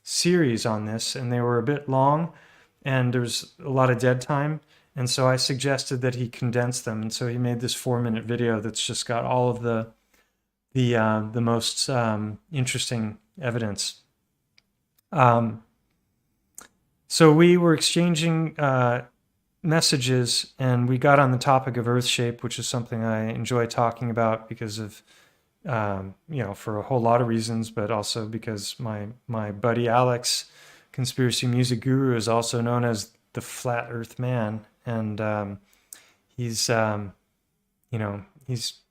series on this, and they were a bit long, and there's a lot of dead time. And so I suggested that he condense them, and so he made this 4-minute video that's just got all of the most interesting evidence. So we were exchanging messages, and we got on the topic of Earth shape, which is something I enjoy talking about because of, for a whole lot of reasons, but also because my buddy Alex, conspiracy music guru, is also known as the Flat Earth Man, and he's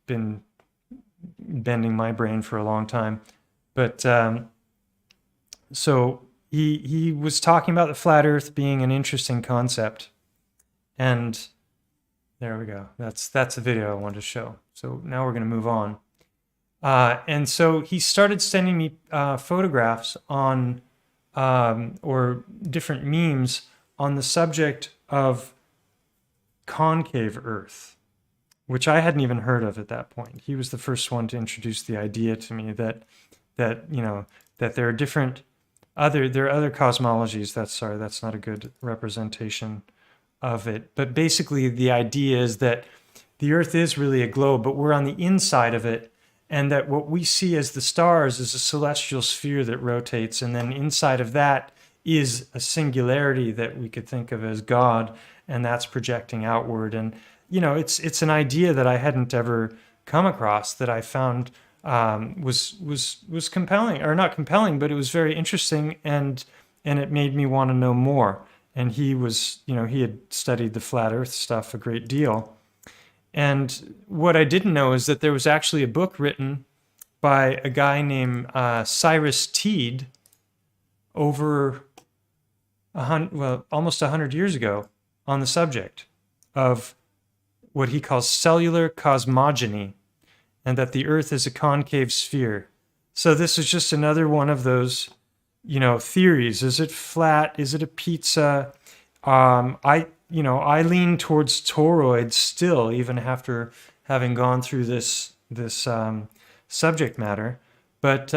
been bending my brain for a long time, but so he was talking about the flat Earth being an interesting concept. And there we go. That's the video I wanted to show. So now we're going to move on. And so he started sending me photographs on or different memes on the subject of concave Earth, which I hadn't even heard of at that point. He was the first one to introduce the idea to me that there are different other cosmologies. That's not a good representation of it. But basically the idea is that the Earth is really a globe, but we're on the inside of it, and that what we see as the stars is a celestial sphere that rotates, and then inside of that is a singularity that we could think of as God, and that's projecting outward. And it's an idea that I hadn't ever come across, that I found was compelling, or not compelling, but it was very interesting, and it made me want to know more. And he had studied the flat Earth stuff a great deal. And what I didn't know is that there was actually a book written by a guy named Cyrus Teed over almost 100 years ago on the subject of what he calls cellular cosmogony, and that the Earth is a concave sphere. So this is just another one of those theories. Is it flat? Is it a pizza? I lean towards toroids still, even after having gone through this subject matter. But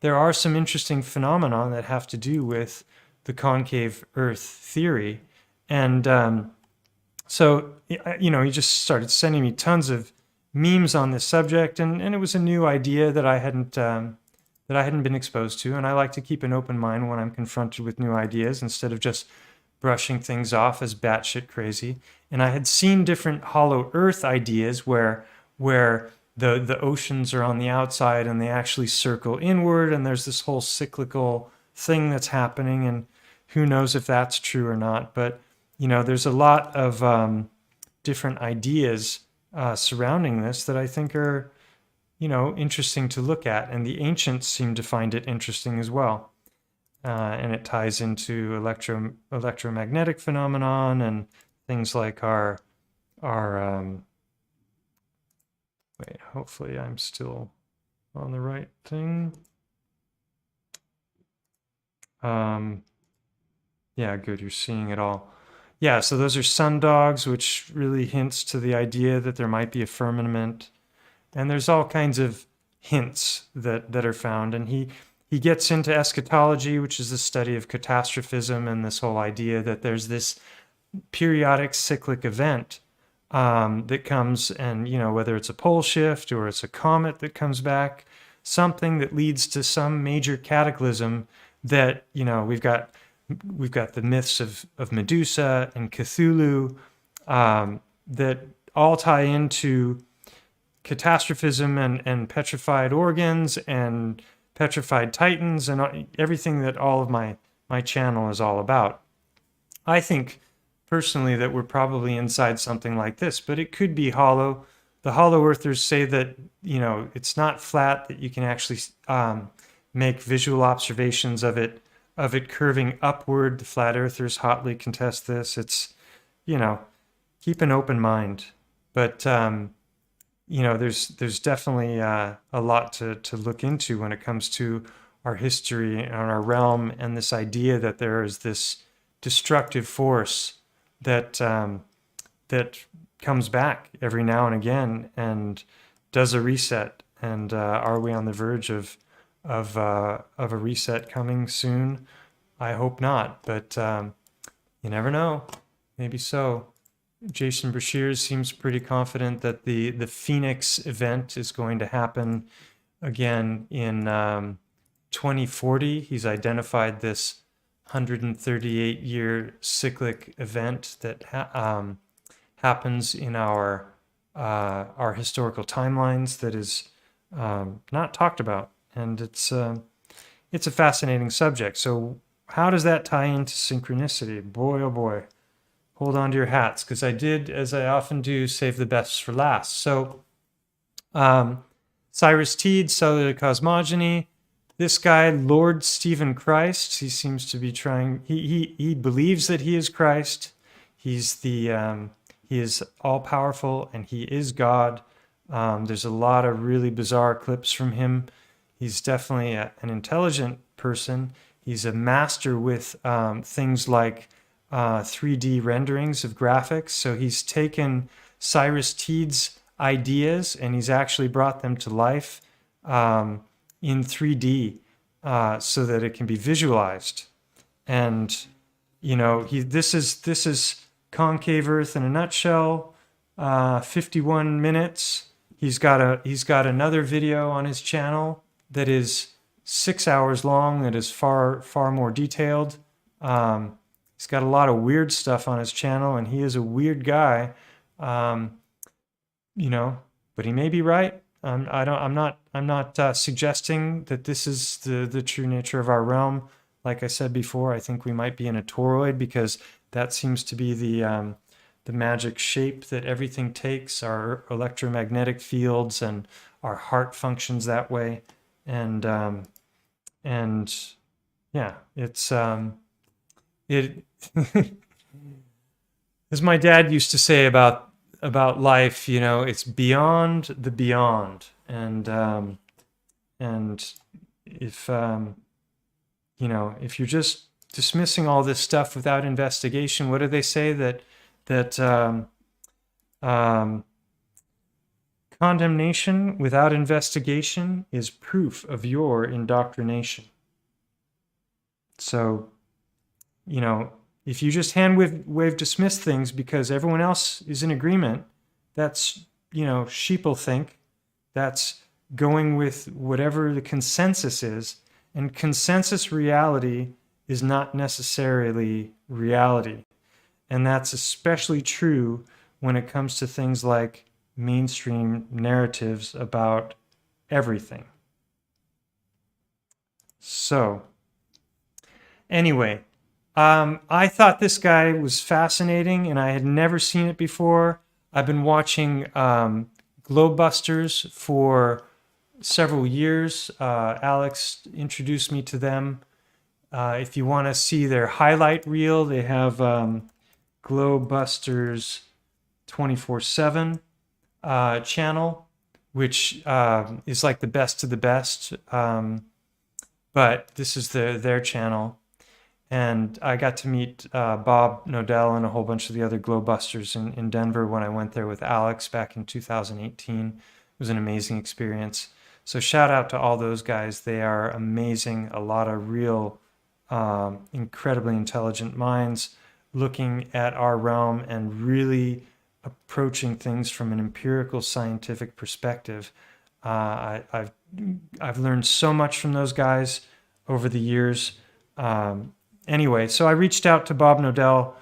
there are some interesting phenomena that have to do with the concave Earth theory. And so he just started sending me tons of memes on this subject, and it was a new idea that I hadn't been exposed to, and I like to keep an open mind when I'm confronted with new ideas instead of just brushing things off as batshit crazy. And I had seen different hollow Earth ideas where the oceans are on the outside and they actually circle inward, and there's this whole cyclical thing that's happening, and who knows if that's true or not. But there's a lot of different ideas surrounding this that I think are interesting to look at, and the ancients seem to find it interesting as well. And it ties into electromagnetic phenomenon and things like our wait, hopefully I'm still on the right thing. Yeah, good, you're seeing it all. Yeah, so those are sundogs, which really hints to the idea that there might be a firmament. And there's all kinds of hints that are found. And he gets into eschatology, which is the study of catastrophism, and this whole idea that there's this periodic cyclic event that comes, and whether it's a pole shift or it's a comet that comes back, something that leads to some major cataclysm that we've got the myths of Medusa and Cthulhu that all tie into catastrophism and petrified organs and petrified titans and everything that all of my channel is all about. I think personally that we're probably inside something like this, but it could be hollow. The hollow earthers say that it's not flat, that you can actually make visual observations of it curving upward. The flat earthers hotly contest this. It's keep an open mind, but there's definitely a lot to look into when it comes to our history and our realm, and this idea that there is this destructive force that comes back every now and again, and does a reset, and are we on the verge of a reset coming soon? I hope not, but you never know. Maybe so. Jason Brashears seems pretty confident that the Phoenix event is going to happen again in 2040. He's identified this 138-year cyclic event that happens in our historical timelines that is not talked about, and it's a fascinating subject. So how does that tie into synchronicity? Boy, oh boy. Hold on to your hats, because I did, as I often do, save the best for last. So Cyrus Teed, Cellular cosmogony. This guy, Lord Stephen Christ, he seems to be trying, he believes that he is Christ. He's he is all-powerful, and he is God. There's a lot of really bizarre clips from him. He's definitely an intelligent person. He's a master with things like 3D renderings of graphics. So he's taken Cyrus Teed's ideas and he's actually brought them to life in 3D so that it can be visualized. And you know, this is Concave Earth in a nutshell. 51 minutes. He's got another video on his channel that is 6 hours long. That is far more detailed. He's got a lot of weird stuff on his channel, and he is a weird guy, you know. But he may be right. I'm not suggesting that this is the true nature of our realm. Like I said before, I think we might be in a toroid, because that seems to be the magic shape that everything takes. Our electromagnetic fields and our heart functions that way, and yeah, it's it. As my dad used to say about life, you know, it's beyond the beyond, and if you know, if you're just dismissing all this stuff without investigation, what do they say, that condemnation without investigation is proof of your indoctrination. So, you know, if you just wave dismiss things because everyone else is in agreement, that's, you know, sheeple think. That's going with whatever the consensus is. And consensus reality is not necessarily reality. And that's especially true when it comes to things like mainstream narratives about everything. So, anyway, I thought this guy was fascinating, and I had never seen it before. I've been watching Globebusters for several years. Alex introduced me to them. If you want to see their highlight reel, they have Globebusters 24/7 channel, which is like the best of the best. But this is their channel. And I got to meet Bob Nodell and a whole bunch of the other Globebusters in Denver when I went there with Alex back in 2018. It was an amazing experience. So shout out to all those guys. They are amazing. A lot of real, incredibly intelligent minds looking at our realm and really approaching things from an empirical scientific perspective. I've learned so much from those guys over the years. Anyway, so I reached out to Bob Nodell,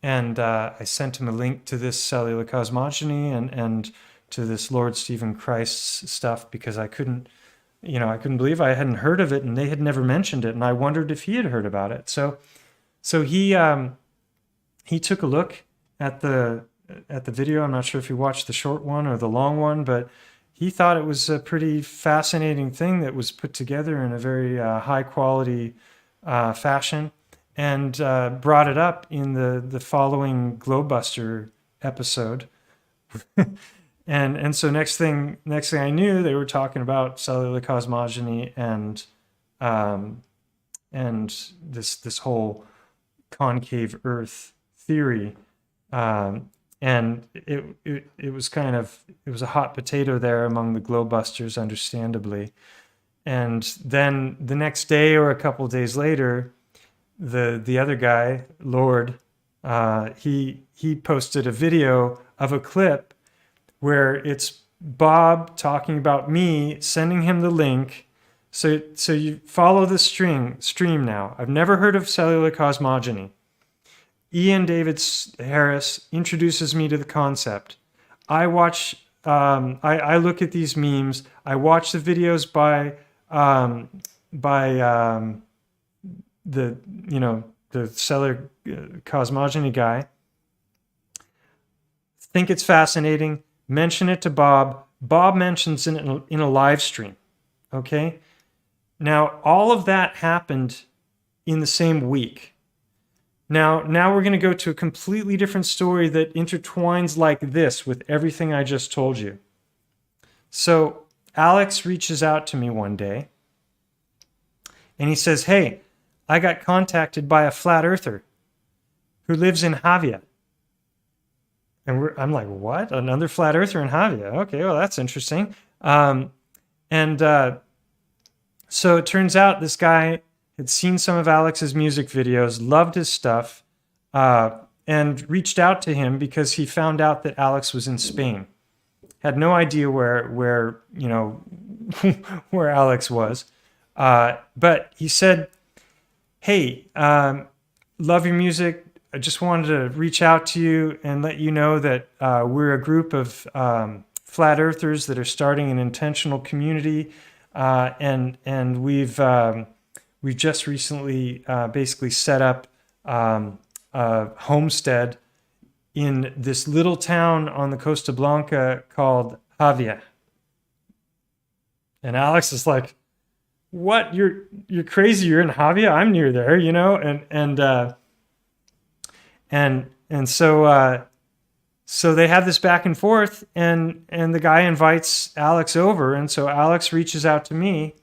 and I sent him a link to this cellular cosmogony and to this Lord Stephen Christ's stuff, because I couldn't believe I hadn't heard of it, and they had never mentioned it, and I wondered if he had heard about it. So he took a look at the video. I'm not sure if he watched the short one or the long one, but he thought it was a pretty fascinating thing that was put together in a very high quality fashion, and brought it up in the following Globebuster episode. and so next thing I knew, they were talking about cellular cosmogony and this whole concave Earth theory, and and it was kind of, it was a hot potato there among the glowbusters, understandably. And then the next day or a couple of days later, the other guy, Lord, he posted a video of a clip where it's Bob talking about me, sending him the link. So you follow the stream now. I've never heard of cellular cosmogony. Ian David Harris introduces me to the concept. I watch, I look at these memes. I watch the videos by the cellular cosmogony guy. Think it's fascinating. Mention it to Bob. Bob mentions it in a live stream. Okay? Now, all of that happened in the same week. Now we're going to go to a completely different story that intertwines like this with everything I just told you. So Alex reaches out to me one day, and he says, hey, I got contacted by a flat earther who lives in Javia. And I'm like, what? Another flat earther in Javia? Okay, well, that's interesting. So it turns out this guy had seen some of Alex's music videos, loved his stuff, and reached out to him because he found out that Alex was in Spain. Had no idea where where Alex was. But he said, hey, love your music. I just wanted to reach out to you and let you know that we're a group of flat earthers that are starting an intentional community, and we've just recently basically set up a homestead in this little town on the Costa Blanca called Javia. And Alex is like, what? You're crazy. You're in Javia. I'm near there, you know? And so they have this back and forth, and the guy invites Alex over. And so Alex reaches out to me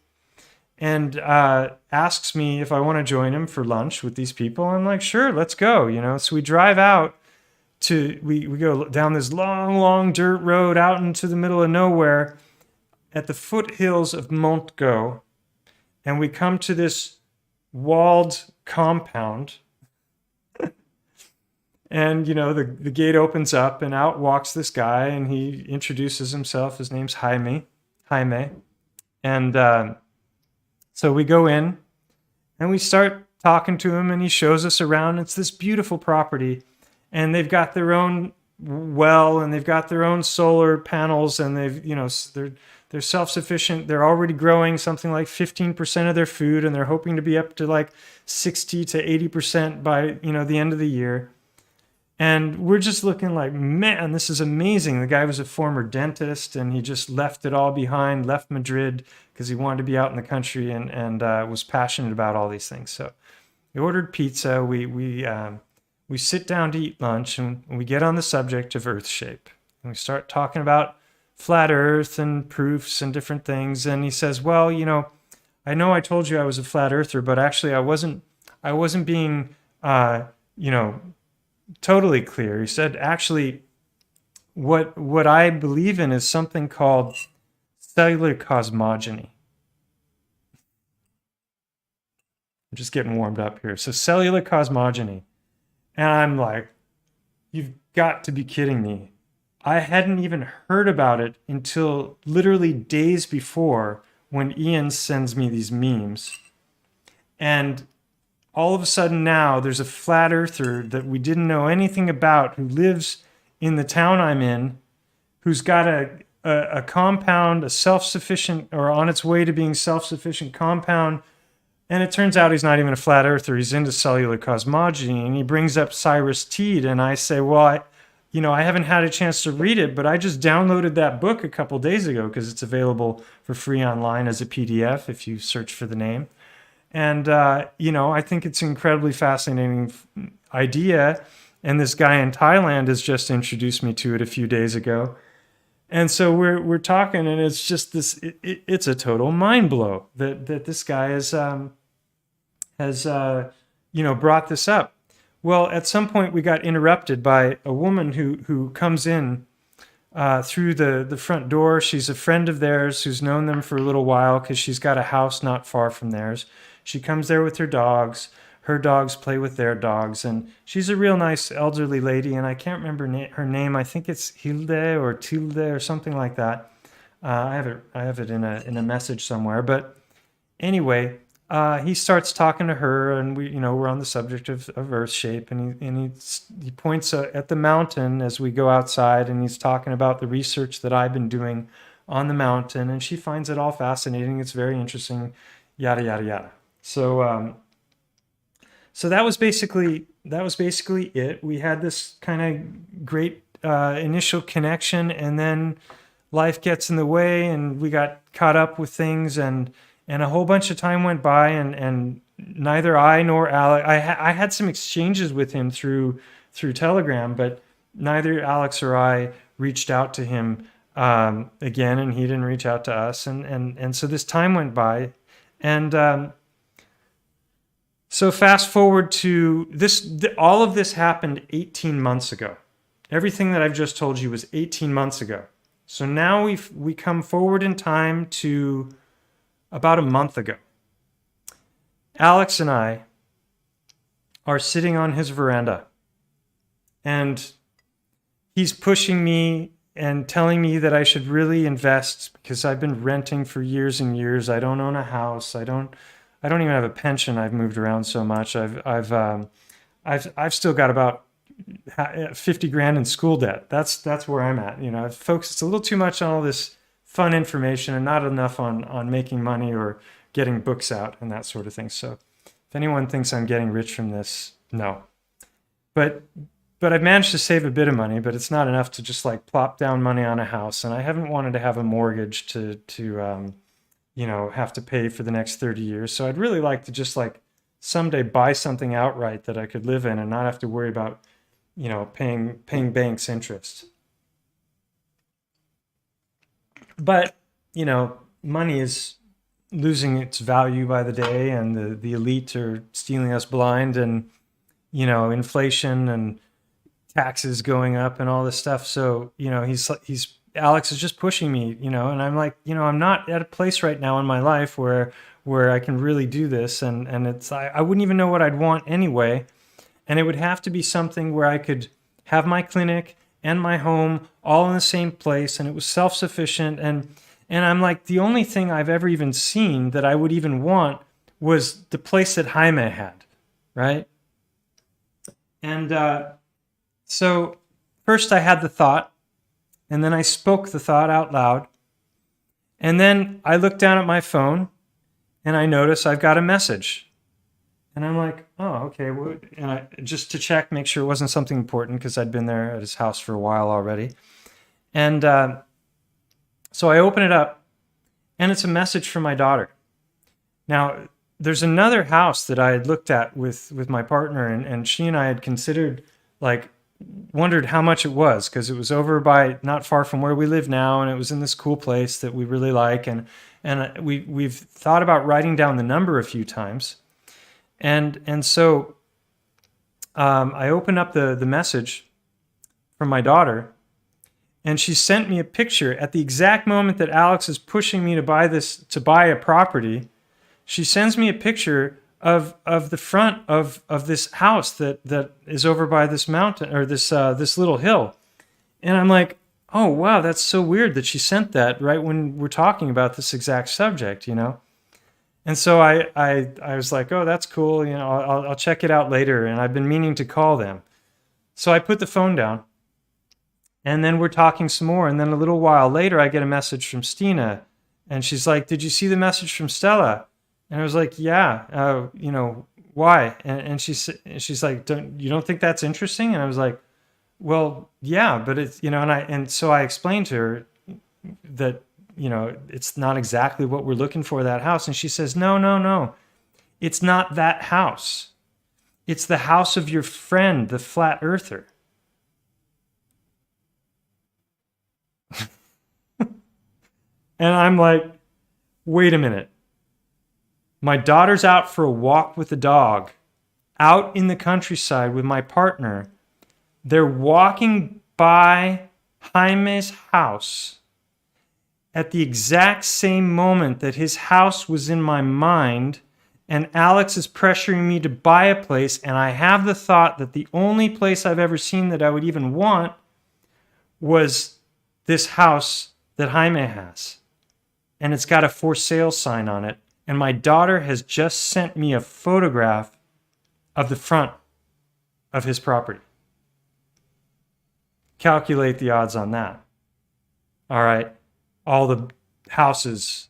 and asks me if I want to join him for lunch with these people. I'm like, sure, let's go, you know? So we drive out we go down this long dirt road out into the middle of nowhere at the foothills of Montgo. And we come to this walled compound. And, you know, the gate opens up and out walks this guy, and he introduces himself. His name's Jaime. And so we go in and we start talking to him, and he shows us around. It's this beautiful property, and they've got their own well, and they've got their own solar panels, and they're self-sufficient. They're already growing something like 15% of their food, and they're hoping to be up to like 60 to 80% by, the end of the year. And we're just looking like, man, this is amazing. The guy was a former dentist, and he just left it all behind, left Madrid because he wanted to be out in the country and was passionate about all these things. So we ordered pizza. We sit down to eat lunch, and we get on the subject of Earth shape. And we start talking about flat Earth and proofs and different things. And he says, well, I know I told you I was a flat earther, but actually I wasn't being, totally clear. He said, actually, what I believe in is something called cellular cosmogony. I'm just getting warmed up here. So cellular cosmogony. And I'm like, you've got to be kidding me. I hadn't even heard about it until literally days before when Ian sends me these memes. And all of a sudden now there's a flat earther that we didn't know anything about who lives in the town I'm in, who's got a compound, a self-sufficient, or on its way to being self-sufficient compound. And it turns out he's not even a flat earther. He's into cellular cosmogony. And he brings up Cyrus Teed. And I say, well, I haven't had a chance to read it, but I just downloaded that book a couple days ago because it's available for free online as a PDF if you search for the name. And, I think it's an incredibly fascinating idea. And this guy in Thailand has just introduced me to it a few days ago. And so we're talking, and it's just this, it's a total mind blow that this guy has brought this up. Well, at some point we got interrupted by a woman who comes in through the front door. She's a friend of theirs who's known them for a little while because she's got a house not far from theirs. She comes there with her dogs. Her dogs play with their dogs, and she's a real nice elderly lady, and I can't remember her name. I think it's Hilde or Tilde or something like that. I have it in a message somewhere. But anyway, he starts talking to her, and we're on the subject of Earth shape, and he points at the mountain as we go outside, and he's talking about the research that I've been doing on the mountain, and she finds it all fascinating. It's very interesting, yada yada yada. So that was basically it. We had this kind of great initial connection, and then life gets in the way, and we got caught up with things, and a whole bunch of time went by, and neither I nor Alex. I had some exchanges with him through Telegram, but neither Alex or I reached out to him again, and he didn't reach out to us, and so this time went by, and so fast forward to this. All of this happened 18 months ago. Everything that I've just told you was 18 months ago. So now we come forward in time to about a month ago. Alex and I are sitting on his veranda, and he's pushing me and telling me that I should really invest because I've been renting for years and years. I don't own a house. I don't even have a pension. I've moved around so much. I've still got about 50 grand in school debt. That's where I'm at. I've focused a little too much on all this fun information and not enough on making money or getting books out and that sort of thing. So if anyone thinks I'm getting rich from this, no. But I've managed to save a bit of money, but it's not enough to just like plop down money on a house. And I haven't wanted to have a mortgage to have to pay for the next 30 years. So I'd really like to just like someday buy something outright that I could live in and not have to worry about, paying banks interest. But, money is losing its value by the day, and the elite are stealing us blind, and, inflation and taxes going up and all this stuff. So, Alex is just pushing me, and I'm like, I'm not at a place right now in my life where I can really do this. And it's, I wouldn't even know what I'd want anyway. And it would have to be something where I could have my clinic and my home all in the same place, and it was self-sufficient. And I'm like, the only thing I've ever even seen that I would even want was the place that Jaime had, right? And so first I had the thought, and then I spoke the thought out loud. And then I looked down at my phone, and I noticed I've got a message. And I'm like, oh, okay. And just to check, make sure it wasn't something important, because I'd been there at his house for a while already. And so I open it up, and it's a message from my daughter. Now, there's another house that I had looked at with my partner, and she and I had considered, wondered how much it was, because it was over by not far from where we live now, and it was in this cool place that we really like. And we've thought about writing down the number a few times. And so I opened up the message from my daughter, and she sent me a picture at the exact moment that Alex is pushing me to buy a property. She sends me a picture of the front of this house that is over by this mountain, or this little hill. And I'm like, oh wow, that's so weird that she sent that right when we're talking about this exact subject, And so I was like, oh, that's cool. I'll check it out later. And I've been meaning to call them. So I put the phone down, and then we're talking some more. And then a little while later, I get a message from Stina, and she's like, did you see the message from Stella? And I was like, yeah, why? And she's like, you don't think that's interesting? And I was like, well, yeah, but it's, and so I explained to her that, it's not exactly what we're looking for, that house. And she says, no. It's not that house. It's the house of your friend, the flat earther. And I'm like, wait a minute. My daughter's out for a walk with the dog out in the countryside with my partner. They're walking by Jaime's house at the exact same moment that his house was in my mind, and Alex is pressuring me to buy a place, and I have the thought that the only place I've ever seen that I would even want was this house that Jaime has. And it's got a for sale sign on it. And my daughter has just sent me a photograph of the front of his property. Calculate the odds on that. All right. All the houses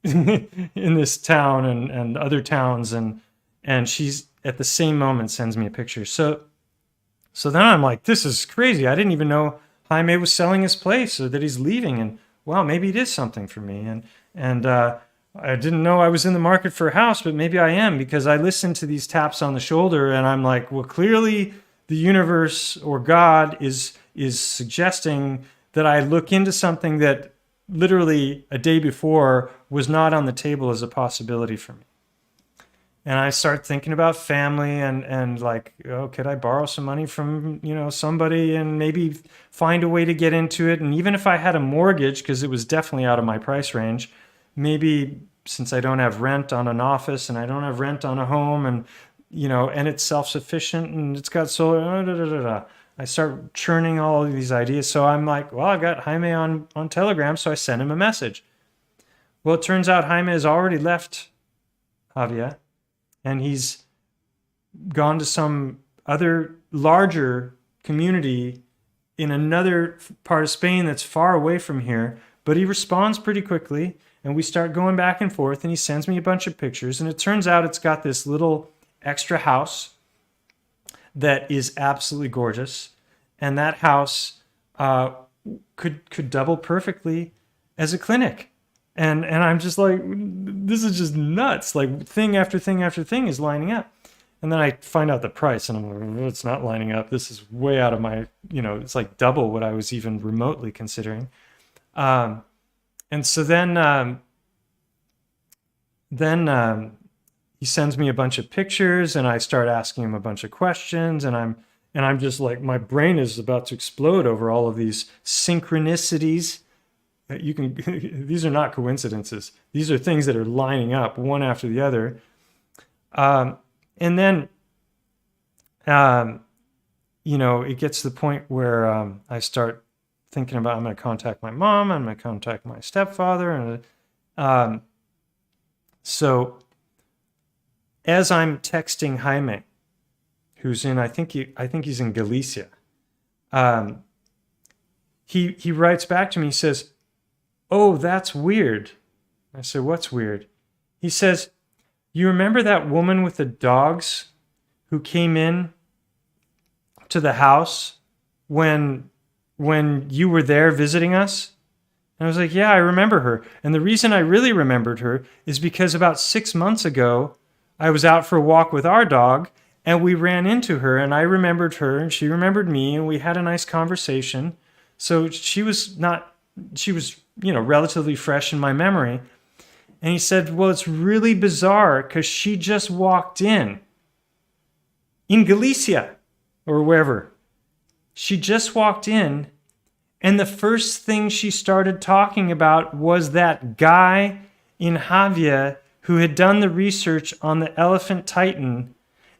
in this town and other towns, and she's at the same moment sends me a picture. So then I'm like, this is crazy. I didn't even know Jaime was selling his place or that he's leaving, and wow, maybe it is something for me. And I didn't know I was in the market for a house, but maybe I am, because I listen to these taps on the shoulder and I'm like, well, clearly the universe or God is suggesting that I look into something that literally a day before was not on the table as a possibility for me. And I start thinking about family and like, oh, could I borrow some money from, somebody and maybe find a way to get into it? And even if I had a mortgage, because it was definitely out of my price range, maybe since I don't have rent on an office and I don't have rent on a home, and, and it's self-sufficient and it's got solar, I start churning all of these ideas. So I'm like, well, I've got Jaime on Telegram, so I sent him a message. Well, it turns out Jaime has already left Javia, and he's gone to some other larger community in another part of Spain that's far away from here. But he responds pretty quickly, and we start going back and forth, and he sends me a bunch of pictures. And it turns out it's got this little extra house that is absolutely gorgeous. And that house could double perfectly as a clinic. And I'm just like, this is just nuts. Like thing after thing after thing is lining up. And then I find out the price and I'm like, it's not lining up. This is way out of my, it's like double what I was even remotely considering. And so then he sends me a bunch of pictures and I start asking him a bunch of questions, and I'm just like, my brain is about to explode over all of these synchronicities. These are not coincidences. These are things that are lining up one after the other. And then, it gets to the point where I start thinking about, I'm going to contact my mom, I'm going to contact my stepfather. And so as I'm texting Jaime, who's in, I think he's in Galicia, he writes back to me, he says, oh, that's weird. I said, what's weird? He says, you remember that woman with the dogs who came in to the house when you were there visiting us? And I was like, yeah, I remember her. And the reason I really remembered her is because about 6 months ago, I was out for a walk with our dog and we ran into her, and I remembered her and she remembered me, and we had a nice conversation. So she was relatively fresh in my memory. And he said, well, it's really bizarre because she just walked in Galicia or wherever. She just walked in, and the first thing she started talking about was that guy in Javia who had done the research on the elephant titan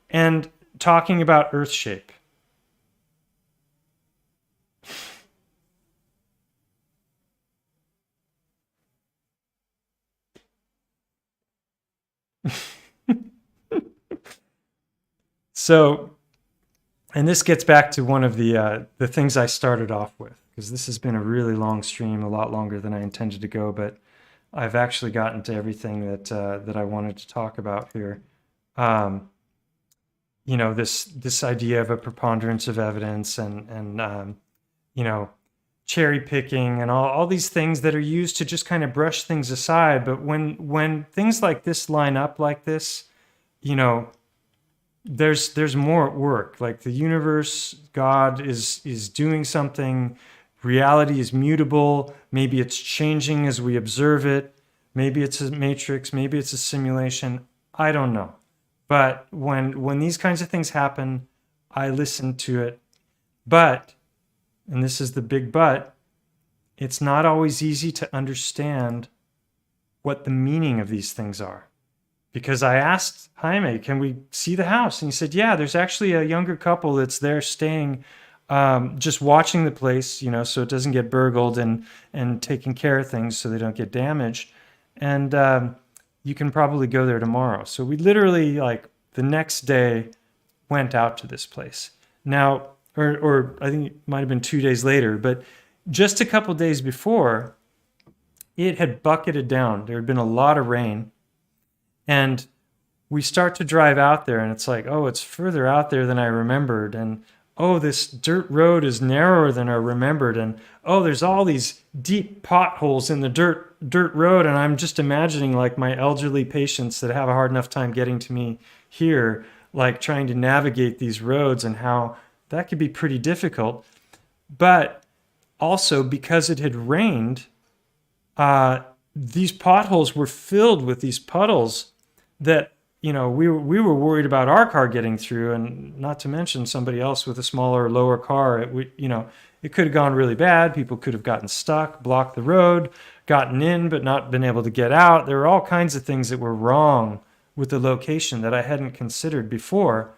and talking about Earth shape. So, and this gets back to one of the things I started off with, because this has been a really long stream, a lot longer than I intended to go, but I've actually gotten to everything that I wanted to talk about here. This idea of a preponderance of evidence and cherry picking and all these things that are used to just kind of brush things aside. But when things like this line up like this, there's more at work. Like the universe, God is doing something. Reality is mutable. Maybe it's changing as we observe it. Maybe it's a matrix. Maybe it's a simulation. I don't know. But when these kinds of things happen, I listen to it. But, and this is the big but, it's not always easy to understand what the meaning of these things are. Because I asked Jaime, can we see the house? And he said, yeah, there's actually a younger couple that's there staying, just watching the place, you know, so it doesn't get burgled, and taking care of things so they don't get damaged. And you can probably go there tomorrow. So we literally, like, the next day went out to this place. Now, or I think it might have been 2 days later, but just a couple days before, it had bucketed down. There had been a lot of rain. And we start to drive out there, and it's like, oh, it's further out there than I remembered. And, oh, this dirt road is narrower than I remembered. And, oh, there's all these deep potholes in the dirt road. And I'm just imagining, like, my elderly patients that have a hard enough time getting to me here, like trying to navigate these roads, and how that could be pretty difficult. But also, because it had rained, these potholes were filled with these puddles that, you know, we were worried about our car getting through, and not to mention somebody else with a smaller, lower car. It could have gone really bad. People could have gotten stuck, blocked the road, gotten in, but not been able to get out. There were all kinds of things that were wrong with the location that I hadn't considered before.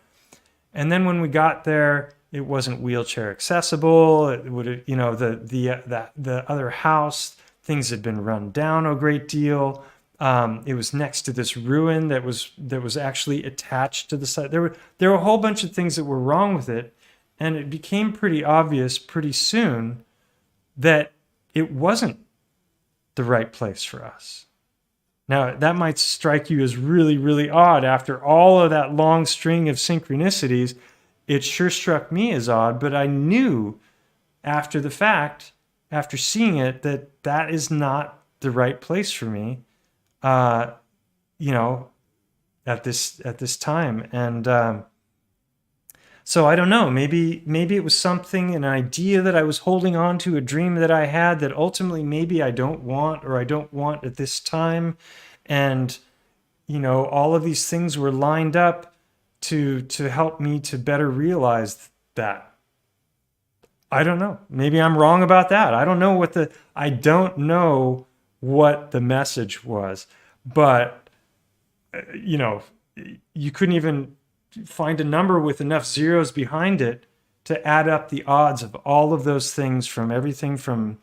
And then when we got there, it wasn't wheelchair accessible. It would, you know, the other house, things had been run down a great deal. It was next to this ruin that was actually attached to the site. There were a whole bunch of things that were wrong with it, and it became pretty obvious pretty soon that it wasn't the right place for us. Now, that might strike you as really, really odd. After all of that long string of synchronicities, it sure struck me as odd, but I knew after the fact, after seeing it, that is not the right place for me, you know, at this time. And so I don't know, maybe it was something, an idea that I was holding on to, a dream that I had that ultimately maybe I don't want, or I don't want at this time. And, you know, all of these things were lined up to help me to better realize that. I don't know. Maybe I'm wrong about that. I don't know what the message was, but, you know, you couldn't even find a number with enough zeros behind it to add up the odds of all of those things, from everything from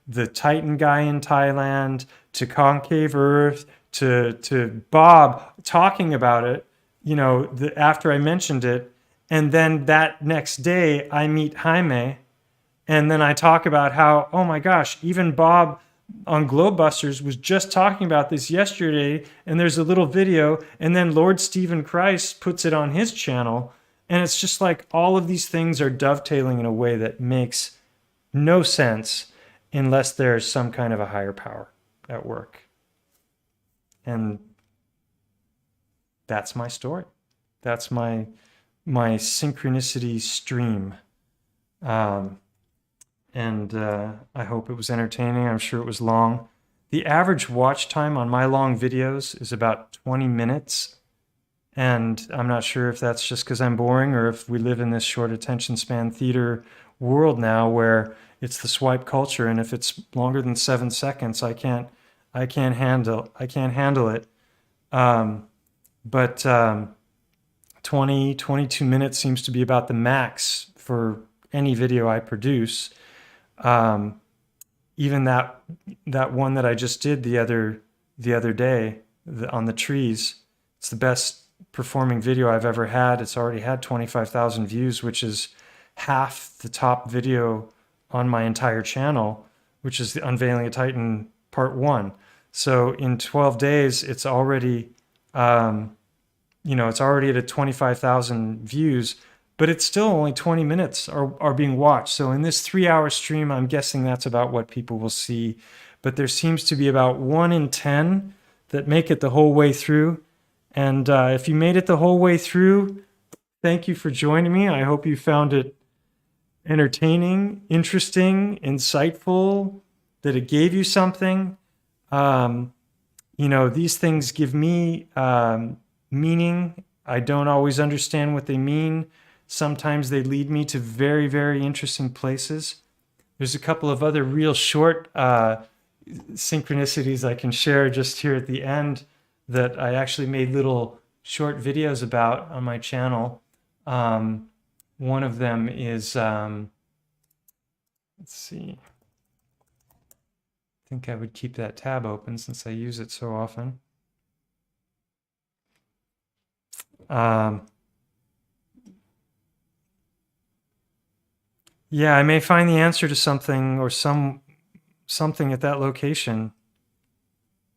the Titan guy in Thailand to concave Earth to Bob talking about it, you know, after I mentioned it. And then that next day I meet Jaime, and then I talk about how, oh my gosh, even Bob on Globebusters was just talking about this yesterday, and there's a little video, and then Lord Stephen Christ puts it on his channel, and it's just like all of these things are dovetailing in a way that makes no sense unless there's some kind of a higher power at work. And that's my story. That's my synchronicity stream. And I hope it was entertaining. I'm sure it was long. The average watch time on my long videos is about 20 minutes. And I'm not sure if that's just because I'm boring, or if we live in this short attention span theater world now where it's the swipe culture. And if it's longer than 7 seconds, I can't handle it. But 22 minutes seems to be about the max for any video I produce. Even that one that I just did the other day on the trees, it's the best performing video I've ever had. It's already had 25,000 views, which is half the top video on my entire channel, which is the Unveiling a Titan Part 1. So in 12 days, it's already, it's already at 25,000 views, but it's still only 20 minutes are being watched. So in this 3-hour stream, I'm guessing that's about what people will see. But there seems to be about 1 in 10 that make it the whole way through. And if you made it the whole way through, thank you for joining me. I hope you found it entertaining, interesting, insightful, that it gave you something. These things give me meaning I don't always understand what they mean. Sometimes they lead me to very, very interesting places. There's a couple of other real short synchronicities I can share just here at the end that I actually made little short videos about on my channel. One of them is, let's see, I think I would keep that tab open since I use it so often. Yeah, I may find the answer to something or something at that location.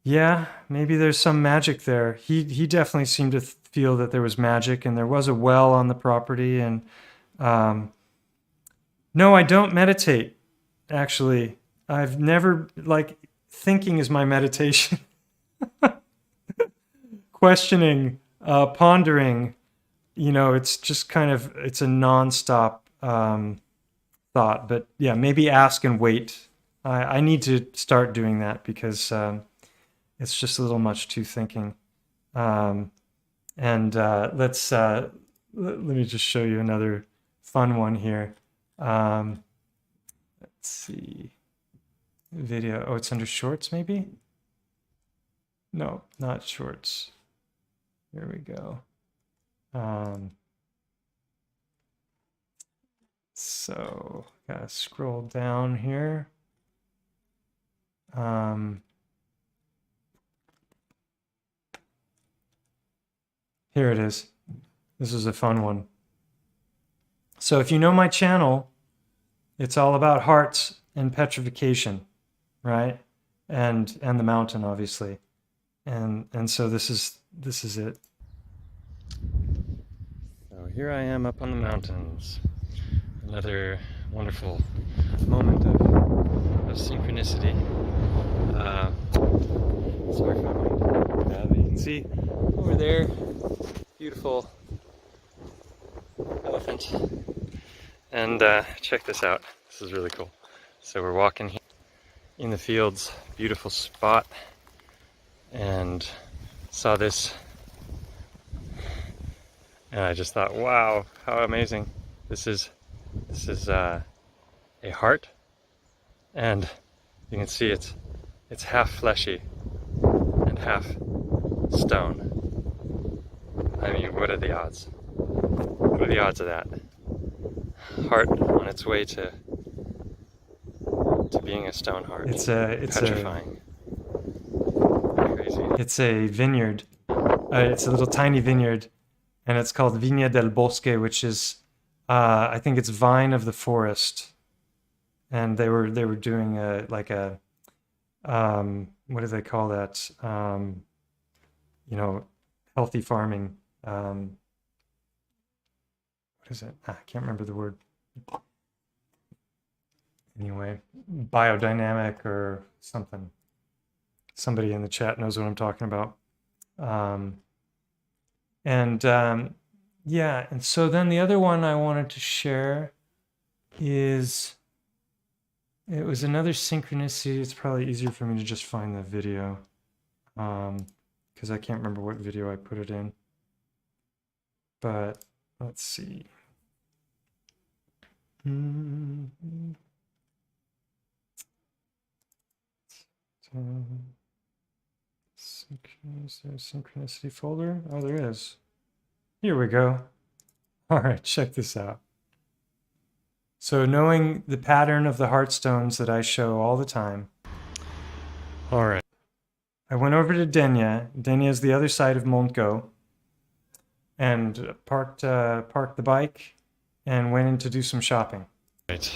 Yeah, maybe there's some magic there. He definitely seemed to feel that there was magic, and there was a well on the property. And no, I don't meditate. Actually, I've never, like, thinking is my meditation. Questioning, pondering, you know, it's just kind of, it's a nonstop thought. But yeah, maybe ask and wait. I need to start doing that because it's just a little much too thinking. Let me just show you another fun one here. Let's see. Video. Oh, it's under shorts, maybe? No, not shorts. Here we go. So, gotta scroll down here. Here it is. This is a fun one. So if you know my channel, it's all about hearts and petrification, right? And the mountain, obviously. And so this is it. So here I am up on the mountains. Another wonderful moment of synchronicity. Sorry if I'm bad. You can see over there, beautiful elephant. And check this out. This is really cool. So we're walking here in the fields, beautiful spot, and saw this, and I just thought, wow, how amazing. This is a heart, and you can see it's half fleshy and half stone. I mean, what are the odds? What are the odds of that? Heart on its way to being a stone heart. It's petrifying. Crazy. It's a vineyard. It's a little tiny vineyard, and it's called Viña del Bosque, which is I think it's vine of the forest. And they were doing what do they call that? You know, healthy farming. What is it? I can't remember the word. Anyway, biodynamic or something. Somebody in the chat knows what I'm talking about. Yeah, and so then the other one I wanted to share is, it was another synchronicity. It's probably easier for me to just find the video because I can't remember what video I put it in. But let's see. Synchronicity folder? Oh, there is. Here we go. All right, check this out. So knowing the pattern of the heartstones that I show all the time. All right. I went over to Denia. Denia is the other side of Montgo. And parked the bike and went in to do some shopping. Right.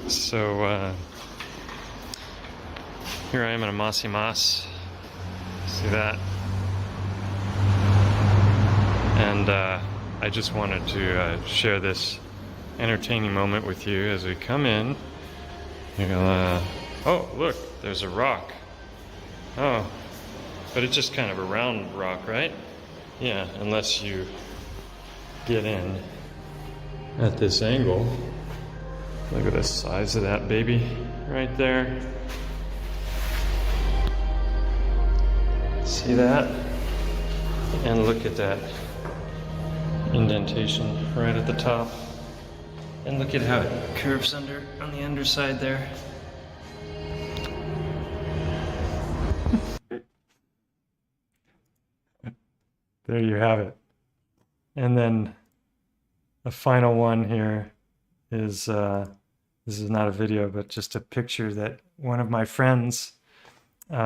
So here I am in a mossy moss. See that? And I just wanted to share this entertaining moment with you as we come in. Oh, look, there's a rock. Oh, but it's just kind of a round rock, right? Yeah, unless you get in at this angle. Look at the size of that baby right there. See that? And look at that indentation right at the top. And look at how it curves under on the underside there. There you have it. And then the final one here is, this is not a video, but just a picture that one of my friends,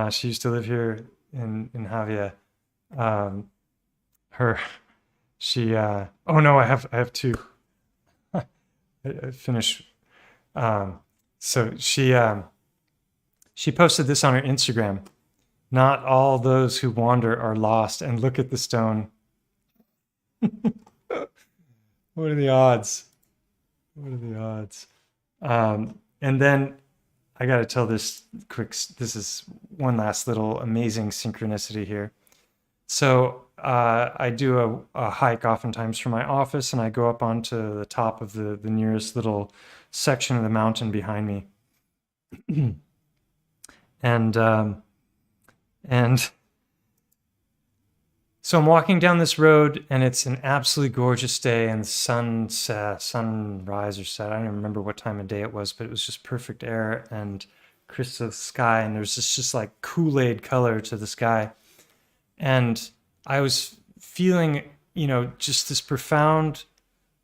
she used to live here in Javia. Oh no, I have two. I finished. So she posted this on her Instagram. Not all those who wander are lost, and look at the stone. What are the odds? What are the odds? And then I got to tell this this is one last little amazing synchronicity here. So I do a hike oftentimes from my office, and I go up onto the top of the nearest little section of the mountain behind me. And so I'm walking down this road, and it's an absolutely gorgeous day, and the sunrise or set. I don't even remember what time of day it was, but it was just perfect air and crystal sky, and there's this just like Kool-Aid color to the sky. And I was feeling, just this profound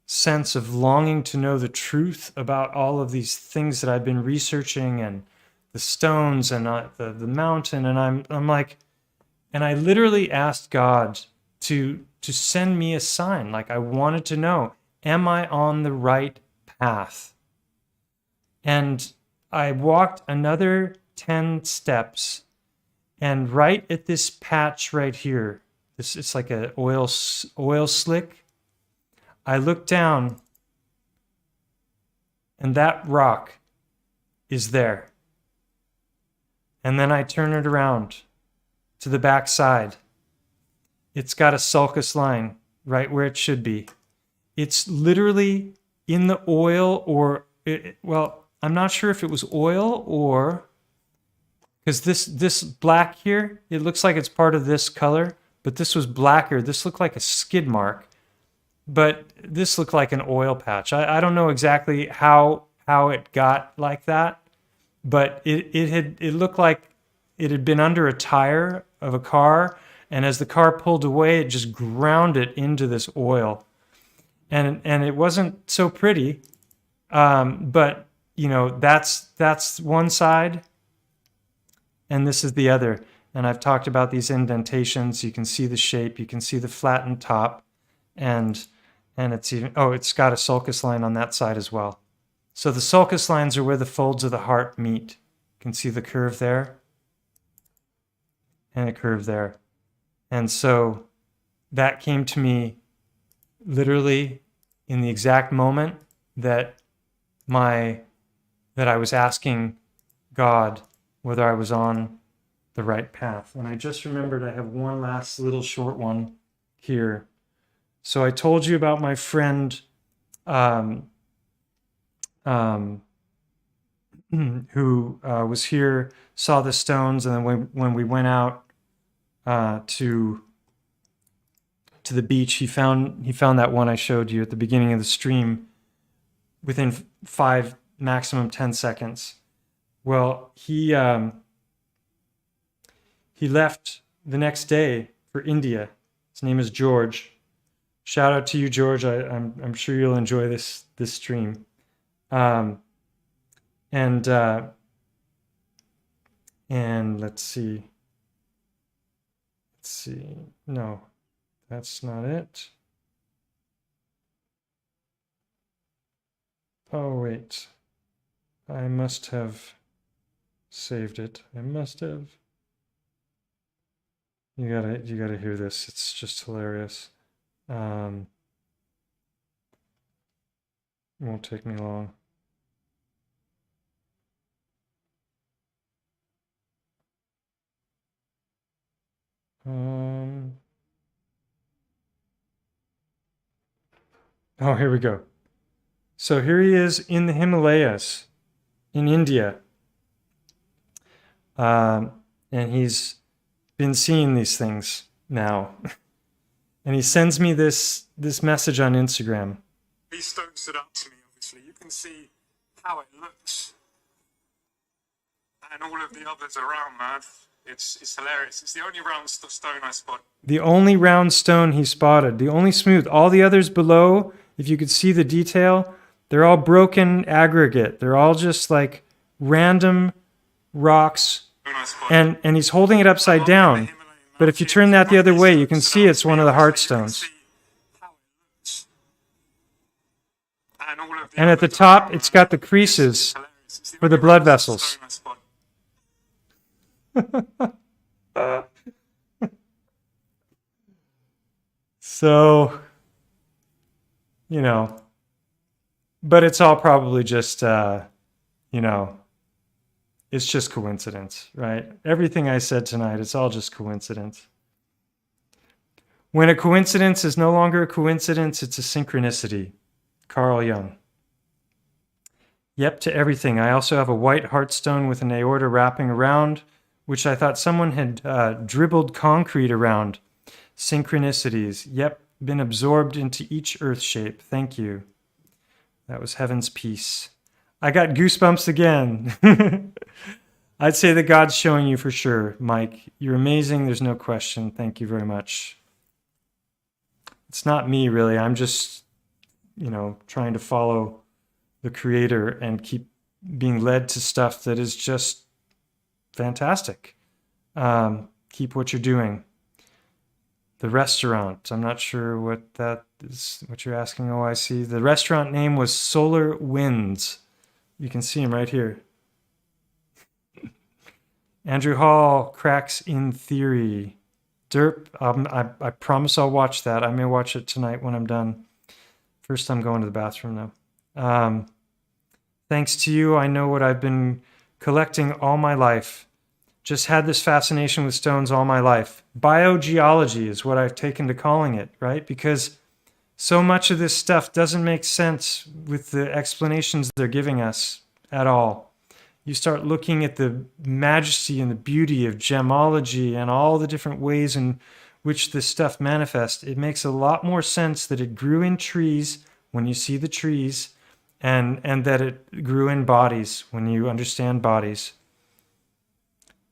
sense of longing to know the truth about all of these things that I've been researching, and the stones and the mountain. And I'm like, and I literally asked God to send me a sign. Like, I wanted to know, am I on the right path? And I walked another 10 steps, and right at this patch right here, it's like an oil slick. I looked down, and that rock is there. And then I turn it around to the back side. It's got a sulcus line right where it should be. It's literally in the oil, or well, I'm not sure if it was oil or, because this black here, it looks like it's part of this color, but this was blacker. This looked like a skid mark, but this looked like an oil patch. I don't know exactly how it got like that, but it looked like it had been under a tire of a car, and as the car pulled away, it just ground it into this oil, and it wasn't so pretty, but that's one side, and this is the other. And I've talked about these indentations. You can see the shape, you can see the flattened top, and it's even, it's got a sulcus line on that side as well. So the sulcus lines are where the folds of the heart meet. You can see the curve there, and a curve there. And so that came to me literally in the exact moment that I was asking God whether I was on the right path. And I just remembered I have one last little short one here. So I told you about my friend who was here, saw the stones, and then when we went out to the beach, he found that one I showed you at the beginning of the stream within 5, maximum 10 seconds. Well, he left the next day for India. His name is George. Shout out to you, George. I'm sure you'll enjoy this stream. And let's see. No, that's not it. Oh, wait. I must have saved it. I must have. You gotta hear this. It's just hilarious. It won't take me long. Oh, here we go. So here he is in the Himalayas in India. And he's been seeing these things now. And he sends me this message on Instagram. These stones stood up to me, obviously. You can see how it looks. And all of the others around, man. It's hilarious. It's the only round stone I spotted. The only round stone he spotted, the only smooth. All the others below, if you could see the detail, they're all broken aggregate. They're all just like random rocks. And he's holding it upside down. But if you turn that the other way, you can see it's one of the heart stones. And at the top, it's got the creases for the blood vessels. So, you know, but it's all probably just, you know, it's just coincidence, right? Everything I said tonight, it's all just coincidence. When a coincidence is no longer a coincidence, it's a synchronicity. Carl Jung. Yep, to everything. I also have a white heartstone with an aorta wrapping around, which I thought someone had dribbled concrete around. Synchronicities. Yep, been absorbed into each earth shape. Thank you. That was heaven's peace. I got goosebumps again. I'd say that God's showing you for sure, Mike. You're amazing. There's no question. Thank you very much. It's not me, really. I'm just, you know, trying to follow the Creator and keep being led to stuff that is just fantastic. Keep what you're doing. The restaurant. I'm not sure what that is, what you're asking. Oh, I see. The restaurant name was Solar Winds. You can see him right here. Andrew Hall, Cracks in Theory. Derp, I promise I'll watch that. I may watch it tonight when I'm done. First, I'm going to the bathroom now. Thanks to you, I know what I've been collecting all my life. Just had this fascination with stones all my life. Biogeology is what I've taken to calling it, right? Because so much of this stuff doesn't make sense with the explanations they're giving us at all. You start looking at the majesty and the beauty of gemology and all the different ways in which this stuff manifests. It makes a lot more sense that it grew in trees when you see the trees, and that it grew in bodies when you understand bodies.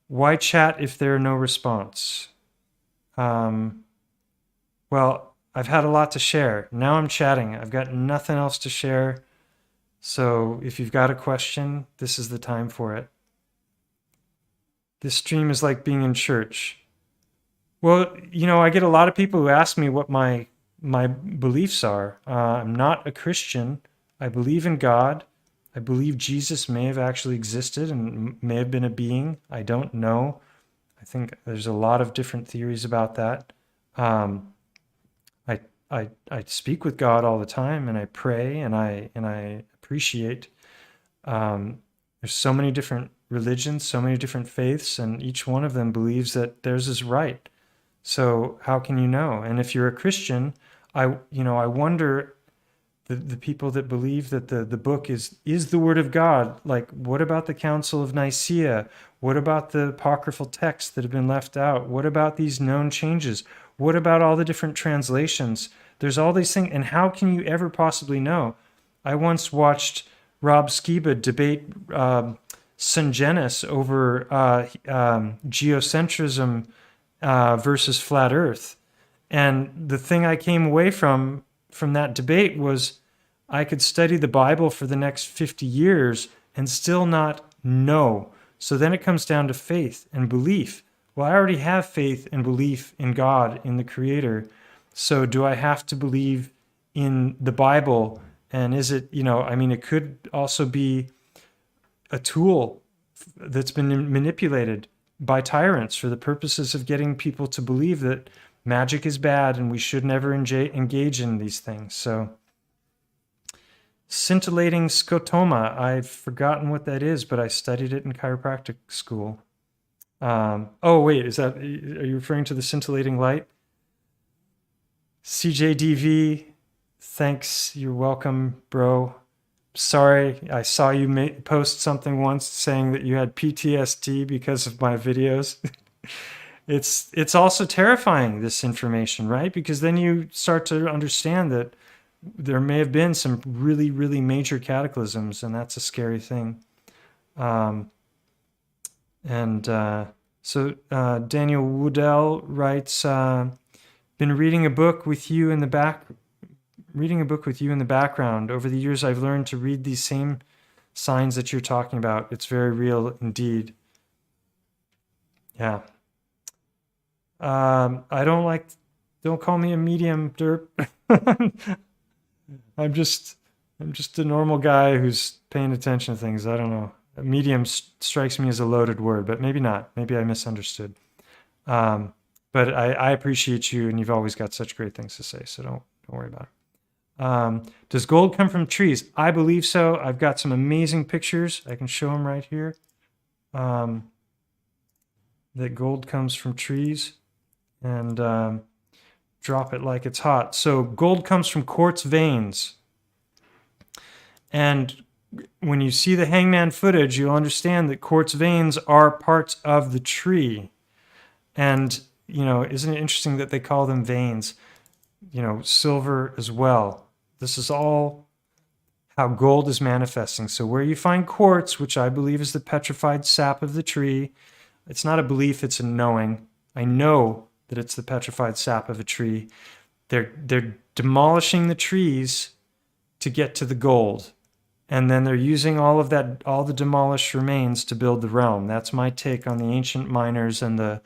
Why chat if there are no response? Well, I've had a lot to share. Now I'm chatting. I've got nothing else to share. So if you've got a question, this is the time for it. This stream is like being in church. Well, you know, I get a lot of people who ask me what my beliefs are. I'm not a Christian. I believe in God. I believe Jesus may have actually existed and may have been a being. I don't know. I think there's a lot of different theories about that. I speak with God all the time, and I pray, and I appreciate. There's so many different religions, so many different faiths, and each one of them believes that theirs is right. So how can you know? And if you're a Christian, I wonder the people that believe that the book is the word of God. Like, what about the Council of Nicaea? What about the apocryphal texts that have been left out? What about these known changes? What about all the different translations? There's all these things, and how can you ever possibly know? I once watched Rob Skiba debate Syngenis over geocentrism versus flat Earth. And the thing I came away from that debate was I could study the Bible for the next 50 years and still not know. So then it comes down to faith and belief. Well, I already have faith and belief in God, in the Creator. So do I have to believe in the Bible? And is it, it could also be a tool that's been manipulated by tyrants for the purposes of getting people to believe that magic is bad and we should never engage in these things. So, scintillating scotoma. I've forgotten what that is, but I studied it in chiropractic school. Oh, wait, are you referring to the scintillating light? CJDV, thanks. You're welcome, bro. Sorry, I saw you post something once saying that you had PTSD because of my videos. it's also terrifying, this information, right? Because then you start to understand that there may have been some really, really major cataclysms, and that's a scary thing. So Daniel Woodell writes, been reading a book with you in the background. Over the years, I've learned to read these same signs that you're talking about. It's very real indeed. Yeah. Don't call me a medium, derp. I'm just a normal guy who's paying attention to things. I don't know. A medium strikes me as a loaded word, but maybe not. Maybe I misunderstood. But I appreciate you, and you've always got such great things to say, so don't worry about it. Does gold come from trees? I believe so. I've got some amazing pictures. I can show them right here. That gold comes from trees, and drop it like it's hot. So gold comes from quartz veins. And when you see the hangman footage, you'll understand that quartz veins are parts of the tree. And, isn't it interesting that they call them veins? Silver as well. This is all how gold is manifesting. So where you find quartz, which I believe is the petrified sap of the tree, it's not a belief, it's a knowing. I know that it's the petrified sap of a tree. They're demolishing the trees to get to the gold. And then they're using all the demolished remains to build the realm. That's my take on the ancient miners and the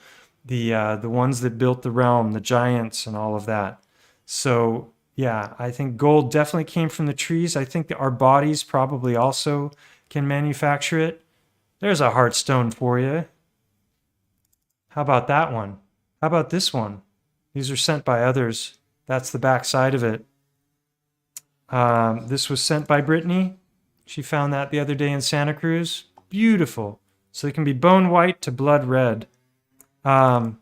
ones that built the realm, the giants and all of that. So yeah, I think gold definitely came from the trees. I think that our bodies probably also can manufacture it. There's a heart stone for you. How about that one? How about this one? These are sent by others. That's the back side of it. This was sent by Brittany. She found that the other day in Santa Cruz. Beautiful. So it can be bone white to blood red. And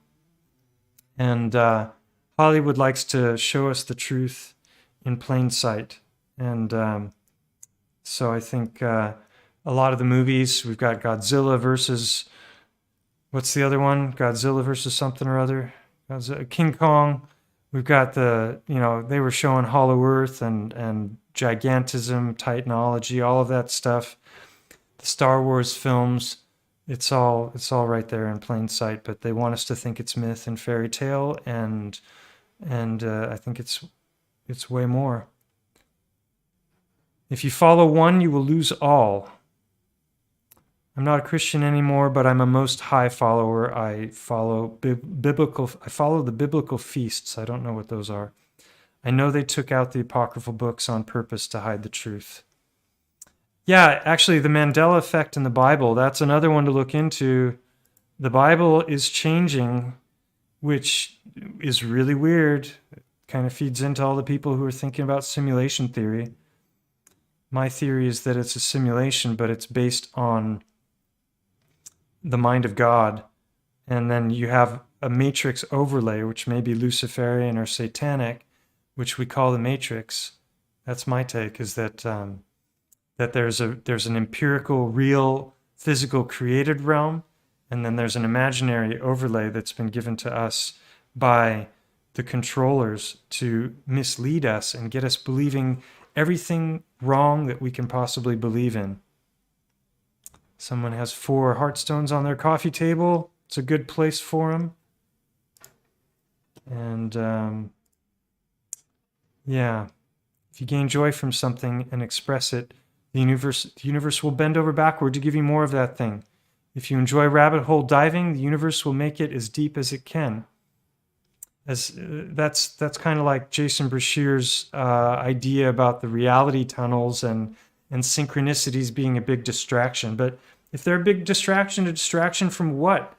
Hollywood likes to show us the truth in plain sight. And so I think a lot of the movies, we've got Godzilla versus, what's the other one? Godzilla versus something or other. King Kong. We've got they were showing Hollow Earth and gigantism, titanology, all of that stuff. The Star Wars films, it's all right there in plain sight, but they want us to think it's myth and fairy tale, and I think it's way more. If you follow one, you will lose all. I'm not a Christian anymore, but I'm a Most High follower. I follow the biblical feasts. I don't know what those are. I know they took out the apocryphal books on purpose to hide the truth. Yeah, actually, the Mandela effect in the Bible, that's another one to look into. The Bible is changing, which is really weird. It kind of feeds into all the people who are thinking about simulation theory. My theory is that it's a simulation, but it's based on the mind of God. And then you have a matrix overlay, which may be Luciferian or satanic, which we call the matrix. That's my take, is that that there's an empirical, real, physical created realm, and then there's an imaginary overlay that's been given to us by the controllers to mislead us and get us believing everything wrong that we can possibly believe in. Someone has 4 heartstones on their coffee table. It's a good place for them. And yeah, if you gain joy from something and express it, the universe will bend over backward to give you more of that thing. If you enjoy rabbit hole diving, the universe will make it as deep as it can. That's kind of like Jason Brashear's idea about the reality tunnels and synchronicities being a big distraction. But if they're a big distraction, a distraction from what?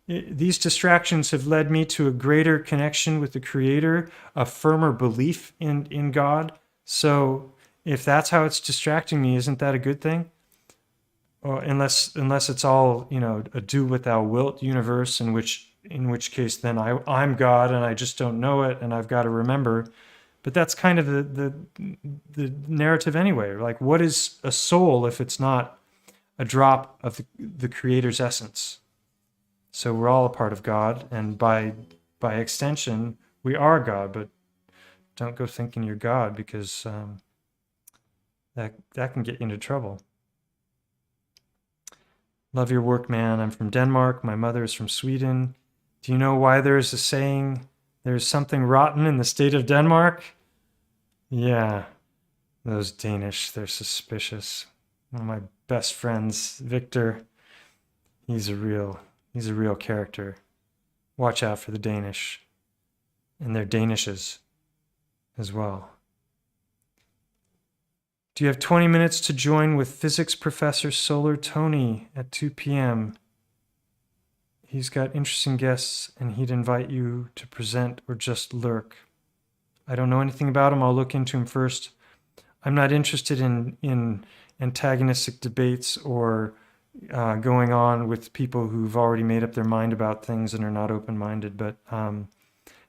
These distractions have led me to a greater connection with the Creator, a firmer belief in God. So if that's how it's distracting me, isn't that a good thing? Or unless it's all, a do what thou wilt universe, in which case then I'm God and I just don't know it and I've got to remember. But that's kind of the narrative anyway. Like, what is a soul if it's not a drop of the Creator's essence? So we're all a part of God, and by extension, we are God. But don't go thinking you're God, because that can get you into trouble. Love your work, man. I'm from Denmark. My mother is from Sweden. Do you know why there is a saying, there's something rotten in the state of Denmark? Yeah, those Danish, they're suspicious. One of my best friends, Victor, he's a real character. Watch out for the Danish. And their Danishes as well. Do you have 20 minutes to join with physics professor Solar Tony at 2 p.m.? He's got interesting guests, and he'd invite you to present or just lurk. I don't know anything about him. I'll look into him first. I'm not interested in antagonistic debates or going on with people who've already made up their mind about things and are not open-minded. But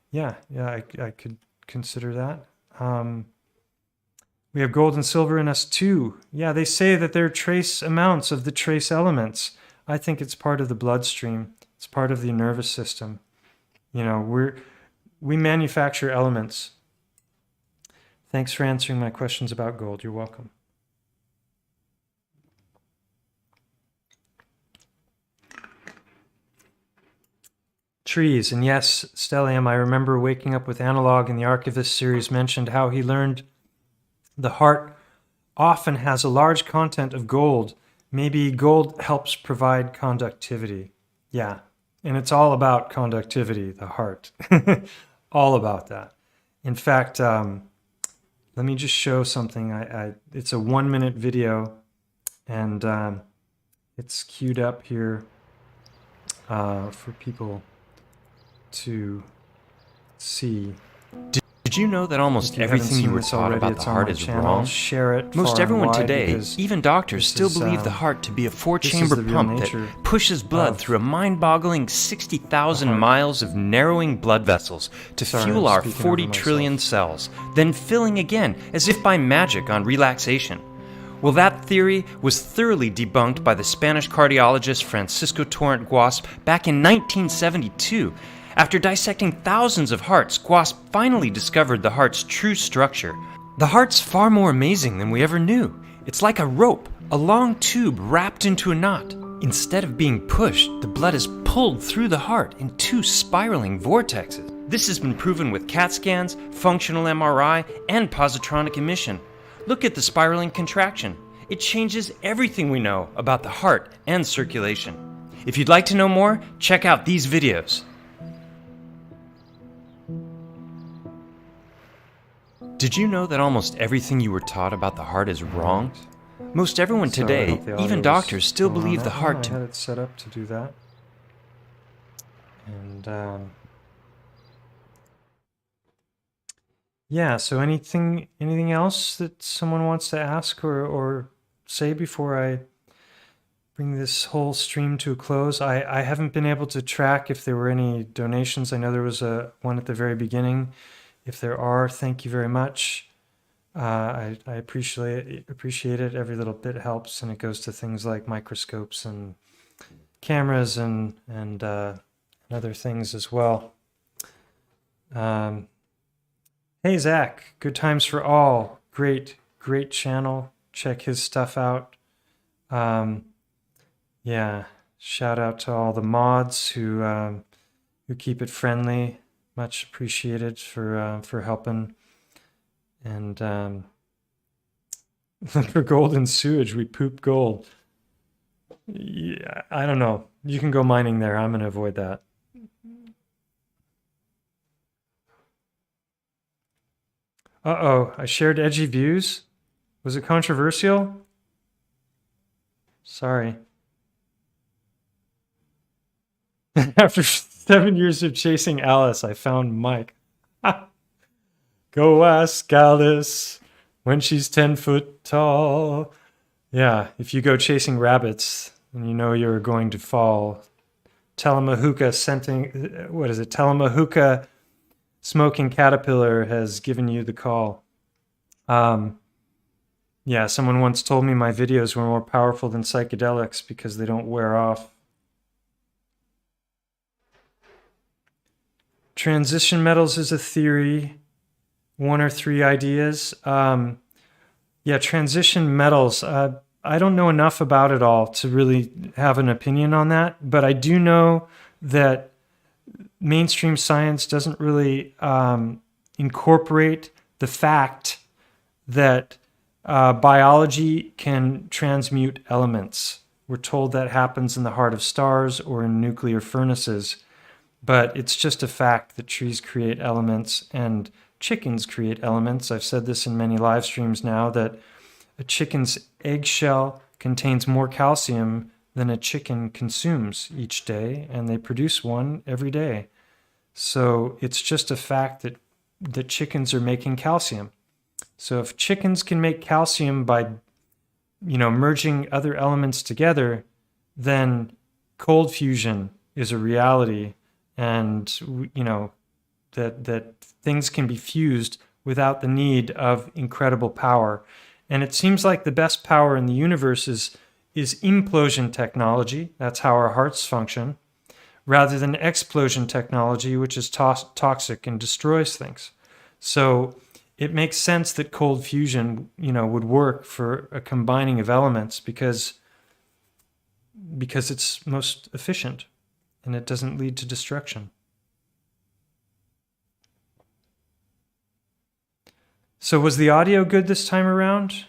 yeah, I could consider that. We have gold and silver in us too. Yeah, they say that there are trace amounts of the trace elements. I think it's part of the bloodstream. It's part of the nervous system. You know, we manufacture elements. Thanks for answering my questions about gold. You're welcome. Trees, and yes, Stellium, I remember waking up with Analog in the Archivist series mentioned how he learned the heart often has a large content of gold. Maybe gold helps provide conductivity. Yeah, and it's all about conductivity, the heart. All about that. In fact, let me just show something. It's a 1-minute video, and it's queued up here for people to see. Did you know that almost everything you were taught about the heart is wrong? Share it. Most everyone today, even doctors, still believe the heart to be a 4-chamber pump that pushes blood through a mind-boggling 60,000 miles of narrowing blood vessels to fuel our 40 trillion cells, then filling again as if by magic on relaxation. Well, that theory was thoroughly debunked by the Spanish cardiologist Francisco Torrent Guasp back in 1972. After dissecting thousands of hearts, Guasp finally discovered the heart's true structure. The heart's far more amazing than we ever knew. It's like a rope, a long tube wrapped into a knot. Instead of being pushed, the blood is pulled through the heart in 2 spiraling vortexes. This has been proven with CAT scans, functional MRI, and positronic emission. Look at the spiraling contraction. It changes everything we know about the heart and circulation. If you'd like to know more, check out these videos. Did you know that almost everything you were taught about the heart is wrong? Most everyone today, even doctors, still believe the heart to... I had it set up to do that. And, yeah, so anything else that someone wants to ask or say before I bring this whole stream to a close? I haven't been able to track if there were any donations. I know there was one at the very beginning. If there are, thank you very much. I appreciate it. Every little bit helps, and it goes to things like microscopes and cameras and other things as well. Hey Zach, good times for all. Great channel. Check his stuff out. Yeah, shout out to all the mods who keep it friendly. Much appreciated for helping. And for gold and sewage, we poop gold. Yeah, I don't know. You can go mining there. I'm going to avoid that. Uh-oh, I shared edgy views. Was it controversial? Sorry. After 7 years of chasing Alice, I found Mike. Go ask Alice when she's 10 foot tall. Yeah, if you go chasing rabbits and you know you're going to fall, Telemahuka Telemahuka smoking caterpillar has given you the call. Yeah, someone once told me my videos were more powerful than psychedelics because they don't wear off. transition metals is a theory. 1 or 3 ideas. Yeah, transition metals. I don't know enough about it all to really have an opinion on that, but I do know that mainstream science doesn't really incorporate the fact that biology can transmute elements. We're told that happens in the heart of stars or in nuclear furnaces, but it's just a fact that trees create elements and chickens create elements. I've said this in many live streams now, that a chicken's eggshell contains more calcium than a chicken consumes each day, and they produce one every day. So it's just a fact that chickens are making calcium. So if chickens can make calcium by, merging other elements together, then cold fusion is a reality, and, that things can be fused without the need of incredible power. And it seems like the best power in the universe is implosion technology. That's how our hearts function, rather than explosion technology, which is toxic and destroys things. So it makes sense that cold fusion, would work for a combining of elements because it's most efficient and it doesn't lead to destruction. So was the audio good this time around?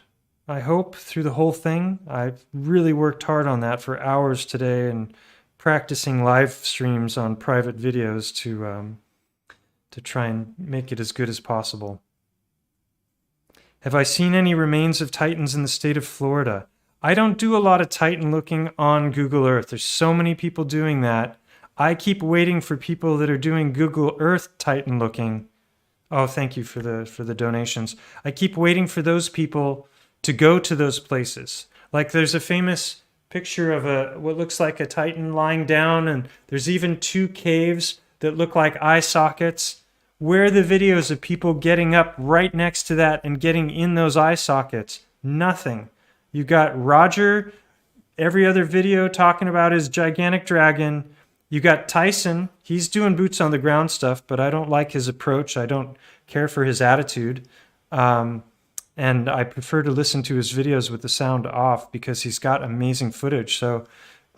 I hope, through the whole thing. I've really worked hard on that for hours today and practicing live streams on private videos to try and make it as good as possible. Have I seen any remains of Titans in the state of Florida? I don't do a lot of Titan looking on Google Earth. There's so many people doing that. I keep waiting for people that are doing Google Earth Titan looking. Oh, thank you for the donations. I keep waiting for those people to go to those places. Like there's a famous picture of what looks like a Titan lying down, and there's even 2 caves that look like eye sockets. Where are the videos of people getting up right next to that and getting in those eye sockets? Nothing. You got Roger, every other video talking about his gigantic dragon. You got Tyson, he's doing boots on the ground stuff, but I don't like his approach. I don't care for his attitude. And I prefer to listen to his videos with the sound off because he's got amazing footage. So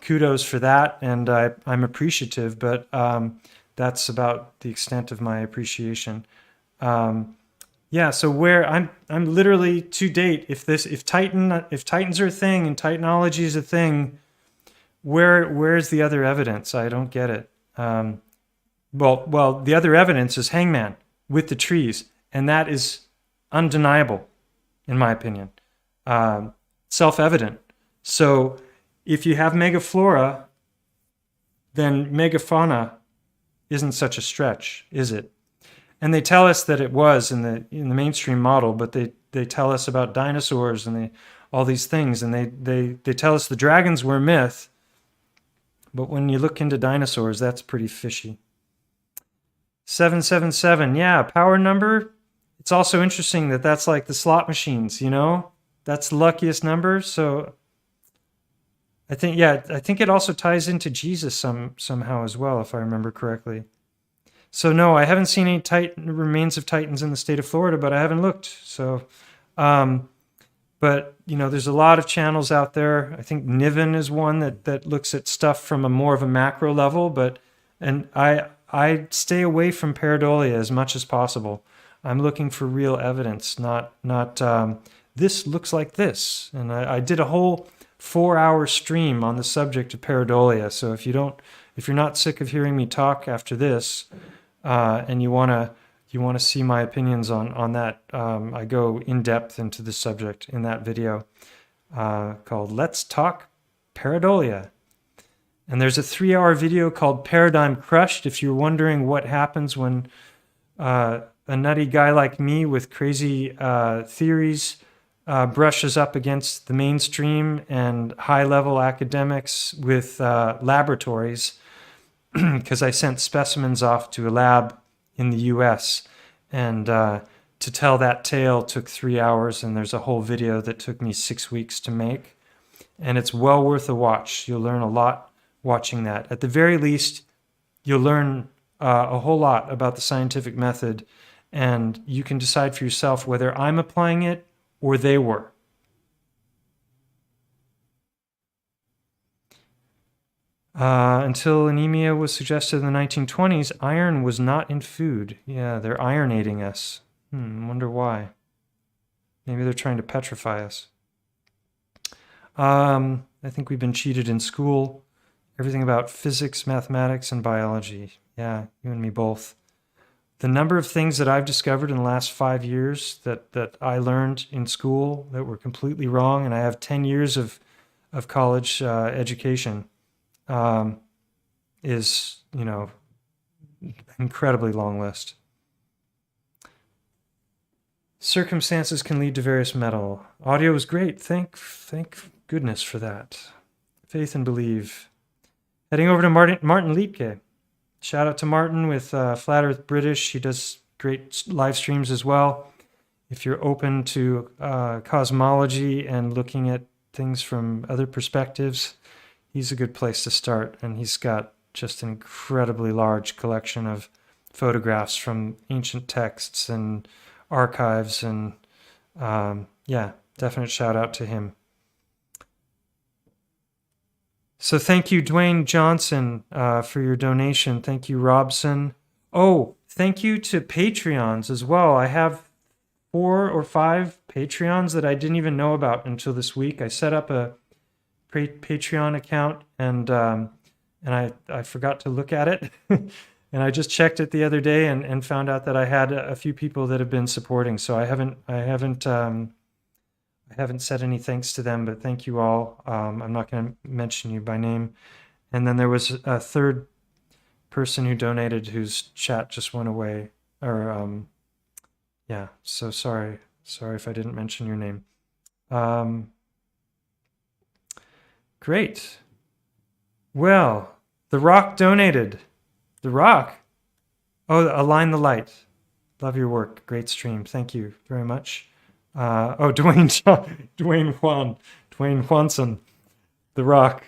kudos for that, and I'm appreciative, but that's about the extent of my appreciation. Yeah, so where I'm literally to date, if Titans are a thing and Titanology is a thing, where's the other evidence? I don't get it. Well, the other evidence is Hangman with the trees, and that is undeniable, in my opinion. Self-evident. So if you have megaflora, then megafauna isn't such a stretch, is it? And they tell us that it was in the mainstream model, but they tell us about dinosaurs and all these things, and they tell us the dragons were a myth. But when you look into dinosaurs, that's pretty fishy. 777, yeah, power number. It's also interesting that that's like the slot machines, That's the luckiest number. So I think it also ties into Jesus somehow as well, if I remember correctly. So no, I haven't seen any remains of Titans in the state of Florida, but I haven't looked. So, but there's a lot of channels out there. I think Niven is one that looks at stuff from more of a macro level, and I stay away from pareidolia as much as possible. I'm looking for real evidence, not this looks like this. And I did a whole 4-hour stream on the subject of pareidolia. So if you're not sick of hearing me talk after this, and you want to see my opinions on that, I go in depth into the subject in that video called Let's Talk Pareidolia. And there's a 3-hour video called Paradigm Crushed if you're wondering what happens when a nutty guy like me with crazy theories brushes up against the mainstream and high-level academics with laboratories, because I sent specimens off to a lab in the US, and to tell that tale took 3 hours, and there's a whole video that took me 6 weeks to make, and it's well worth a watch. You'll learn a lot watching that. At the very least, you'll learn a whole lot about the scientific method, and you can decide for yourself whether I'm applying it or they were. Until anemia was suggested in the 1920s, iron was not in food. Yeah, they're ironating us. Wonder why. Maybe they're trying to petrify us. I think we've been cheated in school. Everything about physics, mathematics, and biology. Yeah, you and me both. The number of things that I've discovered in the last 5 years that I learned in school that were completely wrong, and I have 10 years of college education, is, you know, incredibly long list. Circumstances can lead to various metal. Audio is great. Thank goodness for that. Faith and believe. Heading over to Martin Liedtke. Shout out to Martin with Flat Earth British. He does great live streams as well. If you're open to cosmology and looking at things from other perspectives, he's a good place to start. And he's got just an incredibly large collection of photographs from ancient texts and archives. And yeah, definite shout out to him. So thank you, Dwayne Johnson, for your donation. Thank you, Robson. Oh, thank you to Patreons as well. I have 4 or 5 Patreons that I didn't even know about until this week. I set up a Patreon account and I forgot to look at it. And I just checked it the other day and found out that I had a few people that have been supporting. So I haven't said any thanks to them, but thank you all. I'm not going to mention you by name. And then there was a third person who donated whose chat just went away. Or yeah, so sorry if I didn't mention your name. Great. Well, The Rock donated. The Rock? Oh, Align the Light. Love your work. Great stream. Thank you very much. Dwayne Juanson, The Rock.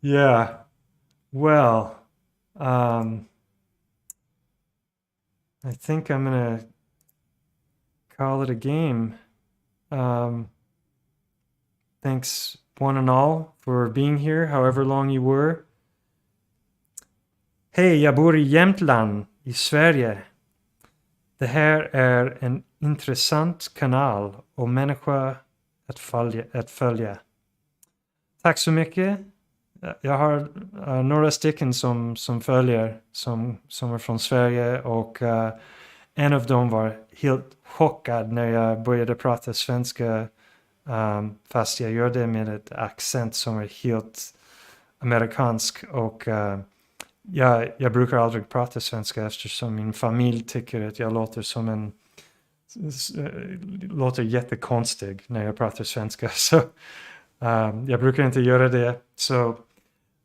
Yeah. Well, I think I'm gonna call it a game. Thanks one and all for being here, however long you were. Hej, jag bor i Jämtland i Sverige. Det här är en intressant kanal och människa att följa. Tack så mycket. Jag har några stycken som följer som är från Sverige och en av dem var helt chockad när jag började prata svenska, fast jag gör det med ett accent som är helt amerikansk och jag brukar aldrig prata svenska eftersom min familj tycker att jag låter jättekonstig när jag pratar svenska. Så jag brukar inte göra det. Så,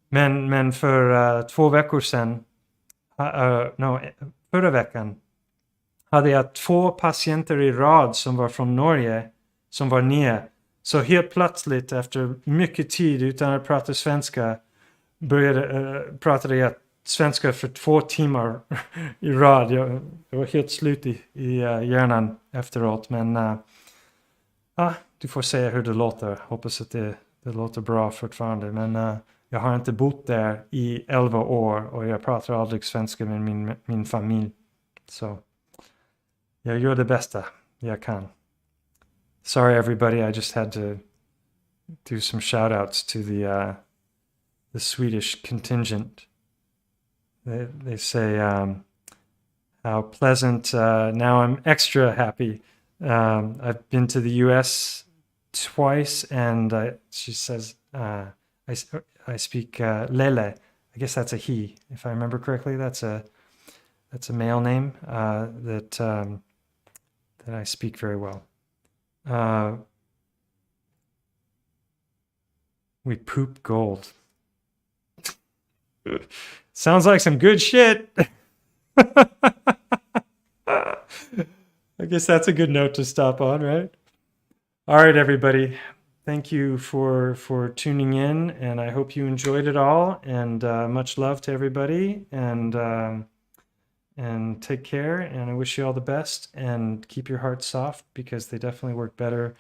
men för 2 veckor sedan, förra veckan, hade jag 2 patienter i rad som var från Norge, som var nya. Så helt plötsligt, efter mycket tid utan att prata svenska, pratade jag svenska för 2 timmar i rad. Jag var helt slut i hjärnan efteråt. Men du får säga hur det låter. Hoppas att det låter bra fortfarande. Men jag har inte bott där i 11 år. Och jag pratar aldrig svenska med min familj. Så jag gör det bästa jag kan. Sorry everybody, I just had to do some shout outs to the Swedish contingent. They say how pleasant. Now I'm extra happy. I've been to the U.S. twice, and she says I speak Lele. I guess that's a he, if I remember correctly. That's a male name that I speak very well. We poop gold. Sounds like some good shit. I guess that's a good note to stop on, right? All right, everybody. thank you for tuning in, and I hope you enjoyed it all. And much love to everybody, and take care. And I wish you all the best. And keep your hearts soft, because they definitely work better